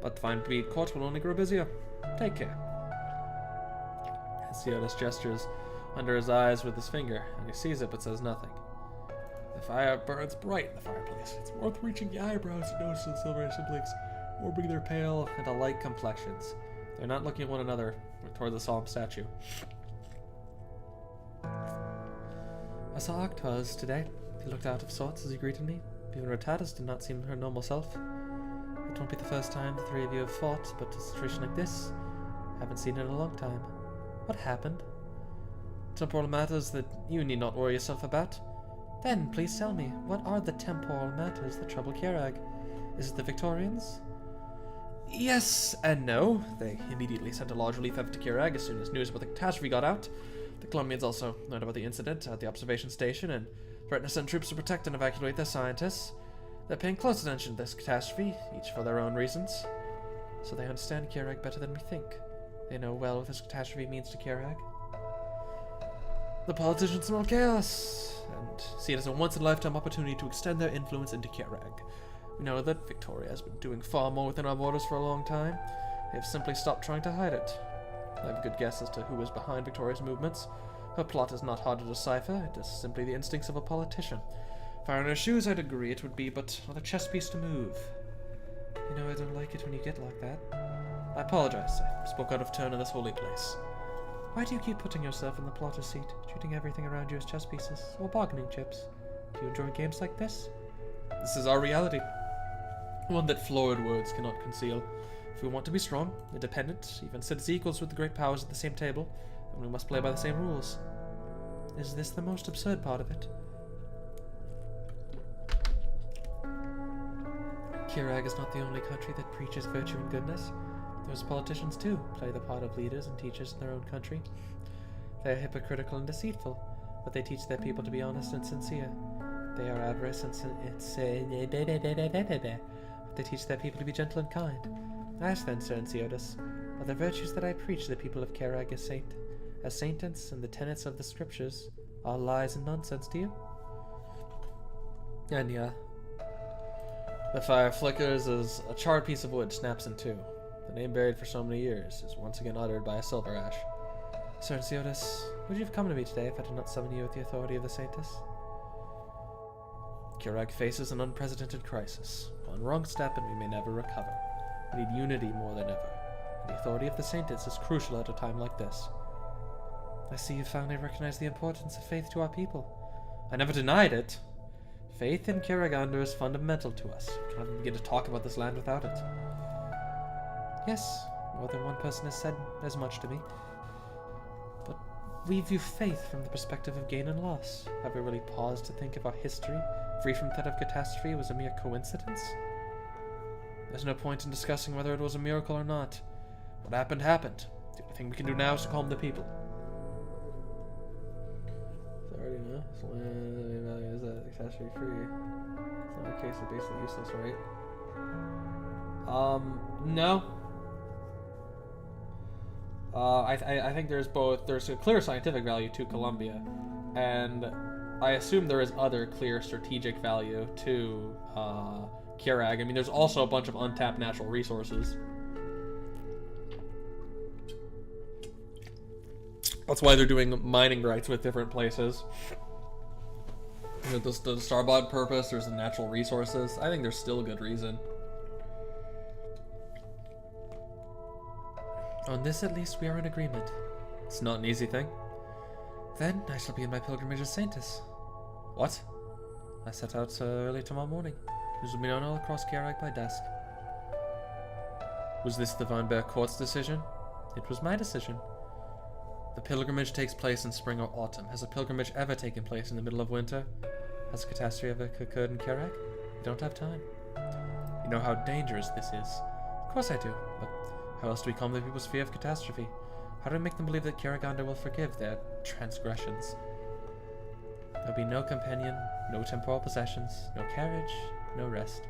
But the Vinebead Court will only grow busier. Take care. Anciotus gestures under his eyes with his finger, and he sees it but says nothing. The fire burns bright in the fireplace. It's worth reaching the eyebrows to notice the silver siblings, orbing their pale and alike complexions. They're not looking at one another or toward the solemn statue. I saw Octaz today. He looked out of sorts as he greeted me. Even Rotatus did not seem her normal self. It won't be the first time the three of you have fought, but a situation like this, I haven't seen it in a long time. What happened? Temporal matters that you need not worry yourself about. Then, please tell me, what are the temporal matters that trouble Kjerag? Is it the Victorians? Yes and no. They immediately sent a large relief effort to Kjerag as soon as news about the catastrophe got out. The Colombians also learned about the incident at the observation station and threatened to send troops to protect and evacuate their scientists. They're paying close attention to this catastrophe, each for their own reasons. So they understand Kjerag better than we think. They know well what this catastrophe means to Kjerag. The politicians smell chaos and see it as a once-in-a-lifetime opportunity to extend their influence into Kjerag. We know that Victoria has been doing far more within our borders for a long time. They have simply stopped trying to hide it. I have a good guess as to who is behind Victoria's movements. Her plot is not hard to decipher. It is simply the instincts of a politician. If I were in her shoes, I'd agree it would be but another chess piece to move. You know I don't like it when you get like that. I apologize. I spoke out of turn in this holy place. Why do you keep putting yourself in the plotter's seat, treating everything around you as chess pieces or bargaining chips? Do you enjoy games like this? This is our reality. One that florid words cannot conceal. If we want to be strong, independent, even sit as equals with the great powers at the same table, then we must play by the same rules. Is this the most absurd part of it? Kjerag is not the only country that preaches virtue and goodness. Those politicians, too, play the part of leaders and teachers in their own country. They are hypocritical and deceitful, but they teach their people to be honest and sincere. They are avarice and but they teach their people to be gentle and kind. Ask then, Sir Anciotus, are the virtues that I preach to the people of Kjerag as saintance and the tenets of the scriptures, all lies and nonsense to you? And yeah. The fire flickers as a charred piece of wood snaps in two. The name buried for so many years is once again uttered by a silver ash.
Sir Anciotus, would you have come to me today if I did not summon you with the authority of the Saintus? Kjerag faces an unprecedented crisis. One wrong step and we may never recover. We need unity more than ever. And the authority of the Saintus is crucial at a time like this. I see you finally recognize the importance of faith to our people. I never denied it. Faith in Kjeragander is fundamental to us. We cannot begin to talk about this land without it. Yes, more than one person has said as much to me. But we view faith from the perspective of gain and loss. Have we really paused to think if our history, free from threat of catastrophe, was a mere coincidence? There's no point in discussing whether it was a miracle or not. What happened, happened. The only thing we can do now is to calm the people. Already know. So when value is that catastrophe free? It's not a case of basically useless, right? No. I think there's a clear scientific value to Columbia, and I assume there is other clear strategic value to Kjerag. I mean, there's also a bunch of untapped natural resources. That's why they're doing mining rights with different places. The Starbot purpose, there's the natural resources. I think there's still a good reason. On this, at least, we are in agreement. It's not an easy thing. Then I shall begin my pilgrimage to Saintus. What? I set out early tomorrow morning. This will be known all across Kjerag by dusk. Was this the Weinberg Court's decision? It was my decision. The pilgrimage takes place in spring or autumn. Has a pilgrimage ever taken place in the middle of winter? Has a catastrophe ever occurred in Kjerag? We don't have time. You know how dangerous this is. Of course I do, but how else do we calm the people's fear of catastrophe? How do we make them believe that Kjeragander will forgive their transgressions? There'll be no companion, no temporal possessions, no carriage, no rest.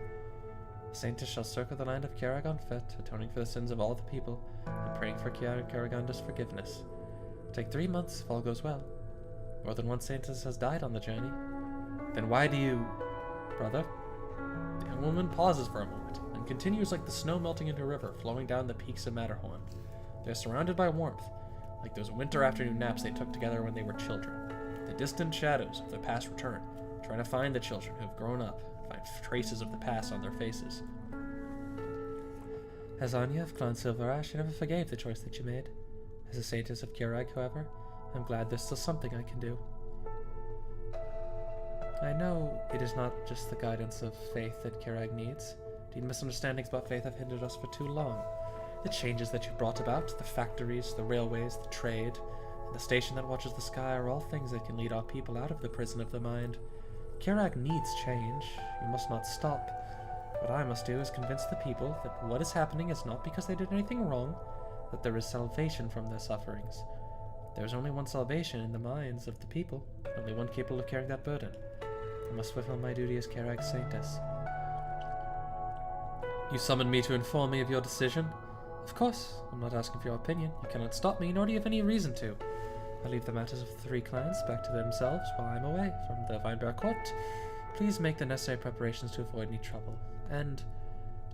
The Saintus shall circle the land of Kjerag on foot, atoning for the sins of all the people, and praying for Kjeragander's forgiveness. It'll take 3 months if all goes well. More than one Saintus has died on the journey. Then why do you... brother? The young woman pauses for a moment, and continues like the snow melting into a river, flowing down the peaks of Matterhorn. They're surrounded by warmth, like those winter afternoon naps they took together when they were children. The distant shadows of the past return, trying to find the children who have grown up, find traces of the past on their faces. As Anya of Clan Silverash, you never forgave the choice that you made. As a Saintess of Kjerag, however, I'm glad there's still something I can do. I know it is not just the guidance of faith that Kjerag needs. Indeed, misunderstandings about faith have hindered us for too long. The changes that you brought about, the factories, the railways, the trade, and the station that watches the sky are all things that can lead our people out of the prison of the mind. Kjerag needs change. You must not stop. What I must do is convince the people that what is happening is not because they did anything wrong, that there is salvation from their sufferings. There is only one salvation in the minds of the people, only one capable of carrying that burden. I must fulfill my duty as Kjerag's Saintess. You summoned me to inform me of your decision? Of course, I'm not asking for your opinion. You cannot stop me, nor do you have any reason to. I leave the matters of the 3 clans back to themselves while I'm away from the Weinberg Court. Please make the necessary preparations to avoid any trouble. And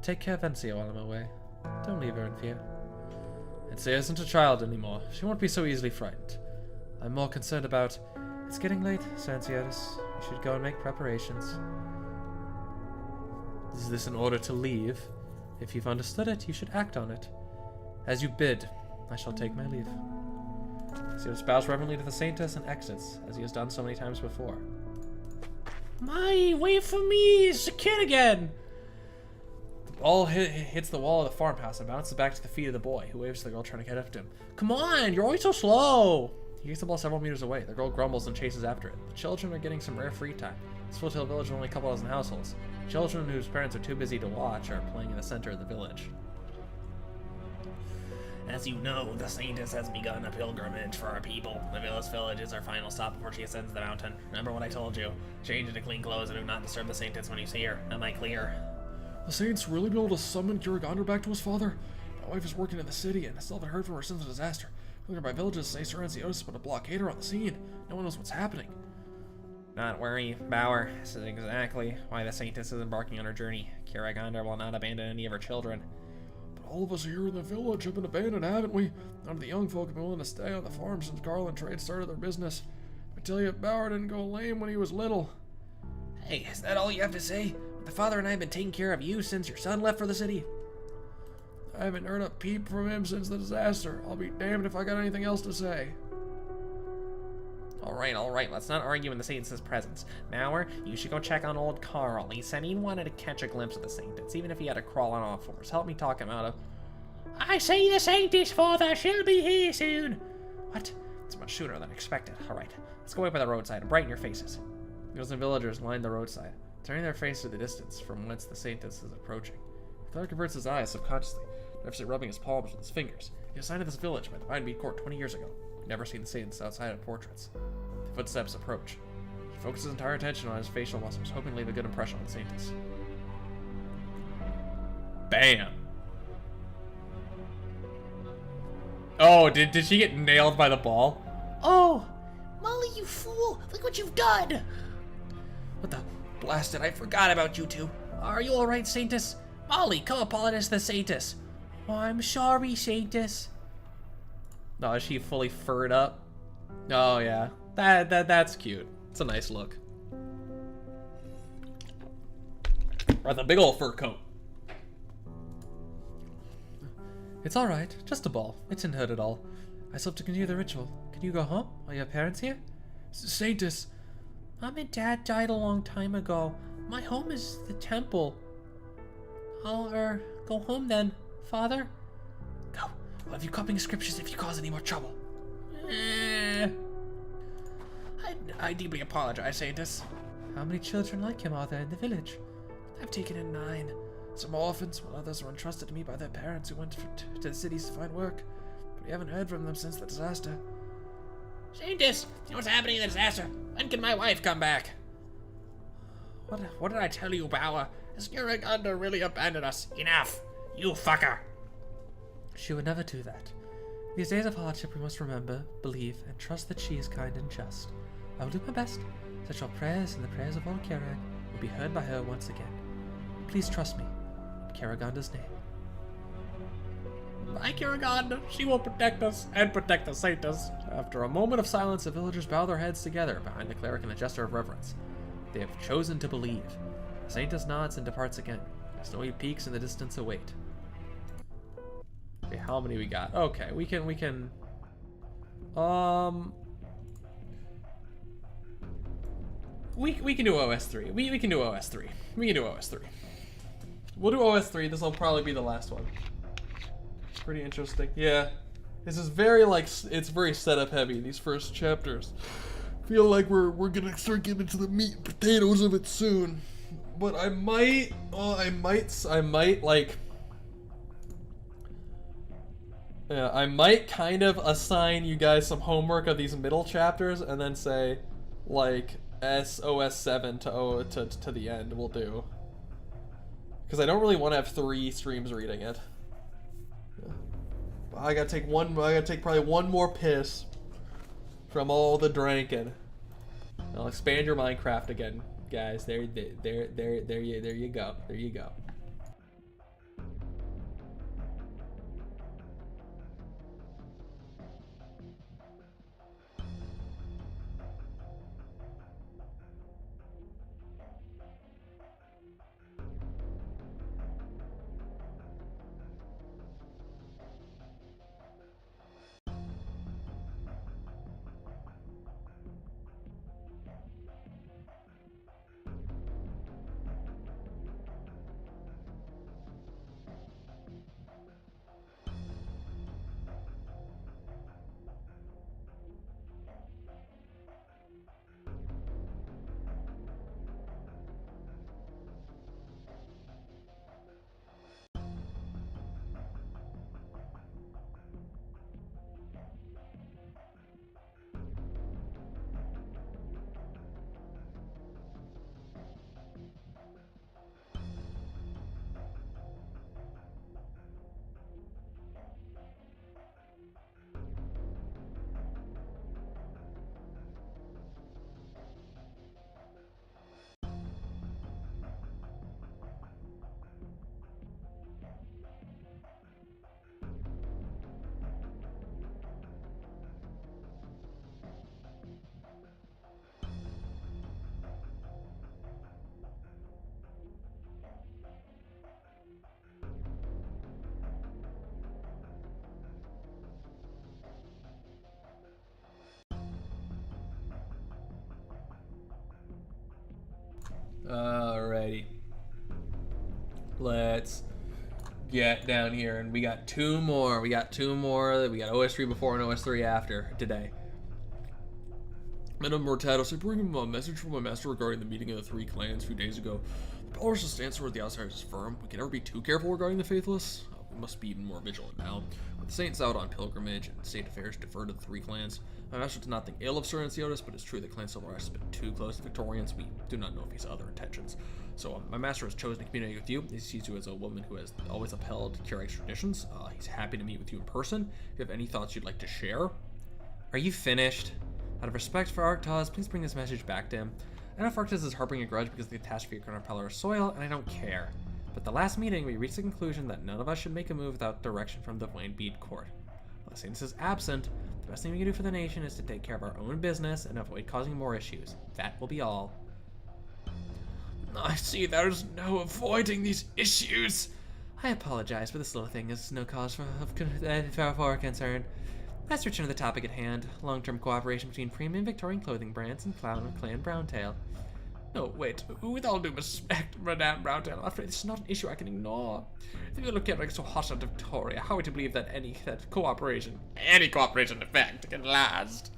take care of Encia while I'm away. Don't leave her in fear. Encia isn't a child anymore. She won't be so easily frightened. I'm more concerned about... It's getting late, Sir Anciotus. You should go and make preparations. Is this an order to leave? If you've understood it, you should act on it. As you bid, I shall take my leave. Anciotus bows reverently to the Saintess and exits, as he has done so many times before. Wait for me! It's a kid again! The ball hits the wall of the farmhouse and bounces back to the feet of the boy, who waves to the girl trying to get up to him. Come on! You're always so slow! He gets the ball several meters away. The girl grumbles and chases after it. The children are getting some rare free time. This Foothill village is only a couple dozen households. Children whose parents are too busy to watch are playing in the center of the village.
As you know, the Saintess has begun a pilgrimage for our people. The village is our final stop before she ascends the mountain. Remember what I told you. Change into clean clothes and do not disturb the Saintess when you see her. Am I clear?
The Saints really be able to summon Kjeragander back to his father? My wife is working in the city, and I still haven't heard from her since the disaster. Nearby villages say Sir Anciotus put a blockader on the scene. No one knows what's happening.
Not worry, Bauer. This is exactly why the Saintess is embarking on her journey. Kjeragander will not abandon any of her children.
But All of us here in the village have been abandoned, haven't we? None of the young folk have been willing to stay on the farm since Carl and Trade started their business. I tell you, Bauer didn't go lame when he was little.
Hey, is that all you have to say? The father and I have been taking care of you since your son left for the city.
I haven't heard a peep from him since the disaster. I'll be damned if I got anything else to say.
All right, let's not argue in the Saint's presence. Mauer, you should go check on old Carl. He said he wanted to catch a glimpse of the Saintess, even if he had to crawl on all fours. Help me talk him out of... I see the Saintess, father. She'll be here soon. What? It's much sooner than expected. All right, let's go away by the roadside and brighten your faces.
Those villagers lined the roadside, turning their face to the distance from whence the Saintess is approaching. Kjerag averts his eyes subconsciously, nervously rubbing his palms with his fingers. He assigned this village by the Vine Bead Court 20 years ago. He'd never seen the Saintess outside of portraits. The footsteps approach. He focuses his entire attention on his facial muscles, hoping to leave a good impression on the Saintess. Bam! Oh, did she get nailed by the ball?
Oh! Molly, you fool! Look what you've done!
What the blasted? I forgot about you two. Are you all right, Saintess? Molly, come apologize to the Saintess.
Oh, I'm sorry, Saintess.
No, is she fully furred up? Oh yeah, that's cute. It's a nice look. With a big old fur coat. It's all right, just a ball. It didn't hurt at all. I still have to continue the ritual. Can you go home? Are your parents here?
Saintess.
Mom and Dad died a long time ago. My home is the temple. I'll, go home then, Father.
Go. I'll have you copying scriptures if you cause any more trouble. I deeply apologize, Saintess.
How many children like him are there in the village?
I've taken in 9. Some orphans, while others were entrusted to me by their parents who went to the cities to find work. But we haven't heard from them since the disaster.
Saintess, you know what's happening in the disaster? When can my wife come back? What did I tell you, Bauer? Has Kjerag really abandoned us? Enough! You fucker!
She would never do that. These days of hardship we must remember, believe, and trust that she is kind and just. I will do my best, that your prayers and the prayers of all Kjerag will be heard by her once again. Please trust me, in Kjeraganda's name.
By Kjeraganda, she will protect us and protect the Saintess.
After a moment of silence, the villagers bow their heads together behind the cleric in a gesture of reverence. They have chosen to believe. The Saintess nods and departs again. Snowy peaks in the distance await. Okay, how many we got? Okay, we can we can do OS3. We can do OS3. We can do OS3. We'll do OS3. This will probably be the last one. Pretty interesting. Yeah. This is very it's very setup heavy, these first chapters.
Feel like we're gonna start getting into the meat and potatoes of it soon.
But I might I might kind of assign you guys some homework of these middle chapters and then say like SOS7 to the end will do. Because I don't really want to have 3 streams reading it. Yeah. I gotta take probably one more piss from all the drinking. I'll expand your Minecraft again, guys. There you go. There you go. Alrighty. Let's get down here, and we got two more. We got OS3 before and OS3 after today.
Madame Mortados, I bring him a message from my master regarding the meeting of the three clans a few days ago. The Belarus stance toward the outsiders is firm. We can never be too careful regarding the faithless. We must be even more vigilant now. With the saints out on pilgrimage and state affairs defer to the three clans, my master does not think ill of Sir Anciotis, but it's true that Clan Silverash has been too close to Victorians. We do not know if he has other intentions. So my master has chosen to communicate with you. He sees you as a woman who has always upheld Kjerag's traditions. He's happy to meet with you in person. If you have any thoughts you'd like to share.
Are you finished? Out of respect for Arctos, please bring this message back to him. I know if Arctos is harboring a grudge because of the catastrophe occurred on Pelor's soil, and I don't care. But the last meeting, we reached the conclusion that none of us should make a move without direction from the Wayne Bead Court. While the Saints is absent, the best thing we can do for the nation is to take care of our own business and avoid causing more issues. That will be all.
I see there's no avoiding these issues.
I apologize, but this little thing is no cause for concern. Let's return to the topic at hand. Long-term cooperation between premium Victorian clothing brands and Clan Browntail.
No, wait. With all due respect, Madame Browntail, I'm afraid this is not an issue I can ignore. If you look at like so hot on Victoria, how are we to believe that any cooperation, in fact, can last?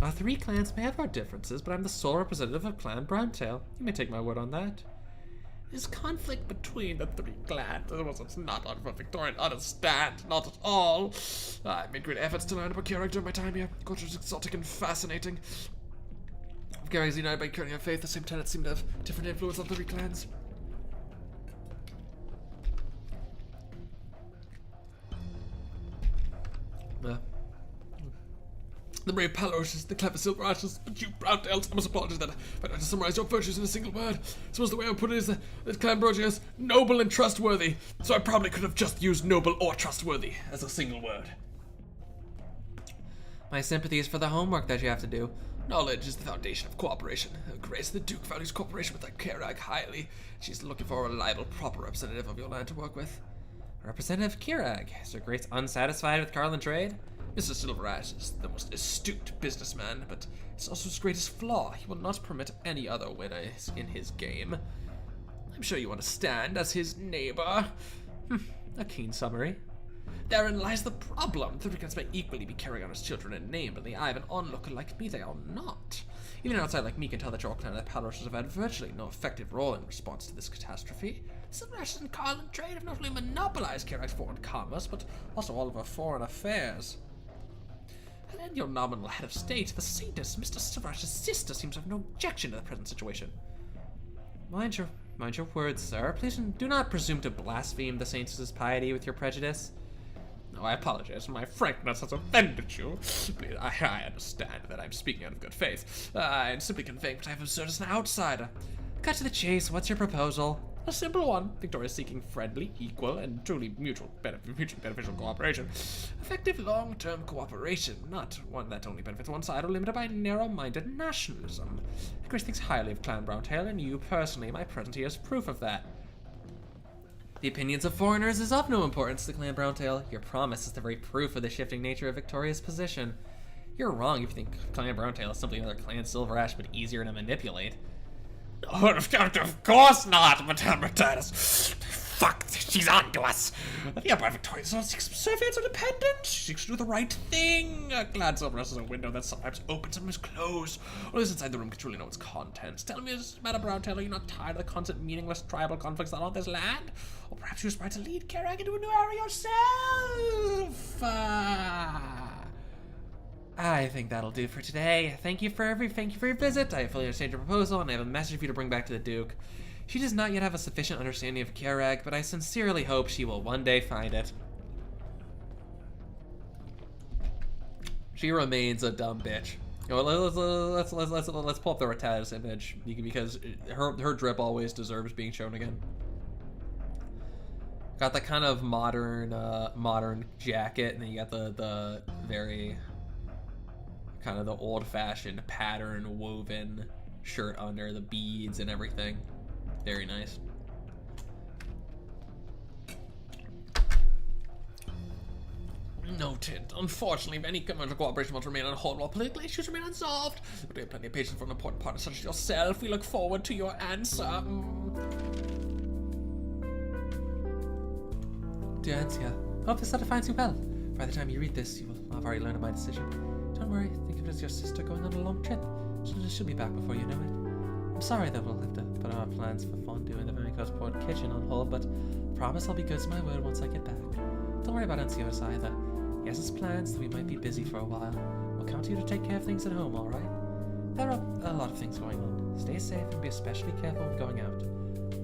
Our three clans may have our differences, but I'm the sole representative of Clan Browntail. You may take my word on that.
This conflict between the three clans was not on what Victorian understand, not at all. I made great efforts to learn about Kjerag during my time here. Culture is exotic and fascinating. If Kjerag is united by Kjerag faith, the same tenets seem to have different influence on the three clans. The brave Paloroshes, the clever Silverashes, but you Browntails, I must apologize that I tried to summarize your virtues in a single word. Suppose the way I would put it is that Clan Brogia is noble and trustworthy, so I probably could have just used noble or trustworthy as a single word.
My sympathies for the homework that you have to do.
Knowledge is the foundation of cooperation. Her Grace the Duke values cooperation with that Kjerag highly. She's looking for a reliable, proper representative of your land to work with.
Representative Kjerag, is Her Grace unsatisfied with Carlin trade?
Mr. Silverash is the most astute businessman, but it's also his greatest flaw. He will not permit any other winners in his game. I'm sure you understand, as his neighbor.
A keen summary.
Therein lies the problem. The Rickens may equally be carrying on his children in name, but in the eye of an onlooker like me, they are not. Even an outsider like me can tell that your clan and the Paloroshes have had virtually no effective role in response to this catastrophe. Silverashes and Carlin trade have not only monopolized Kjerag's foreign commerce, but also all of our foreign affairs. And your nominal head of state, the saintess, Mr. Silverash's sister, seems to have no objection to the present situation.
Mind your words, sir. Please do not presume to blaspheme the saints' piety with your prejudice.
No, I apologize. My frankness has offended you. I understand that I'm speaking out of good faith. I'm simply conveying what I have observed as an outsider.
Cut to the chase. What's your proposal?
A simple one. Victoria is seeking friendly, equal, and truly mutually beneficial cooperation. Effective long-term cooperation, not one that only benefits one side or limited by narrow-minded nationalism. Grace thinks highly of Clan Browntail, and you personally, my presence here is proof of that.
The opinions of foreigners is of no importance to Clan Browntail. Your promise is the very proof of the shifting nature of Victoria's position. You're wrong if you think Clan Browntail is simply another Clan Silverash, but easier to manipulate.
Oh, of course not, Madame Mortados. Fuck, she's on to us. The Empire of Victoria is not subservient or dependent. She seeks to do the right thing. Glad Silverash is a window that sometimes opens, sometimes closed. Or those inside the room can truly know its contents. Tell me, Madame Browntail, are you not tired of the constant meaningless tribal conflicts on this land? Or perhaps you aspire to lead Kjerag into a new era yourself?
I think that'll do for today. Thank you for your visit. I fully understand your proposal, and I have a message for you to bring back to the Duke. She does not yet have a sufficient understanding of Kjerag, but I sincerely hope she will one day find it.
She remains a dumb bitch. You know, let's pull up the Rattata's image because her drip always deserves being shown again. Got the kind of modern jacket, and then you got the very kind of the old-fashioned pattern woven shirt under, the beads and everything. Very nice.
No
noted. Unfortunately, any commercial cooperation must remain on hold while political issues remain unsolved. But we have plenty of patience for an important partner such as yourself. We look forward to your answer.
Dear Ansia, hope this letter finds you well. By the time you read this, you will have already learned of my decision. Don't worry, think of it as your sister going on a long trip. She'll be back before you know it. I'm sorry that we'll have to put our plans for fondue in the Vanco's Port kitchen on hold, but I promise I'll be good to my word once I get back. Don't worry about Ansiotis either. He has his plans that we might be busy for a while. We'll count on you to take care of things at home, alright? There are a lot of things going on. Stay safe and be especially careful when going out.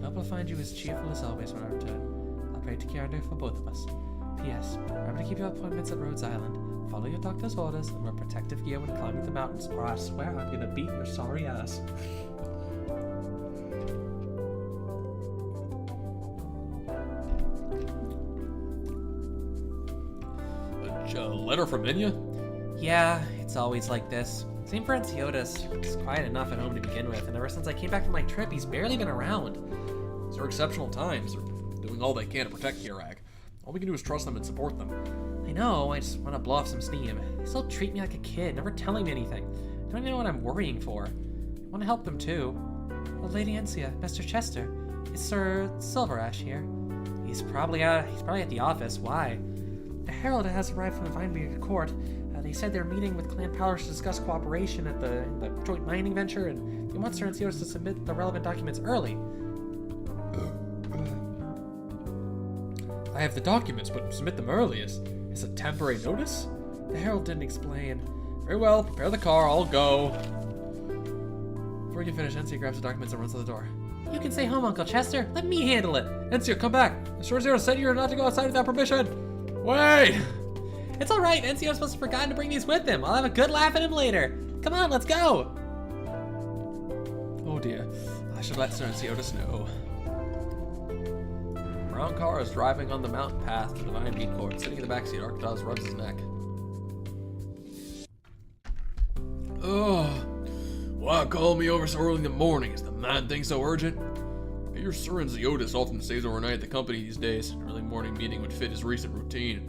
I hope I'll find you as cheerful as always when I return. I'll pray to Kjerag for both of us. P.S. Remember to keep your appointments at Rhodes Island. Follow your doctor's orders and wear protective gear when climbing the mountains, or I swear I'm gonna beat your sorry ass.
A letter from Inya?
Yeah, it's always like this. Same for Ansiotis. He's quiet enough at home to begin with, and ever since I came back from my trip, he's barely been around.
These are exceptional times. They're doing all they can to protect Kjerag. All we can do is trust them and support them.
I know, I just want to blow off some steam. They still treat me like a kid, never telling me anything. I don't even know what I'm worrying for. I want to help them too. Well, Lady Ansia, Mr. Chester, is Sir Silverash here? He's probably at the office. Why? The herald has arrived from the Vinebeard court. They said they're meeting with clan powers to discuss cooperation at the joint mining venture, and they want Sir Ansiotis to submit the relevant documents early.
I have the documents, but submit them early. Is a temporary notice?
The herald didn't explain.
Very well, prepare the car, I'll go.
Before you can finish, Ansia grabs the documents and runs to the door. You can stay home, Uncle Chester. Let me handle it.
Ansia, come back. Sir Zero said you're not to go outside without permission. Wait!
It's alright, Ansio's supposed to have forgotten to bring these with him. I'll have a good laugh at him later. Come on, let's go!
Oh dear, I should let Sir Ansiotis know. Brown car is driving on the mountain path to the Vinebeard Court. Sitting in the backseat, Arctos rubs his neck. Oh, why call me over so early in the morning? Is the man thing so urgent? Your Sir Ansiotis often stays overnight at the company these days. An early morning meeting would fit his recent routine.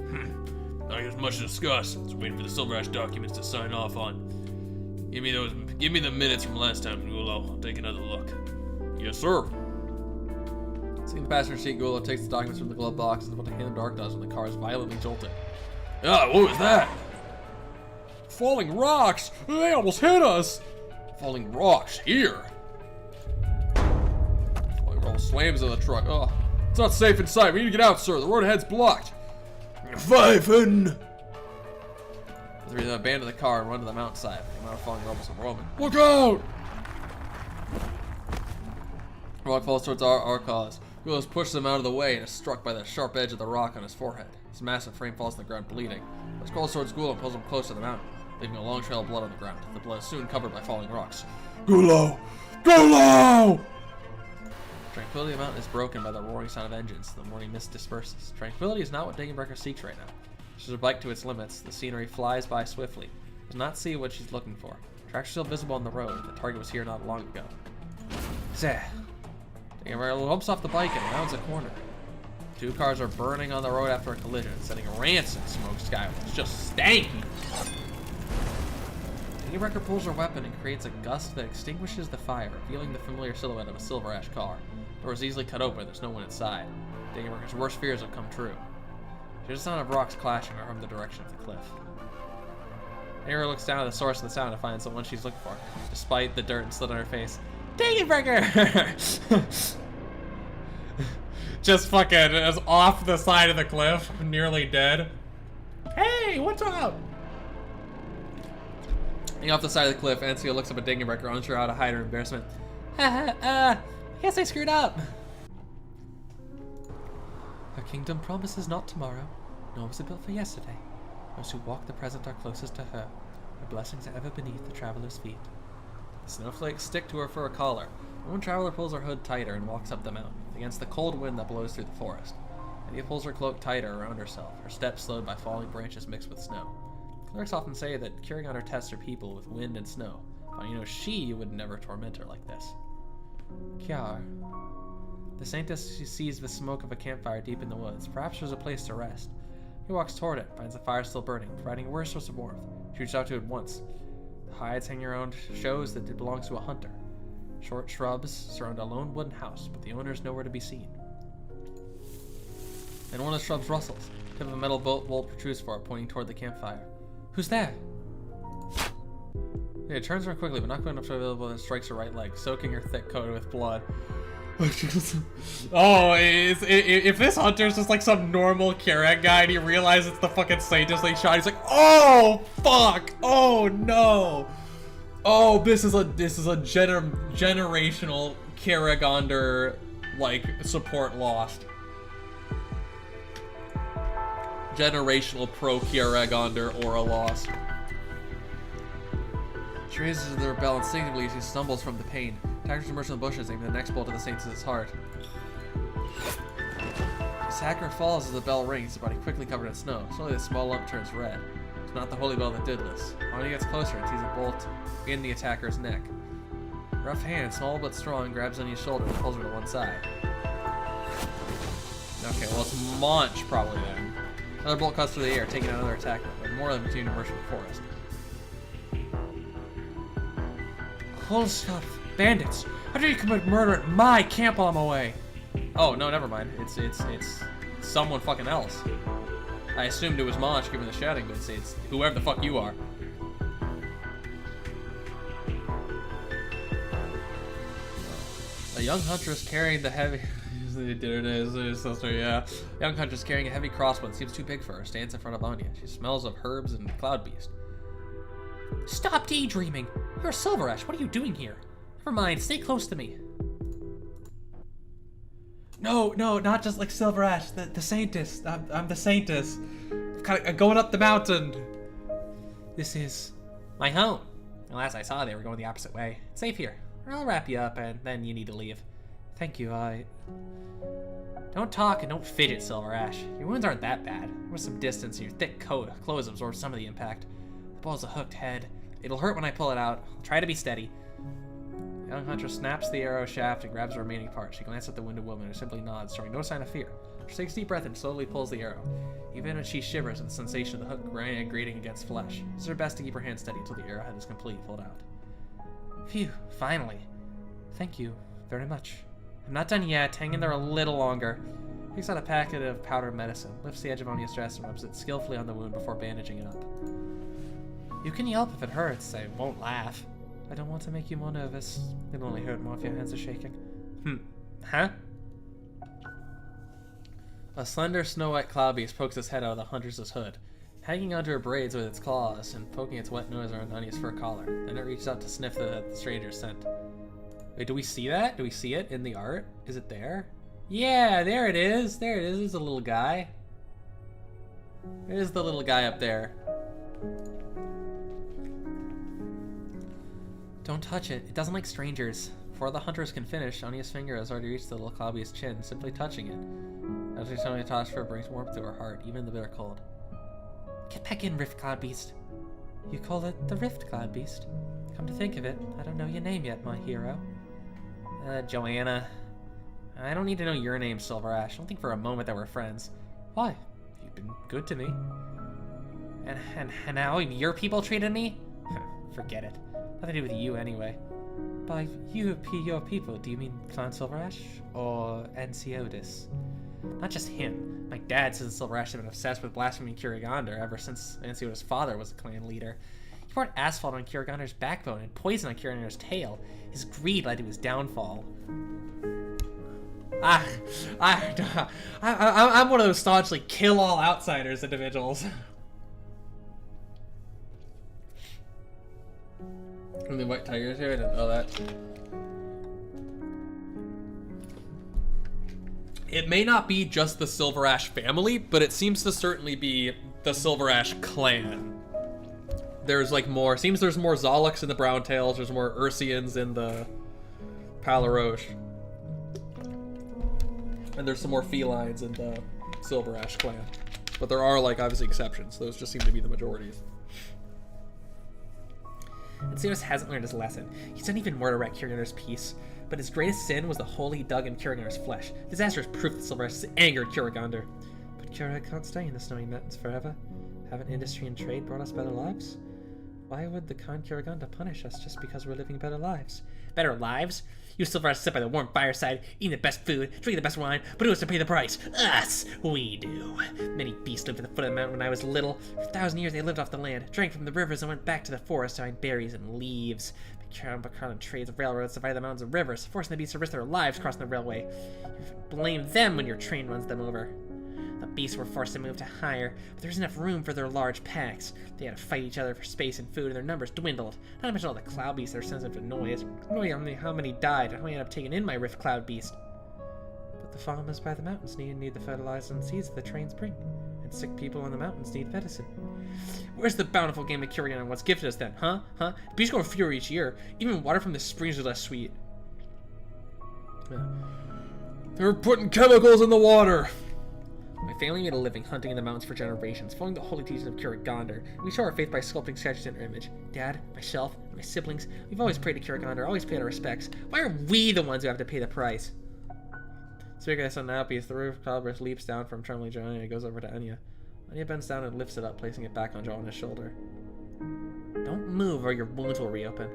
Not as much to discuss. Just waiting for the Silverash documents to sign off on. Give me the minutes from last time, Gulo. I'll take another look. Yes, sir. Sitting in the passenger seat, Gulo takes the documents from the glove box and is about to hand them to Arctos when the car is violently jolted. Ah, what was that? Falling rocks! They almost hit us! Falling rocks here? Falling roll slams on the truck. Oh, it's not safe inside. We need to get out, sir. The road ahead's blocked. Pfeifen! They abandon the car and run to the mountainside. The amount of falling rubble and Roman. Look out! Rock falls towards our cause. Willis pushes him out of the way and is struck by the sharp edge of the rock on his forehead. His massive frame falls to the ground, bleeding. He crawls towards Gulo and pulls him close to the mountain, leaving a long trail of blood on the ground. The blood is soon covered by falling rocks. Gulo! Gulo! Tranquility of the mountain is broken by the roaring sound of engines. The morning mist disperses. Tranquility is not what Dingenbrecker seeks right now. She's a bike to its limits. The scenery flies by swiftly. Does not see what she's looking for. Tracks are still visible on the road. The target was here not long ago. Zeh. Dingenbrecker lumps off the bike and rounds a corner. Two cars are burning on the road after a collision, sending rancid smoke skyward. It's just stanky. Dingenbrecker pulls her weapon and creates a gust that extinguishes the fire, revealing the familiar silhouette of a Silverash car. The door is easily cut open. There's no one inside. Dingenbrecker's worst fears have come true. She hears the sound of rocks clashing from the direction of the cliff. Dingenbrecker looks down at the source of the sound and finds the one she's looking for, despite the dirt and slit on her face. Dingenbrecker! Just fucking is off the side of the cliff, nearly dead. Hey, what's up?
Hanging off the side of the cliff, Ansia looks up at Dingenbrecker, unsure how to hide her embarrassment. I guess I screwed up. Her kingdom promises not tomorrow, nor was it built for yesterday. Those who walk the present are closest to her. Her blessings are ever beneath the traveler's feet. The snowflakes stick to her fur collar. One traveler pulls her hood tighter and walks up the mountain, against the cold wind that blows through the forest. Andia pulls her cloak tighter around herself, her steps slowed by falling branches mixed with snow. Clerics often say that curing on her tests her people with wind and snow, but you know she would never torment her like this. Kjar. The saintess sees the smoke of a campfire deep in the woods. Perhaps there's a place to rest. He walks toward it, finds the fire still burning, providing a worse source of warmth. He reaches out to it once. The hides hanging around shows that it belongs to a hunter. Short shrubs surround a lone wooden house, but the owner is nowhere to be seen. And one of the shrubs rustles. The tip of a metal bolt protrudes for it, pointing toward the campfire. Who's there? It turns around quickly, but not quick enough to be available, and strikes her right leg, soaking her thick coat with blood. Oh, if this hunter's just like some normal Kjerag guy and he realizes it's the fucking Saintess they shot, he's like, oh fuck, oh no, oh this is a generational Kjeragander like support lost. Generational pro Kjeragander aura lost. She raises their bell instinctively as she stumbles from the pain. Attackers emerge from the bushes, aiming the next bolt to the Saintess' heart. The attacker falls as the bell rings, his body quickly covered in snow. Slowly the small lump turns red. It's not the holy bell that did this. Ani gets closer and sees a bolt in the attacker's neck. Rough hand, small but strong, grabs Ani's shoulder and pulls her to one side. Okay, well it's Monch probably then. Another bolt cuts through the air, taking out another attacker, but more of them continue to emerge from the forest. Holskuff, bandits! How did you commit murder at my camp while I'm away? Oh, no, never mind. It's someone fucking else. I assumed it was Monch given the shouting, but it's whoever the fuck you are. A young huntress carrying the heavy... yeah. Young huntress carrying a heavy crossbow that seems too big for her stands in front of Anya. She smells of herbs and cloud beast. Stop daydreaming! You're a Silver Ash. What are you doing here? Never mind. Stay close to me. No, not just like Silver Ash. The Saintess. I'm the Saintess. I'm going up the mountain. This is my home. And last I saw, they were going the opposite way. It's safe here. I'll wrap you up, and then you need to leave. Thank you. Don't talk and don't fidget, Silver Ash. Your wounds aren't that bad. With some distance, and your thick clothes absorb some of the impact. The ball's a hooked head. It'll hurt when I pull it out. I'll try to be steady. The young hunter snaps the arrow shaft and grabs the remaining part. She glances at the wounded woman who simply nods, showing no sign of fear. She takes a deep breath and slowly pulls the arrow. Even when she shivers at the sensation of the hook grating against flesh, she does her best to keep her hand steady until the arrowhead is completely pulled out. Phew, finally. Thank you very much. I'm not done yet. Hang in there a little longer. Takes out a packet of powdered medicine, lifts the edge of Anya's dress and rubs it skillfully on the wound before bandaging it up. You can yelp if it hurts. I won't laugh. I don't want to make you more nervous. It'll only hurt more if your hands are shaking. Huh? A slender snow-white cloud beast pokes its head out of the huntress's hood, hanging onto her braids with its claws and poking its wet nose around Anya's fur collar. Then it reaches out to sniff the stranger's scent. Wait, do we see that? Do we see it in the art? Is it there? Yeah, there it is. There it is. There's a little guy. There's the little guy up there. Don't touch it. It doesn't like strangers. Before the hunters can finish, Anya's finger has already reached the little cloud beast's chin, simply touching it. As she's only tossed for brings warmth to her heart, even in the bitter cold. Get back in, Rift Cloud Beast. You call it the Rift Cloud Beast? Come to think of it, I don't know your name yet, my hero. Joanna. I don't need to know your name, Silver Ash. I don't think for a moment that we're friends. Why? You've been good to me. And how your people treated me? Forget it. Nothing to do with you anyway. By your people, do you mean Clan Silver Ash? Or Enceodus? Not just him. My dad says Silver Ash had been obsessed with blaspheming Kjeragander ever since Enceodus' father was a clan leader. He poured asphalt on Kjeragander's backbone and poison on Kjeragander's tail. His greed led to his downfall. I'm one of those staunchly kill all outsiders individuals.
And the white tigers here, I didn't know that.
It may not be just the Silver Ash family, but it seems to certainly be the Silver Ash clan. There's like more, seems there's more Zolix in the Browntails, there's more Ursians in the Palaroche. And there's some more felines in the Silver Ash clan. But there are like obviously exceptions, those just seem to be the majorities.
Enceodus hasn't learned his lesson. He's done even more to wreck Kjeragander's peace. But his greatest sin was the hole he dug in Kjeragander's flesh. Disastrous proof that Silver Ash has angered Kjeragander. But
Kjerag can't stay in the snowy mountains forever. Haven't industry and trade brought us better lives? Why would the Khan Kjeraganda punish us just because we're living better lives?
Better lives? You still rather sit by the warm fireside, eating the best food, drinking the best wine, but who has to pay the price? Us! We do. Many beasts lived at the foot of the mountain when I was little. For 1,000 years they lived off the land, drank from the rivers, and went back to the forest to find berries and leaves. But trades of railroads divided the mountains and rivers, forcing the beasts to risk their lives crossing the railway. You blame them when your train runs them over. The beasts were forced to move to higher, but there wasn't enough room for their large packs. They had to fight each other for space and food, and their numbers dwindled. Not to mention all the cloud beasts that are sensitive to noise. No idea how many died, and how many ended up taking in my rift cloud beast. But the farmers by the mountains need the fertilizer and seeds the trains bring, and sick people in the mountains need medicine. Where's the bountiful game of Kjerag and what's gifted us then, huh? Beasts grow fewer each year. Even water from the springs is less sweet.
They're putting chemicals in the water.
My family made a living hunting in the mountains for generations, following the holy teachings of Kjerag. We show our faith by sculpting statues in our image. Dad, myself, and my siblings, we've always prayed to Kjerag, always paid our respects. Why are we the ones who have to pay the price? Speaking of something happy, the roof Calabrus leaps down from trembling Joanna and goes over to Anya. Anya bends down and lifts it up, placing it back on Joanna's shoulder. Don't move or your wounds will reopen.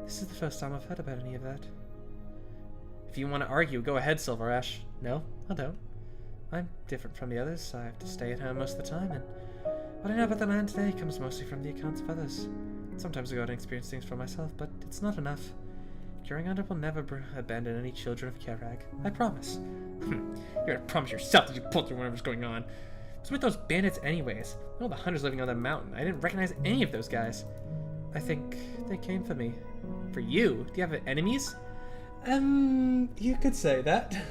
This is the first time I've heard about any of that. If you want to argue, go ahead, Silver Ash. No, I don't. I'm different from the others. I have to stay at home most of the time, and what I know about the land today comes mostly from the accounts of others. Sometimes I go out and experience things for myself, but it's not enough. Kjerag will never abandon any children of Kjerag. I promise. You're gonna promise yourself that you pulled through whatever's going on. What's with those bandits anyways? All the hunters living on that mountain. I didn't recognize any of those guys. I think they came for me. For you? Do you have enemies?
You could say that.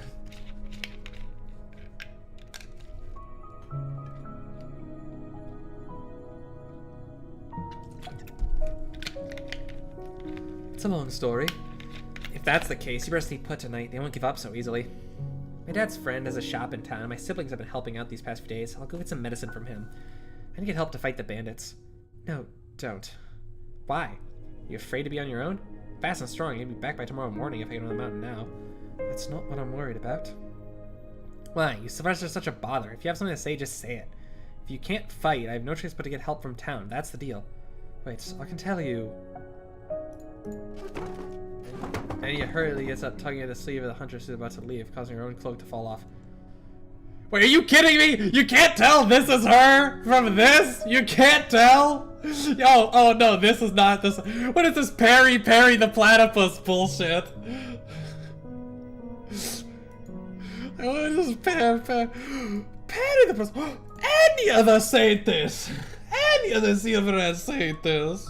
It's a long story.
If that's the case, you better stay put tonight. They won't give up so easily. My dad's friend has a shop in town. My siblings have been helping out these past few days. I'll go get some medicine from him. I need to get help to fight the bandits. No, don't. Why? You afraid to be on your own? Fast and strong, you'll be back by tomorrow morning if I get on the mountain now.
That's not what I'm worried about.
Why? You survivors are such a bother. If you have something to say, just say it. If you can't fight, I have no choice but to get help from town. That's the deal.
Wait, I can tell you.
Anya hurriedly gets up, tugging at the sleeve of the huntress who's about to leave, causing her own cloak to fall off.
Wait, are you kidding me? You can't tell this is her from this? You can't tell? Oh no, this is not this. What is this Perry the platypus bullshit? What is this Perry the platypus? Anya the Saintis! Anya the Silver Saintis!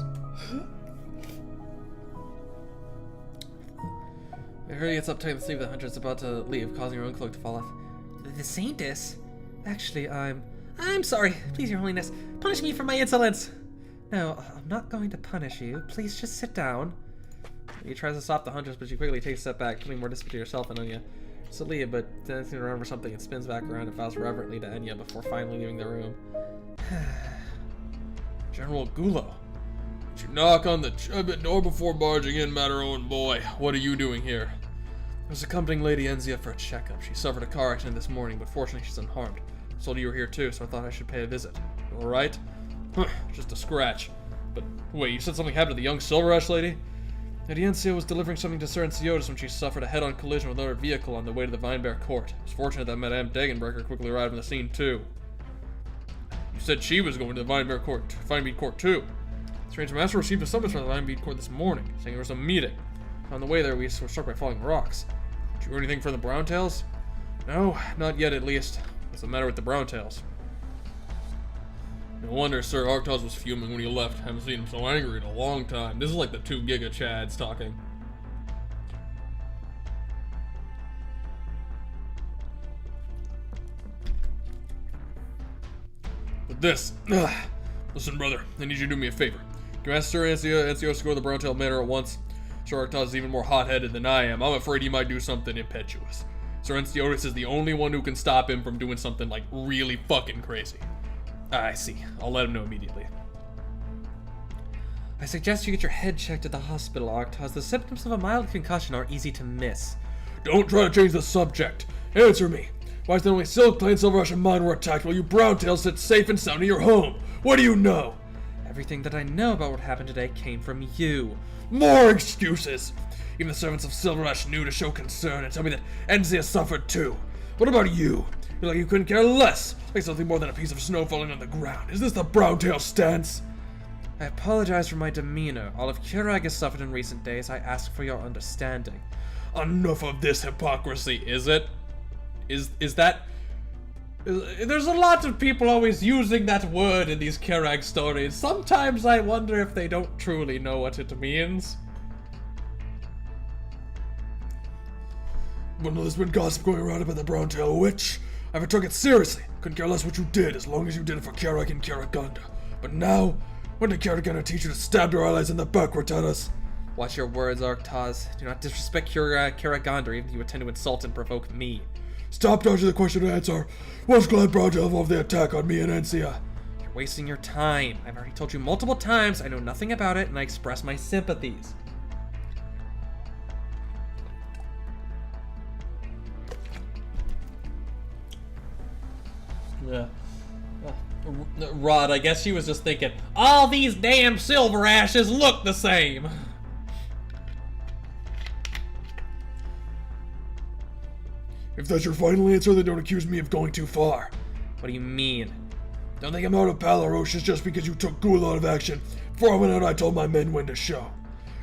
Hurry gets up, tugging the sleeve of the huntress about to leave, causing her own cloak to fall off.
The Saintis?
Actually, I'm
sorry. Please, Your Holiness, punish me for my insolence.
No, I'm not going to punish you. Please just sit down.
He tries to stop the huntress, but she quickly takes a step back, putting more discipline to herself and Anya. To leave, but then seems to remember something and spins back around and bows reverently to Anya before finally leaving the room.
General Gulo, did you knock on the cabin door before barging in, Mataroan boy? What are you doing here?
I was accompanying Lady Enzia for a checkup. She suffered a car accident this morning, but fortunately she's unharmed. I was told you were here too, so I thought I should pay a visit. You alright? Just a scratch. But wait, you said something happened to the young Silver Ash lady? Lady Enzia was delivering something to Sir Enciotis when she suffered a head-on collision with another vehicle on the way to the Vinebear Court. It was fortunate that Madame Dagenbreaker quickly arrived on the scene too. You said she was going to the Vinebear Court, Vinebeard Court too. Strange Master received a summons from the Vinebeard Court this morning, saying there was a meeting. On the way there, we were struck by falling rocks. Did you hear anything from the Browntails? No, not yet at least. What's the matter with the Browntails? No wonder Sir Arctos was fuming when he left. Haven't seen him so angry in a long time. This is like the 2 Giga Chads talking. But this... Listen, brother, I need you to do me a favor. Can you ask Sir Enciotis to go to the Browntail Manor at once? Sir Arctos is even more hot-headed than I am. I'm afraid he might do something impetuous. Sir Enciotis is the only one who can stop him from doing something, like, really fucking crazy. I see. I'll let him know immediately.
I suggest you get your head checked at the hospital, Arctos. The symptoms of a mild concussion are easy to miss.
Don't try to change the subject. Answer me.
Why is it only Silk Clan, Silverrush, and mine were attacked while you Browntails sit safe and sound in your home? What do you know?
Everything that I know about what happened today came from you.
More excuses! Even the servants of Silverrush knew to show concern and tell me that Enzia suffered too. What about you? You're like you couldn't care less, like something more than a piece of snow falling on the ground. Is this the Browntail stance?
I apologize for my demeanor. All of Kjerag has suffered in recent days. I ask for your understanding.
Enough of this hypocrisy, is it?
There's a lot of people always using that word in these Kjerag stories. Sometimes I wonder if they don't truly know what it means.
Well, there's been gossip going around about the Browntail Witch. I never took it seriously. Couldn't care less what you did, as long as you did it for Kjerag and Kjeraganda. But now, when did Kjeraganda teach you to stab their allies in the back, Rattatas?
Watch your words, Arctaz. Do not disrespect Kjeraganda, even if you intend to insult and provoke me.
Stop dodging the question and answer. Was Clan Browntail involved in the attack on me and Encia?
You're wasting your time. I've already told you multiple times I know nothing about it, and I express my sympathies. Rod, I guess she was just thinking, all these damn silver ashes look the same.
If that's your final answer, then don't accuse me of going too far.
What do you mean?
Don't think I'm out of Palorocious just because you took Ghoul out of action. Before I went out, I told my men when to show.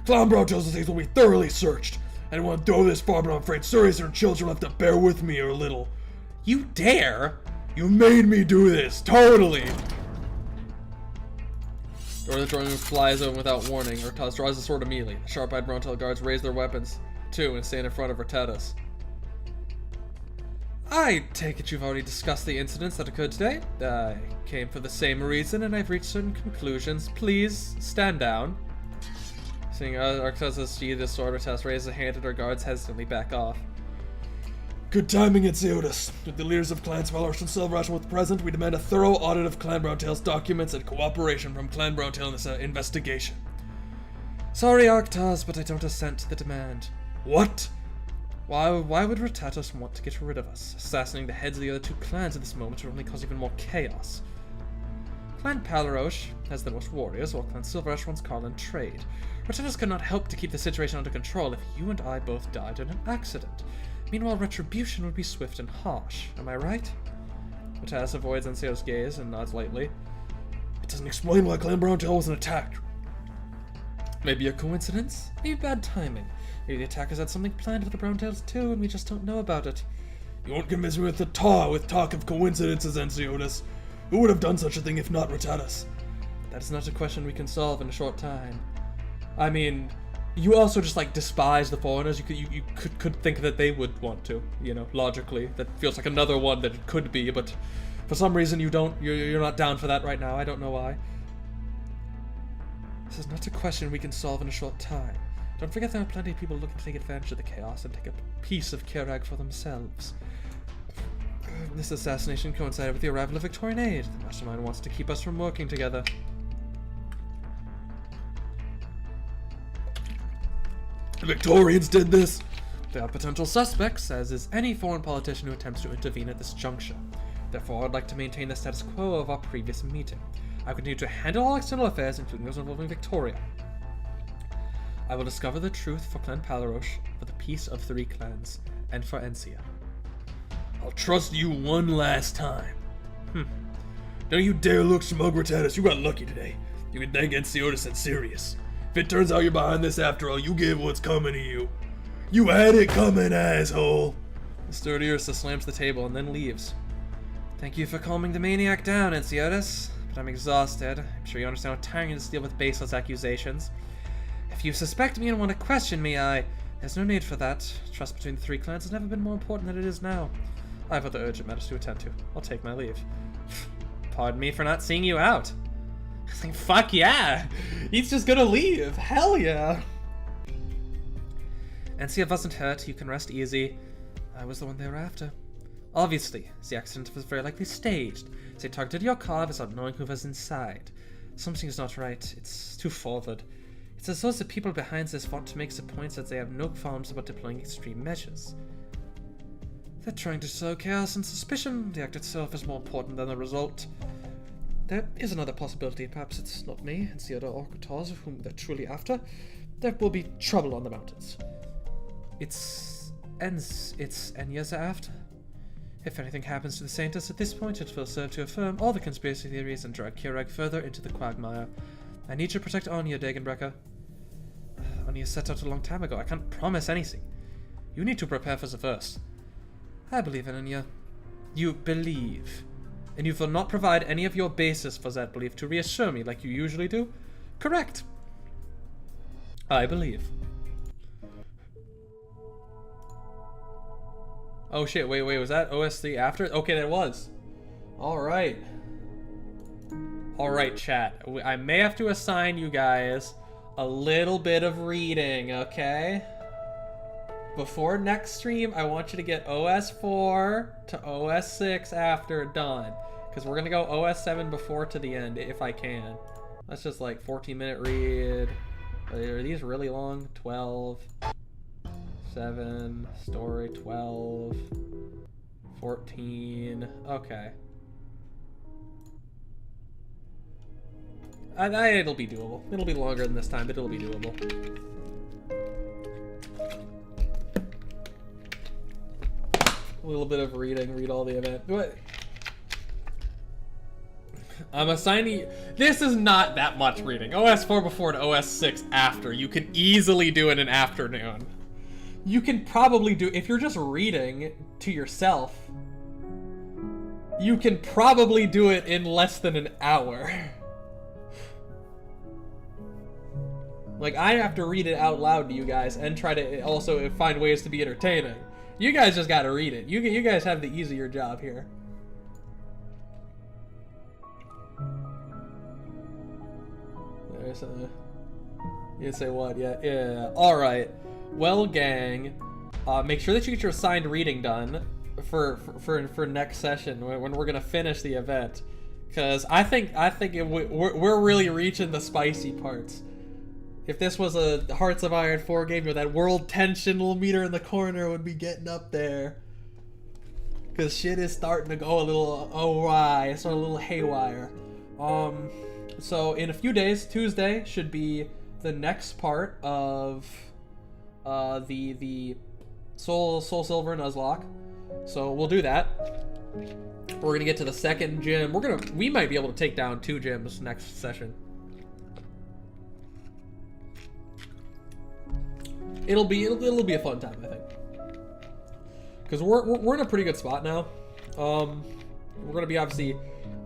Clan Browntail's estates will be thoroughly searched. I didn't want to go this far, but I'm afraid Sirius and children will have to bear with me a little.
You dare?
You made me do this, totally!
Door of the drawing room flies open without warning. Arctaz draws the sword immediately. The sharp-eyed Browntail guards raise their weapons, too, and stand in front of Rattatas.
I take it you've already discussed the incidents that occurred today. I came for the same reason, and I've reached certain conclusions. Please, stand down. Seeing Arctaz has sheathed his sword, Rattatas raises a hand and our guards hesitantly back off.
Good timing, Enciotis. With the leaders of Clans Valorous and Silverrush with present, we demand a thorough audit of Clan Browntail's documents and cooperation from Clan Browntail in this investigation.
Sorry, Arctaz, but I don't assent to the demand.
What?
Why would Rattatas want to get rid of us? Assassinating the heads of the other two clans at this moment would only cause even more chaos. Clan Palarosh has the most warriors, while Clan Silverrush runs carl and trade. Rattatas could not help to keep the situation under control if you and I both died in an accident. Meanwhile, retribution would be swift and harsh. Am I right? Rattatas avoids Encio's gaze and nods lightly.
It doesn't explain why Clan Browntail wasn't attacked.
Maybe a coincidence? Maybe bad timing. Maybe the attackers had something planned for the Browntails too, and we just don't know about it.
You won't convince me with talk of coincidences, Enciotis. Who would have done such a thing if not Rattatas?
That is not a question we can solve in a short time. I mean, you also just like despise the foreigners. You could think that they would want to, you know, logically. That feels like another one that it could be, but for some reason you don't. You're not down for that right now. I don't know why. This is not a question we can solve in a short time. Don't forget there are plenty of people looking to take advantage of the chaos and take a piece of Kjerag for themselves. This assassination coincided with the arrival of Victorian aid. The mastermind wants to keep us from working together.
The Victorians did this?
They are potential suspects, as is any foreign politician who attempts to intervene at this juncture. Therefore, I'd like to maintain the status quo of our previous meeting. I continue to handle all external affairs, including those involving Victoria. I will discover the truth for Clan Palarosh, for the peace of 3 clans, and for Encia.
I'll trust you one last time. Don't you dare look smug, Rattatas. You got lucky today. You can thank Enciotis and Sirius. If it turns out you're behind this after all, you get what's coming to you. You had it coming, asshole.
The sturdy Ursa slams the table and then leaves. Thank you for calming the maniac down, Enciotis, but I'm exhausted. I'm sure you understand how tiring it is to deal with baseless accusations. If you suspect me and want to question me, there's no need for that. Trust between the 3 clans has never been more important than it is now. I have other urgent matters to attend to. I'll take my leave. Pardon me for not seeing you out. Like, fuck yeah! He's just gonna leave! Hell yeah! Encia wasn't hurt. You can rest easy. I was the one they were after. Obviously, the accident was very likely staged. They targeted your car without knowing who was inside. Something is not right. It's too forward. It's as though the people behind this want to make the point that they have no qualms about deploying extreme measures.
They're trying to sow chaos and suspicion. The act itself is more important than the result. There is another possibility. Perhaps it's not me, it's the other Orcators whom they're truly after. There will be trouble on the mountains. It's Enya's after. If anything happens to the Saintus at this point, it will serve to affirm all the conspiracy theories and drag Kjerag further into the quagmire. I need you to protect Anya, Dagenbrecker. Anya set out a long time ago. I can't promise anything. You need to prepare for the worst. I believe in Anya. You believe. And you will not provide any of your basis for that belief to reassure me like you usually do? Correct. I believe.
Oh shit, wait, was that OS3 after? Okay, that was. Alright. Alright, chat. I may have to assign you guys a little bit of reading, okay? Before next stream, I want you to get OS4 to OS6 after done. Because we're going to go OS7 before to the end, if I can. That's just like 14-minute read. Are these really long? 12, 7, story 12, 14. Okay. It'll be doable. It'll be longer than this time, but it'll be doable. A little bit of reading, read all the event. What? I'm assigning. This is not that much reading. OS4 before to OS6 after. You can easily do it in an afternoon. You can probably do, if you're just reading to yourself, you can probably do it in less than an hour. Like, I have to read it out loud to you guys and try to also find ways to be entertaining. You guys just gotta read it. You guys have the easier job here. There's you say what? Yeah. Alright. Well, gang, make sure that you get your assigned reading done for next session when we're gonna finish the event. Cause I think we're really reaching the spicy parts. If this was a Hearts of Iron 4 game, that world tension little meter in the corner would be getting up there. Because shit is starting to go a little awry, it's a little haywire. So in a few days, Tuesday should be the next part of the Soul Silver Nuzlocke. So we'll do that. We're gonna get to the second gym. We might be able to take down 2 gyms next session. It'll be a fun time, I think, because we're in a pretty good spot now. We're gonna be, obviously,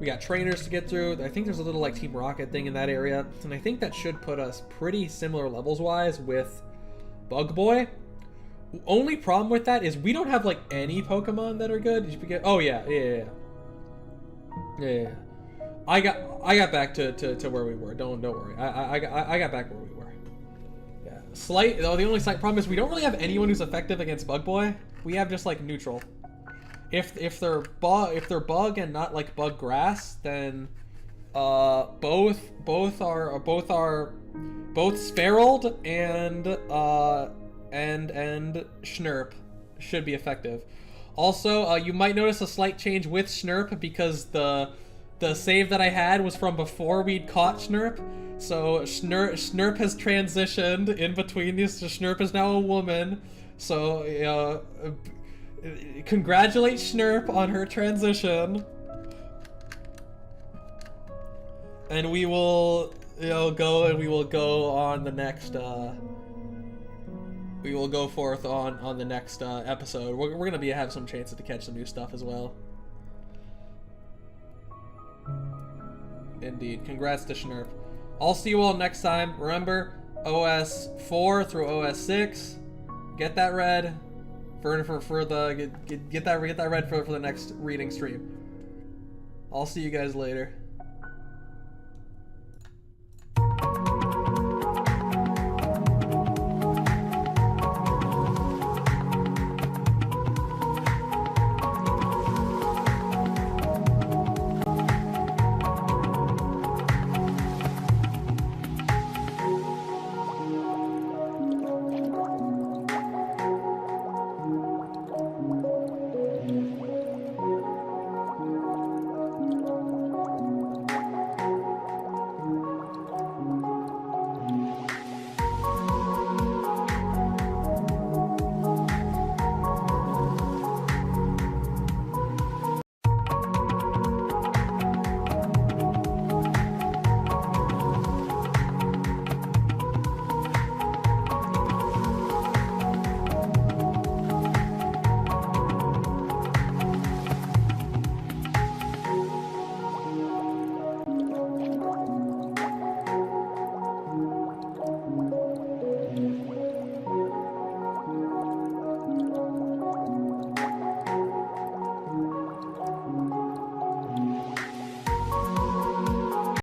we got trainers to get through. I think there's a little like Team Rocket thing in that area, and I think that should put us pretty similar levels wise with Bug Boy. Only problem with that is we don't have like any Pokemon that are good. Did you forget? Oh yeah. I got back to where we were. Don't worry. I got back where we were. The only slight problem is we don't really have anyone who's effective against Bug Boy. We have just like neutral. If they're bug and not like bug grass, then both Sparrowed and Schnurp should be effective. Also, you might notice a slight change with Schnurp because the save that I had was from before we'd caught Schnurp. So Schnurp has transitioned in between these. So Schnurp is now a woman. So congratulate Schnurp on her transition. And we will go on the next we will go forth on the next episode. We're gonna have some chances to catch some new stuff as well. Indeed. Congrats to Schnurp. I'll see you all next time. Remember, OS 4 through OS 6. Get that red get that red for the next reading stream. I'll see you guys later.